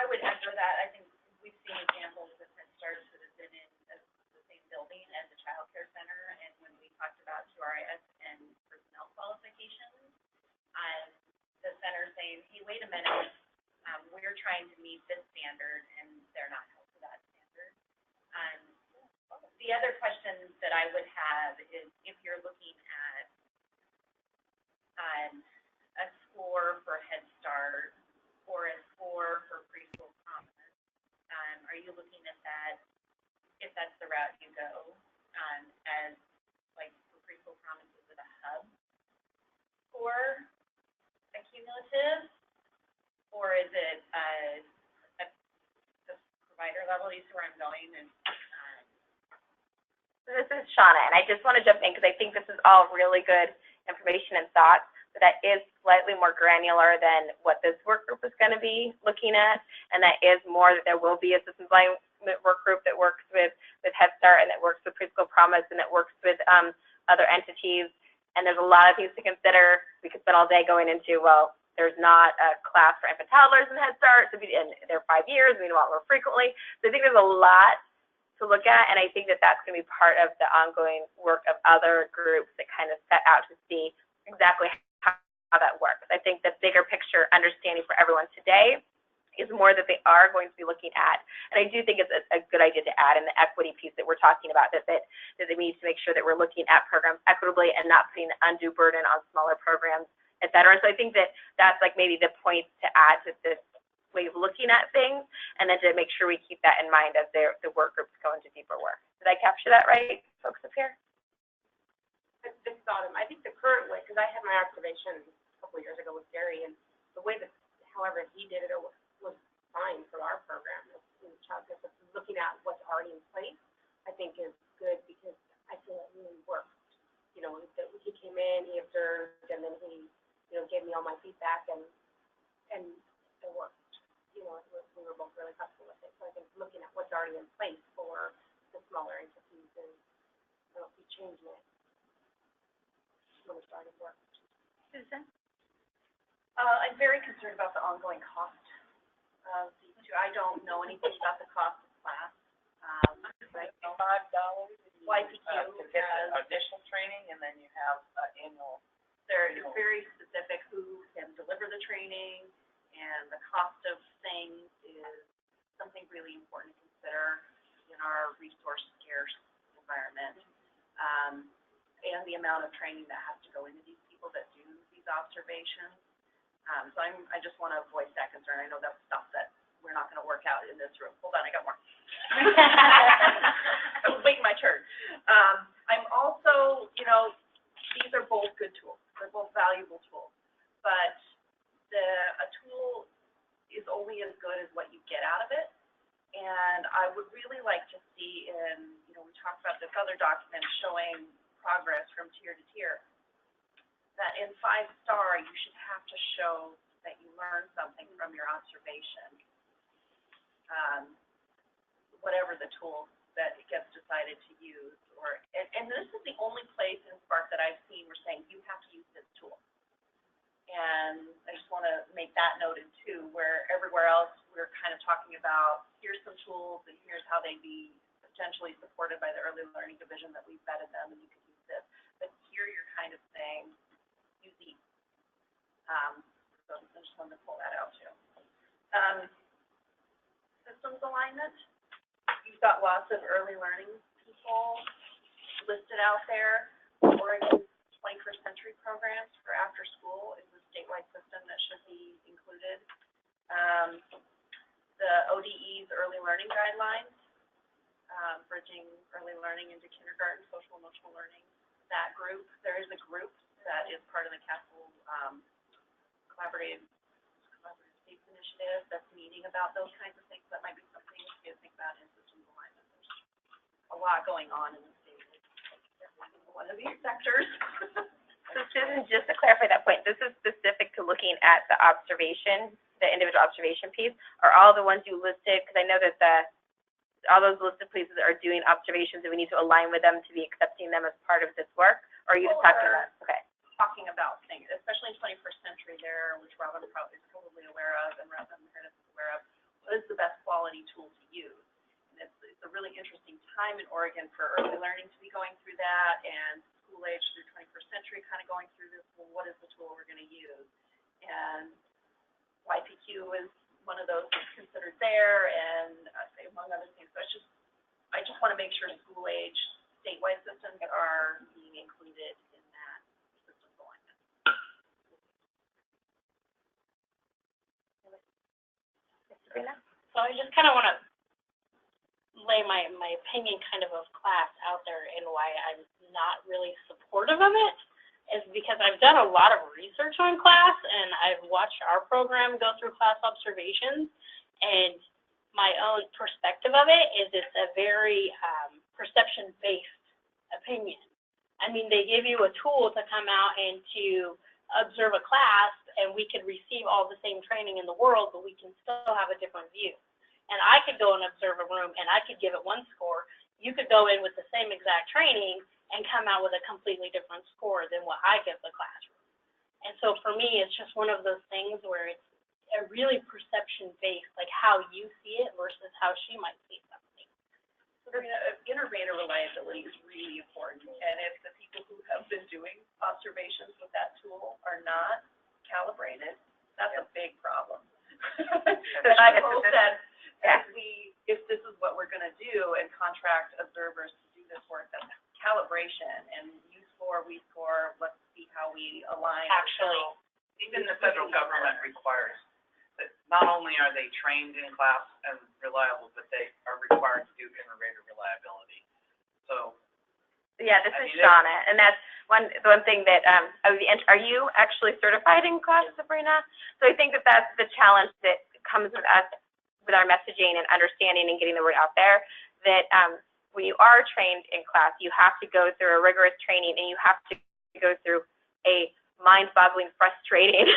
would echo that. I think we've seen examples of Head Starts that have been in the same building as the child care center, and when we talked about QRIS and personnel qualifications, the center saying, hey, wait a minute, we're trying to meet this standard, and they're not held to that standard. The other question that I would have is if you're looking at a score for Head Start or a score for preschool promise, are you looking at that, if that's the route you go, as like for preschool promise, is it a hub score, a cumulative, or is it the provider level? You see where I'm going? And this is Shauna, and I just want to jump in because I think this is all really good information and thoughts, but that is slightly more granular than what this work group is going to be looking at, and that is more that there will be a systems alignment work group that works with Head Start and that works with Preschool Promise and that works with other entities, and there's a lot of things to consider. We could spend all day going into, well, there's not a class for infant toddlers in Head Start, so and they're 5 years, we need a lot more frequently. So I think there's a lot to look at, and I think that that's going to be part of the ongoing work of other groups that kind of set out to see exactly how that works. I think the bigger picture understanding for everyone today is more that they are going to be looking at, and I do think it's a good idea to add in the equity piece that we're talking about, that we need to make sure that we're looking at programs equitably and not putting undue burden on smaller programs, et cetera. So I think that that's like maybe the point to add to this way of looking at things, and then to make sure we keep that in mind as the work groups go into deeper work. Did I capture that right, folks up here? This Autumn, I think the current way, because I had my observation a couple of years ago with Gary, and the way that, however, he did it was fine for our program. In child care, looking at what's already in place, I think is good, because I feel it really worked. You know, that he came in, he observed, and then he, gave me all my feedback, and it worked. We were both really comfortable with it. So I think looking at what's already in place for the smaller entities and be changing it when it's already worked. Susan? I'm very concerned about the ongoing cost of these two. I don't know anything about the cost of class. $5 YPQ to get the additional training, and then you have annual. They're very specific who can deliver the training, and the cost of things is something really important to consider in our resource scarce environment. And the amount of training that has to go into these people that do these observations. So I just want to voice that concern. I know that's stuff that we're not going to work out in this room. Hold on, I got more. I was waiting my turn. I'm also, these are both good tools. They're both valuable tools. But a tool is only as good as what you get out of it. And I would really like to see we talked about this other document showing progress from tier to tier, that in 5-star, you should have to show that you learned something from your observation, whatever the tool that it gets decided to use. And this is the only place in Sparc that I've seen we're saying you have to use this tool. And I just want to make that noted too, where everywhere else we're kind of talking about, here's some tools and here's how they'd be potentially supported by the early learning division that we've vetted them, and you can use this. But here you're kind of saying, use these. So I just wanted to pull that out too. Systems alignment. You've got lots of early learning people listed out there. Oregon 21st Century Programs for after school is a statewide system that should be included. The ODE's early learning guidelines, bridging early learning into kindergarten, social emotional learning. That group, there is a group that is part of the Castle Collaborative States Initiative that's meeting about those kinds of things. That might be something to think about in systems alignment. There's a lot going on in the state. One of these sectors. So Susan, just to clarify that point, this is specific to looking at the observation the individual observation piece, are all the ones you listed, because I know that all those listed places are doing observations and we need to align with them to be accepting them as part of this work, or are you just talking about, okay. Talking about things, especially in 21st century there, which Robin is probably aware of, and Robin Meredith is aware of, what is the best quality tool to use? And it's a really interesting time in Oregon for early learning to be going through that, and school age through 21st century kind of going through this, well, what is the tool we're going to use? And YPQ is one of those that's considered there, and among other things. So I just want to make sure school age statewide systems are being included in that system alignment. So I just kind of want to lay my opinion kind of class out there and why I'm not really supportive of it is because I've done a lot of research on class and I've watched our program go through class observations, and my own perspective of it is it's a very perception-based opinion. I mean, they give you a tool to come out and to observe a class, and we could receive all the same training in the world, but we can still have a different view. And I could go and observe a room, and I could give it one score. You could go in with the same exact training and come out with a completely different score than what I give the classroom. And so for me, it's just one of those things where it's a really perception-based, like how you see it versus how she might see something. Inter-rater reliability is really important, and if the people who have been doing observations with that tool are not calibrated, that's a big problem. And I hope that if this is what we're going to do and contract observers to do this work, that's calibration, and you score, we score, let's see how we align. Actually, even the federal government requires that not only are they trained in class and reliable, but they are required to do inter-rater reliability. So. Yeah, this is Shauna, and that's one thing that are you actually certified in class, Sabrina? So I think that's the challenge that comes with us with our messaging and understanding and getting the word out there. That when you are trained in class, you have to go through a rigorous training, and you have to go through a mind-boggling, frustrating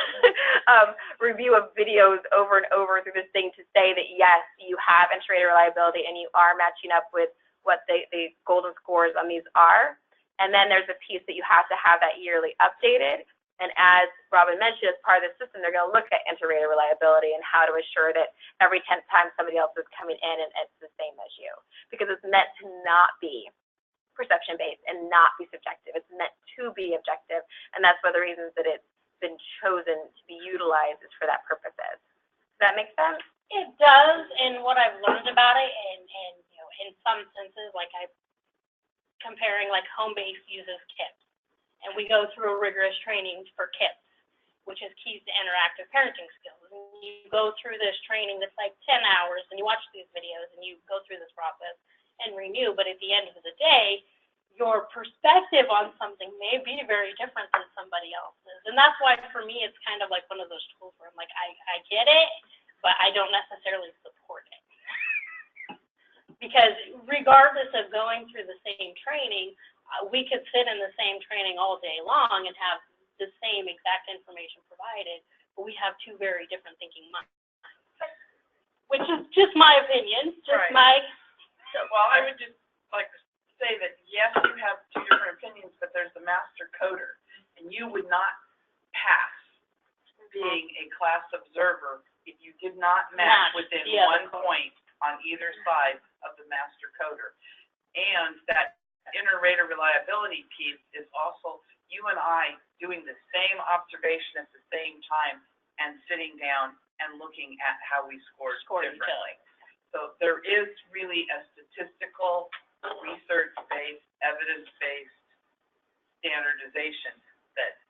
review of videos over and over through this thing to say that yes, you have inter-rater reliability and you are matching up with what the golden scores on these are. And then there's a piece that you have to have that yearly updated. And as Robin mentioned, as part of the system, they're going to look at inter-rater reliability and how to assure that every 10th time somebody else is coming in and it's the same as you. Because it's meant to not be perception-based and not be subjective. It's meant to be objective, and that's one of the reasons that it's been chosen to be utilized is for that purposes. Does that make sense? It does, and what I've learned about it, and you know, in some senses, like I'm comparing like home base uses KIPS, and we go through rigorous trainings for KIPS, which is keys to interactive parenting skills. And you go through this training that's like 10 hours, and you watch these videos, and you go through this process and renew, but at the end of the day, your perspective on something may be very different than somebody else's. And that's why for me it's kind of like one of those tools where I'm like, I get it, but I don't necessarily support it. Because regardless of going through the same training, we could sit in the same training all day long and have the same exact information provided, but we have two very different thinking minds. Which is just my opinion, just my... So, well, I would just like to say that, yes, you have two different opinions, but there's the master coder, and you would not pass being a class observer if you did not match within one point on either side of the master coder. And that inter-rater reliability piece is also you and I doing the same observation at the same time and sitting down and looking at how we scored differently. So there is really a statistical, research-based, evidence-based standardization that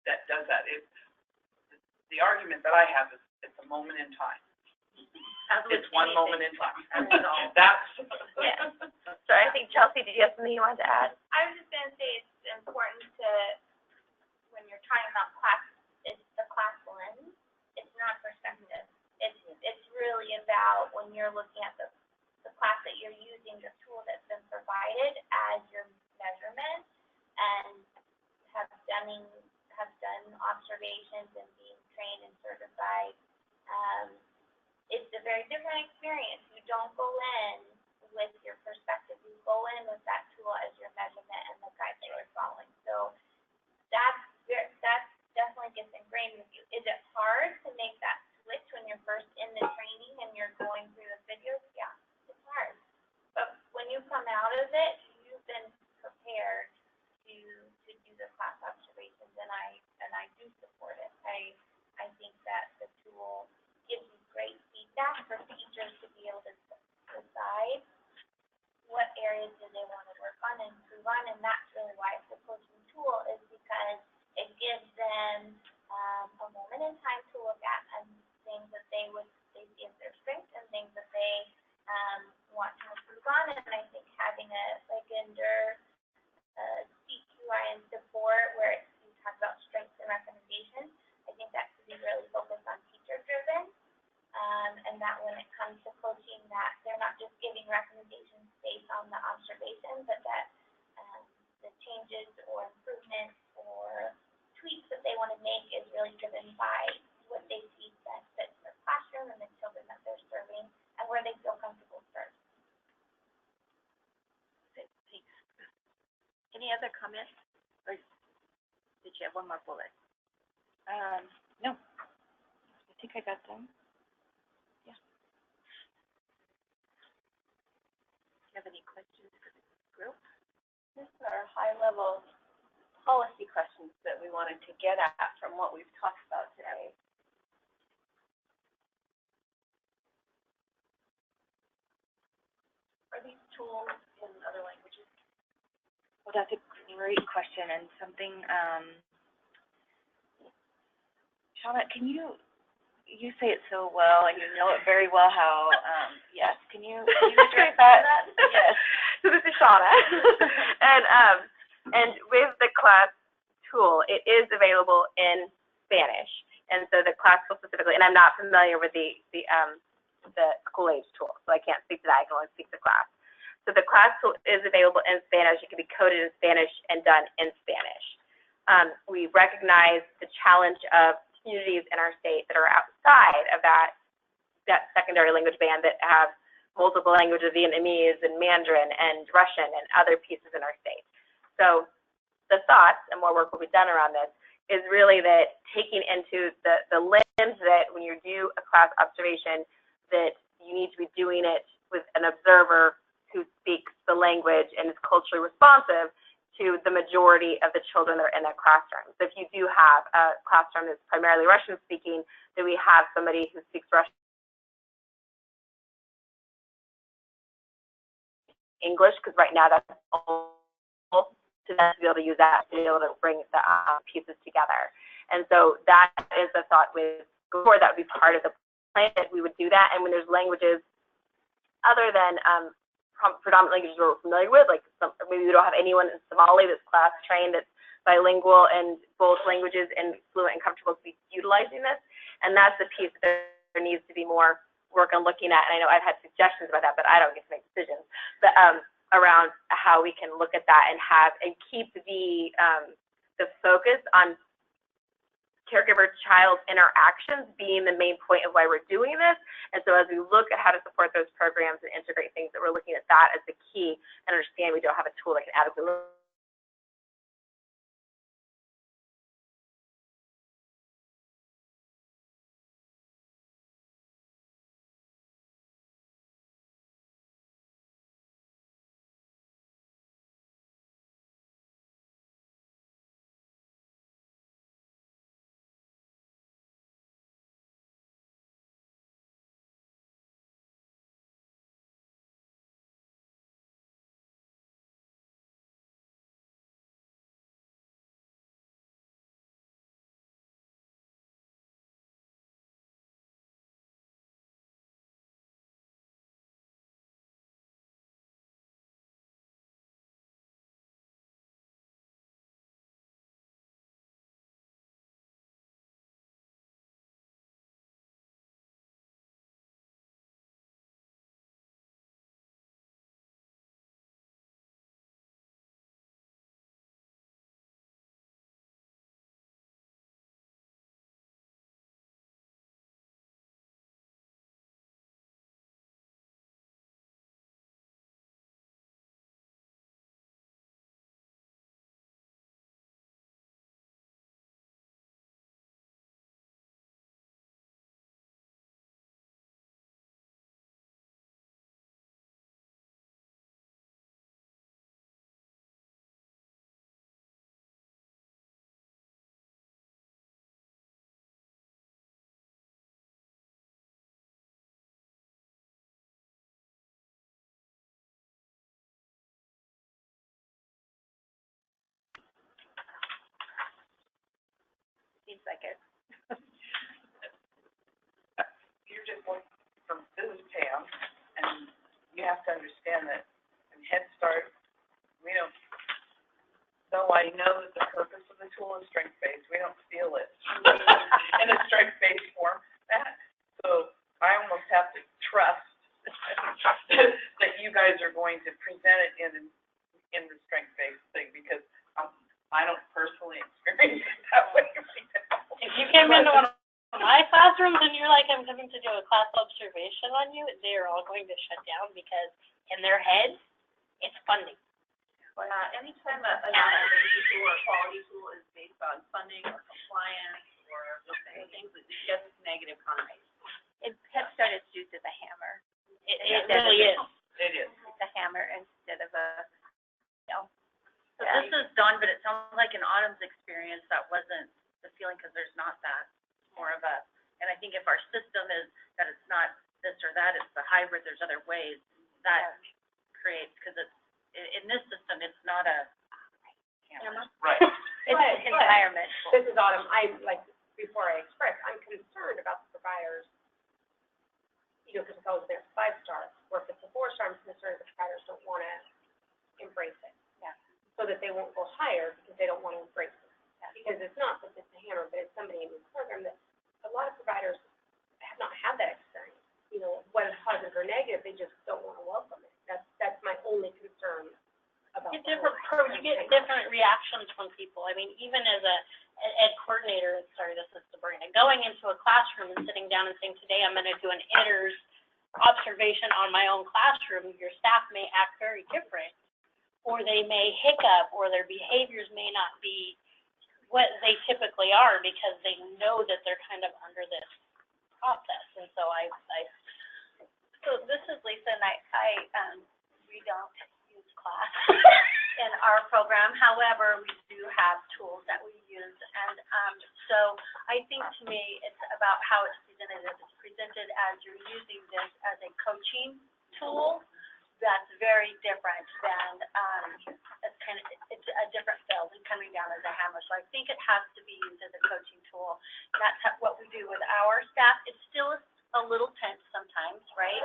that does that. The argument that I have is it's a moment in time. It's one moment in time. That's So I think, Chelsea, did you have something you wanted to add? I was just going to say it's important to, when you're talking about class, it's the class lens. It's not perspective. It's really about when you're looking at the class that you're using, the tool that's been provided as your measurement, and have done observations and being trained in very different experience. You don't go in with your perspective. You go in with that tool as your measurement and the guide that you're following. So that definitely gets ingrained with you. Is it hard to make that switch when you're first in the training and you're going through the videos? Yeah, it's hard. But when you come out of it, you've been prepared to do the class observations, and I do support it. I think that the tool gives you great feedback for teachers to be able to decide what areas do they want to work on and improve on, and that's really why it's a coaching tool, is because it gives them a moment in time to look at and things that they see as their strengths and things that they want to improve on. And I think having a under CQI and support where you talk about strengths and recommendations, I think that could be really focused on teacher driven. And that when it comes to coaching, that they're not just giving recommendations based on the observation, but that the changes or improvements or tweaks that they want to make is really driven by what they see that fits their classroom and the children that they're serving and where they feel comfortable first. Thanks. Any other comments? Or did you have one more bullet? No. I think I got them. Yeah. Do you have any questions for the group? These are high-level policy questions that we wanted to get at from what we've talked about today. Are these tools in other languages? Well, that's a great question, and something, Shauna, can you say it so well, and you know it very well how, yes, can you address that? Yes. So this is Shauna. And with the class tool, it is available in Spanish. And so the class tool specifically, and I'm not familiar with the school age tool, so I can't speak to that. I can only speak to class. So the class tool is available in Spanish. It can be coded in Spanish and done in Spanish. We recognize the challenge of communities in our state that are outside of that secondary language band that have multiple languages, Vietnamese and Mandarin and Russian and other pieces in our state. So the thoughts, and more work will be done around this, is really that taking into the lens that when you do a class observation, that you need to be doing it with an observer who speaks the language and is culturally responsive to the majority of the children that are in that classroom. So if you do have a classroom that's primarily Russian speaking, then we have somebody who speaks Russian, English, because right now that's all to them to be able to use that to be able to bring the pieces together. And so that is the thought with before that would be part of the plan that we would do that. And when there's languages other than predominant languages we're familiar with, like maybe we don't have anyone in Somali that's class trained that's bilingual in both languages and fluent and comfortable to be utilizing this. And that's the piece that there needs to be more work on looking at. And I know I've had suggestions about that, but I don't get to make decisions. But around how we can look at that and keep the focus on caregiver-child interactions being the main point of why we're doing this. And so as we look at how to support those programs and integrate things, that we're looking at that as the key and understand we don't have a tool that can adequately 15 seconds. You're just going from, this is Pam, and you have to understand that in Head Start, we don't, though I know that the purpose of the tool is strength-based, we don't feel it in a strength-based form. So I almost have to trust that you guys are going to present it in the strength-based thing, because I don't personally experience it that way. If you came into one of my classrooms and you're like, I'm coming to do a class observation on you, they are all going to shut down because in their heads, it's funding. Anytime a accountability tool or quality tool is based on funding or compliance or those kind of things, it's just negative connotation. Head Start is used as a hammer. It really is. It is. It's a hammer instead of a, So this is done, but it sounds like in Autumn's experience, that wasn't the feeling, because there's not that. It's more of a, and I think if our system is that it's not this or that, it's the hybrid, there's other ways, that creates, because it's, in this system, it's not a camera. Right. it's an environment. This is Autumn. Before I express, I'm concerned about the providers, because it's always there's 5-star, or if it's a 4-star, I'm concerned the providers don't want to embrace it. Yeah. So that they won't go higher because they don't want to embrace it. Yeah. Because it's not that it's a hammer, but it's somebody in this program that a lot of providers have not had that experience. Whether positive or negative, they just don't want to welcome it. That's my only concern about You get different reactions from people. I mean, even as a ed coordinator, sorry, this is Sabrina, going into a classroom and sitting down and saying, today I'm going to do an editor's observation on my own classroom, your staff may act very different, or they may hiccup, or their behaviors may not be what they typically are because they know that they're kind of under this process. And so So this is Lisa, and we don't use class in our program. However, we do have tools that we use, and so I think to me it's about how it's presented. If it's presented as you're using this as a coaching tool, that's very different than it's a different feel than coming down as a hammer. So I think it has to be used as a coaching tool. That's what we do with our staff. It's still a little tense sometimes, right?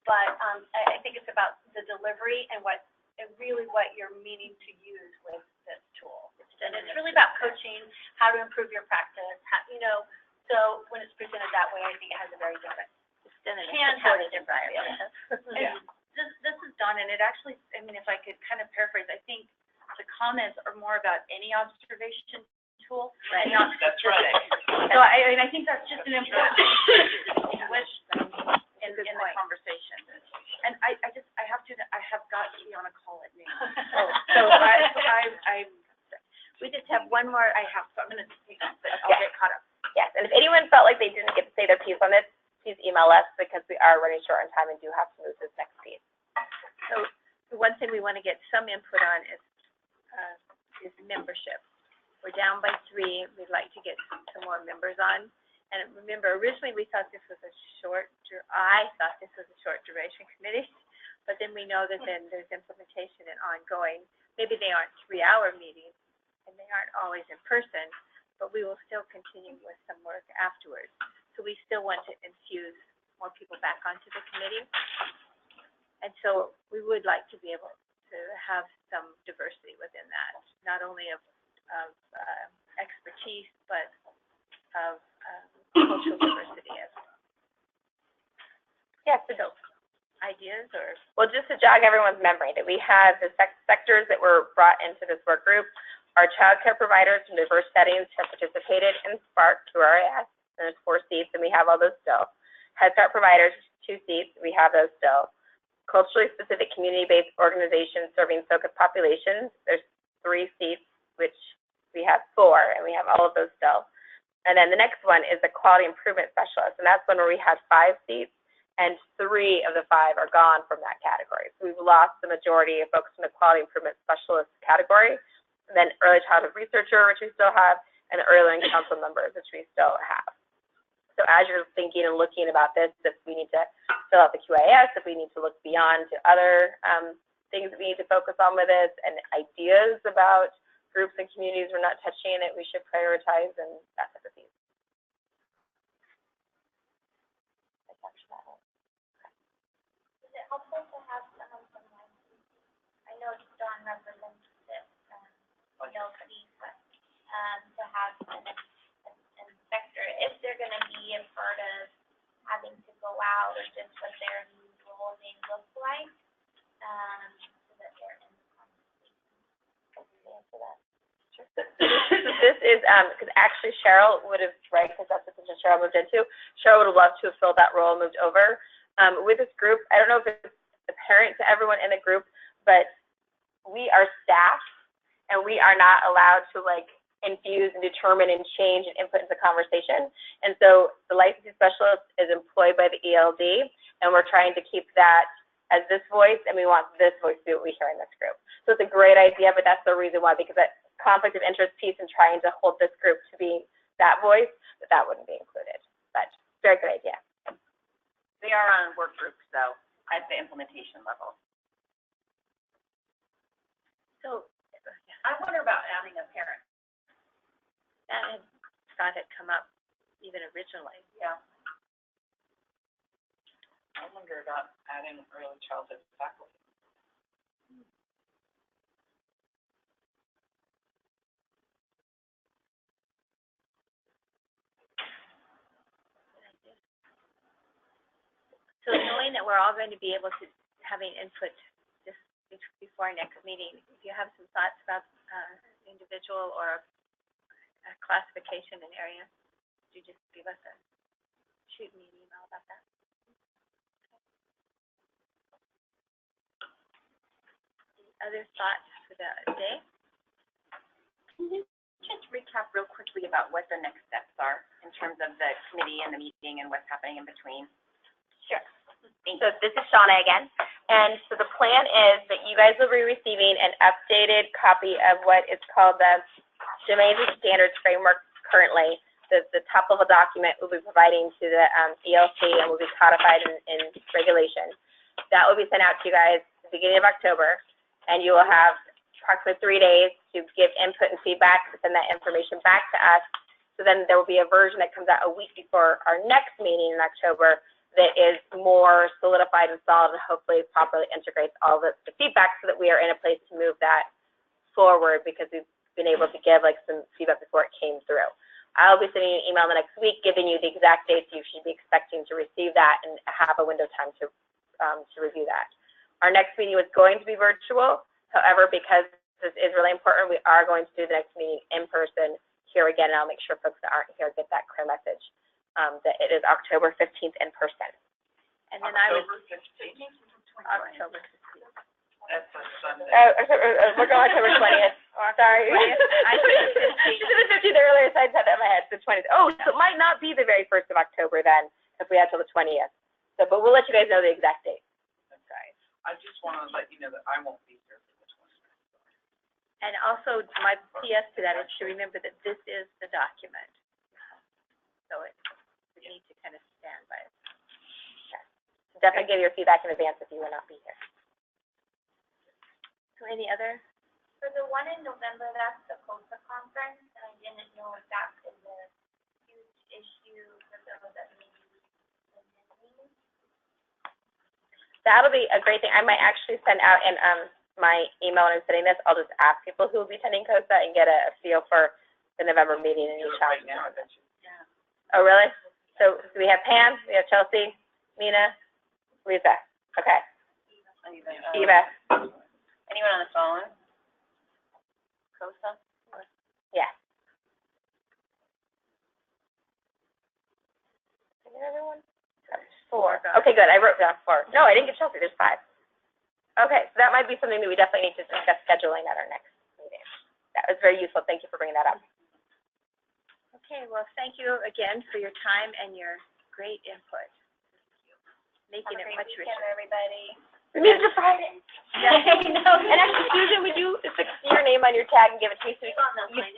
But I think it's about the delivery and what you're meaning to use with this tool. And it's really about coaching, how to improve your practice, so when it's presented that way, I think it has a very different, can have a different feel. Yeah. This is done, and it actually, I mean, if I could kind of paraphrase, I think the comments are more about any observation tool, and not specific. So I think that's just an important thing to distinguish in the conversation. And I have got to be on a call at noon. So We just have one more. So I'm going to take this, but I'll get caught up. Yes, and if anyone felt like they didn't get to say their piece on this, please email us, because we are running short on time and do have to move to this next piece. So the one thing we want to get some input on is membership. We're down by 3. We'd like to get some more members on. And remember, originally we thought this was I thought this was a short duration committee, but then we know that then there's implementation and ongoing. Maybe they aren't 3-hour meetings, and they aren't always in person, but we will still continue with some work afterwards. So we still want to infuse more people back onto the committee. And so we would like to be able to have some diversity within that, not only of expertise, but of cultural diversity as well. Yes, so ideas or? Well, just to jog everyone's memory, that we had the sectors that were brought into this work group. Our child care providers from diverse settings have participated in Sparc through RAS, and there's 4 seats, and we have all those still. Head Start providers, 2 seats, we have those still. Culturally specific community-based organizations serving focused populations, there's 3 seats, which we have 4, and we have all of those still. And then the next one is the quality improvement specialist, and that's one where we had 5 seats, and 3 of the 5 are gone from that category. So we've lost the majority of folks in the quality improvement specialist category. And then early childhood researcher, which we still have, and the early learning council members, which we still have. So as you're thinking and looking about this, if we need to fill out the QAS, if we need to look beyond to other things that we need to focus on with this, and ideas about groups and communities we're not touching that we should prioritize, and that type of thing. helpful to have someone from I know Dawn represents this, but, to have an inspector, if they're gonna be a part of having to go out or just what their new role may look like, so that they're in the conversation. Answer that. Sure. This is, because actually Cheryl would have, right, because that's the position Cheryl moved into, Cheryl would have loved to have filled that role and moved over. With this group, I don't know if it's apparent to everyone in the group, but we are staff, and we are not allowed to, like, infuse and determine and change and input into the conversation. And so the licensing specialist is employed by the ELD, and we're trying to keep that as this voice, and we want this voice to be what we hear in this group. So it's a great idea, but that's the reason why, because that conflict of interest piece in trying to hold this group to be that voice, that wouldn't be included. But very good idea. They are on work groups, though, at the implementation level. So I wonder about adding a parent. that thought had come up even originally. Yeah. I wonder about adding early childhood faculty. So knowing that we're all going to be able to having input just before our next meeting, if you have some thoughts about individual or a classification in area, could you just give us shoot me an email about that? Any other thoughts for the day? Can you just recap real quickly about what the next steps are in terms of the committee and the meeting and what's happening in between? Sure. So this is Shauna again. And so the plan is that you guys will be receiving an updated copy of what is called the Domains and Standards Framework currently. The top-level document we'll be providing to the ELC and will be codified in regulations. That will be sent out to you guys at the beginning of October, and you will have approximately 3 days to give input and feedback, to send that information back to us. So then there will be a version that comes out a week before our next meeting in October that is more solidified and solid and hopefully properly integrates all the feedback so that we are in a place to move that forward, because we've been able to give like some feedback before it came through. I'll be sending you an email the next week giving you the exact dates you should be expecting to receive that and have a window of time to review that. Our next meeting was going to be virtual. However, because this is really important, we are going to do the next meeting in person here again, and I'll make sure folks that aren't here get that clear message. That it is October 15th in person. And then October 15th? October 15th. That's a Sunday. We're going October 20th. Sorry. 20th? I said the 15th. You said the 15th earlier, so I had that in my head. The 20th. Oh, so it might not be the very 1st of October then, if we had till the 20th. So, but we'll let you guys know the exact date. Okay. I just want to let you know that I won't be here for the 20th. And also, my PS to that is to remember that this is the document. So we need to kind of stand by it. Okay. Definitely give your feedback in advance if you will not be here. So any other? For the one in November, that's the COSA conference, and I didn't know if that is a huge issue for those that may be attending. That'll be a great thing. I might actually send out in my email when I'm sending this, I'll just ask people who will be attending COSA and get a feel for the November meeting and each Right now, I bet you. Oh, really? So we have Pam, we have Chelsea, Mina, Lisa. Okay. Eva. Anyone on the phone? COSA? Yeah. Is there everyone? 4. Okay, good. I wrote down 4. No, I didn't get Chelsea. There's 5. Okay, so that might be something that we definitely need to discuss scheduling at our next meeting. That was very useful. Thank you for bringing that up. Okay, well, thank you again for your time and your great input. Making it much richer. Everybody. We made it to Friday. Yeah, I know. And actually, Susan, would you stick your name on your tag and give it to me so we can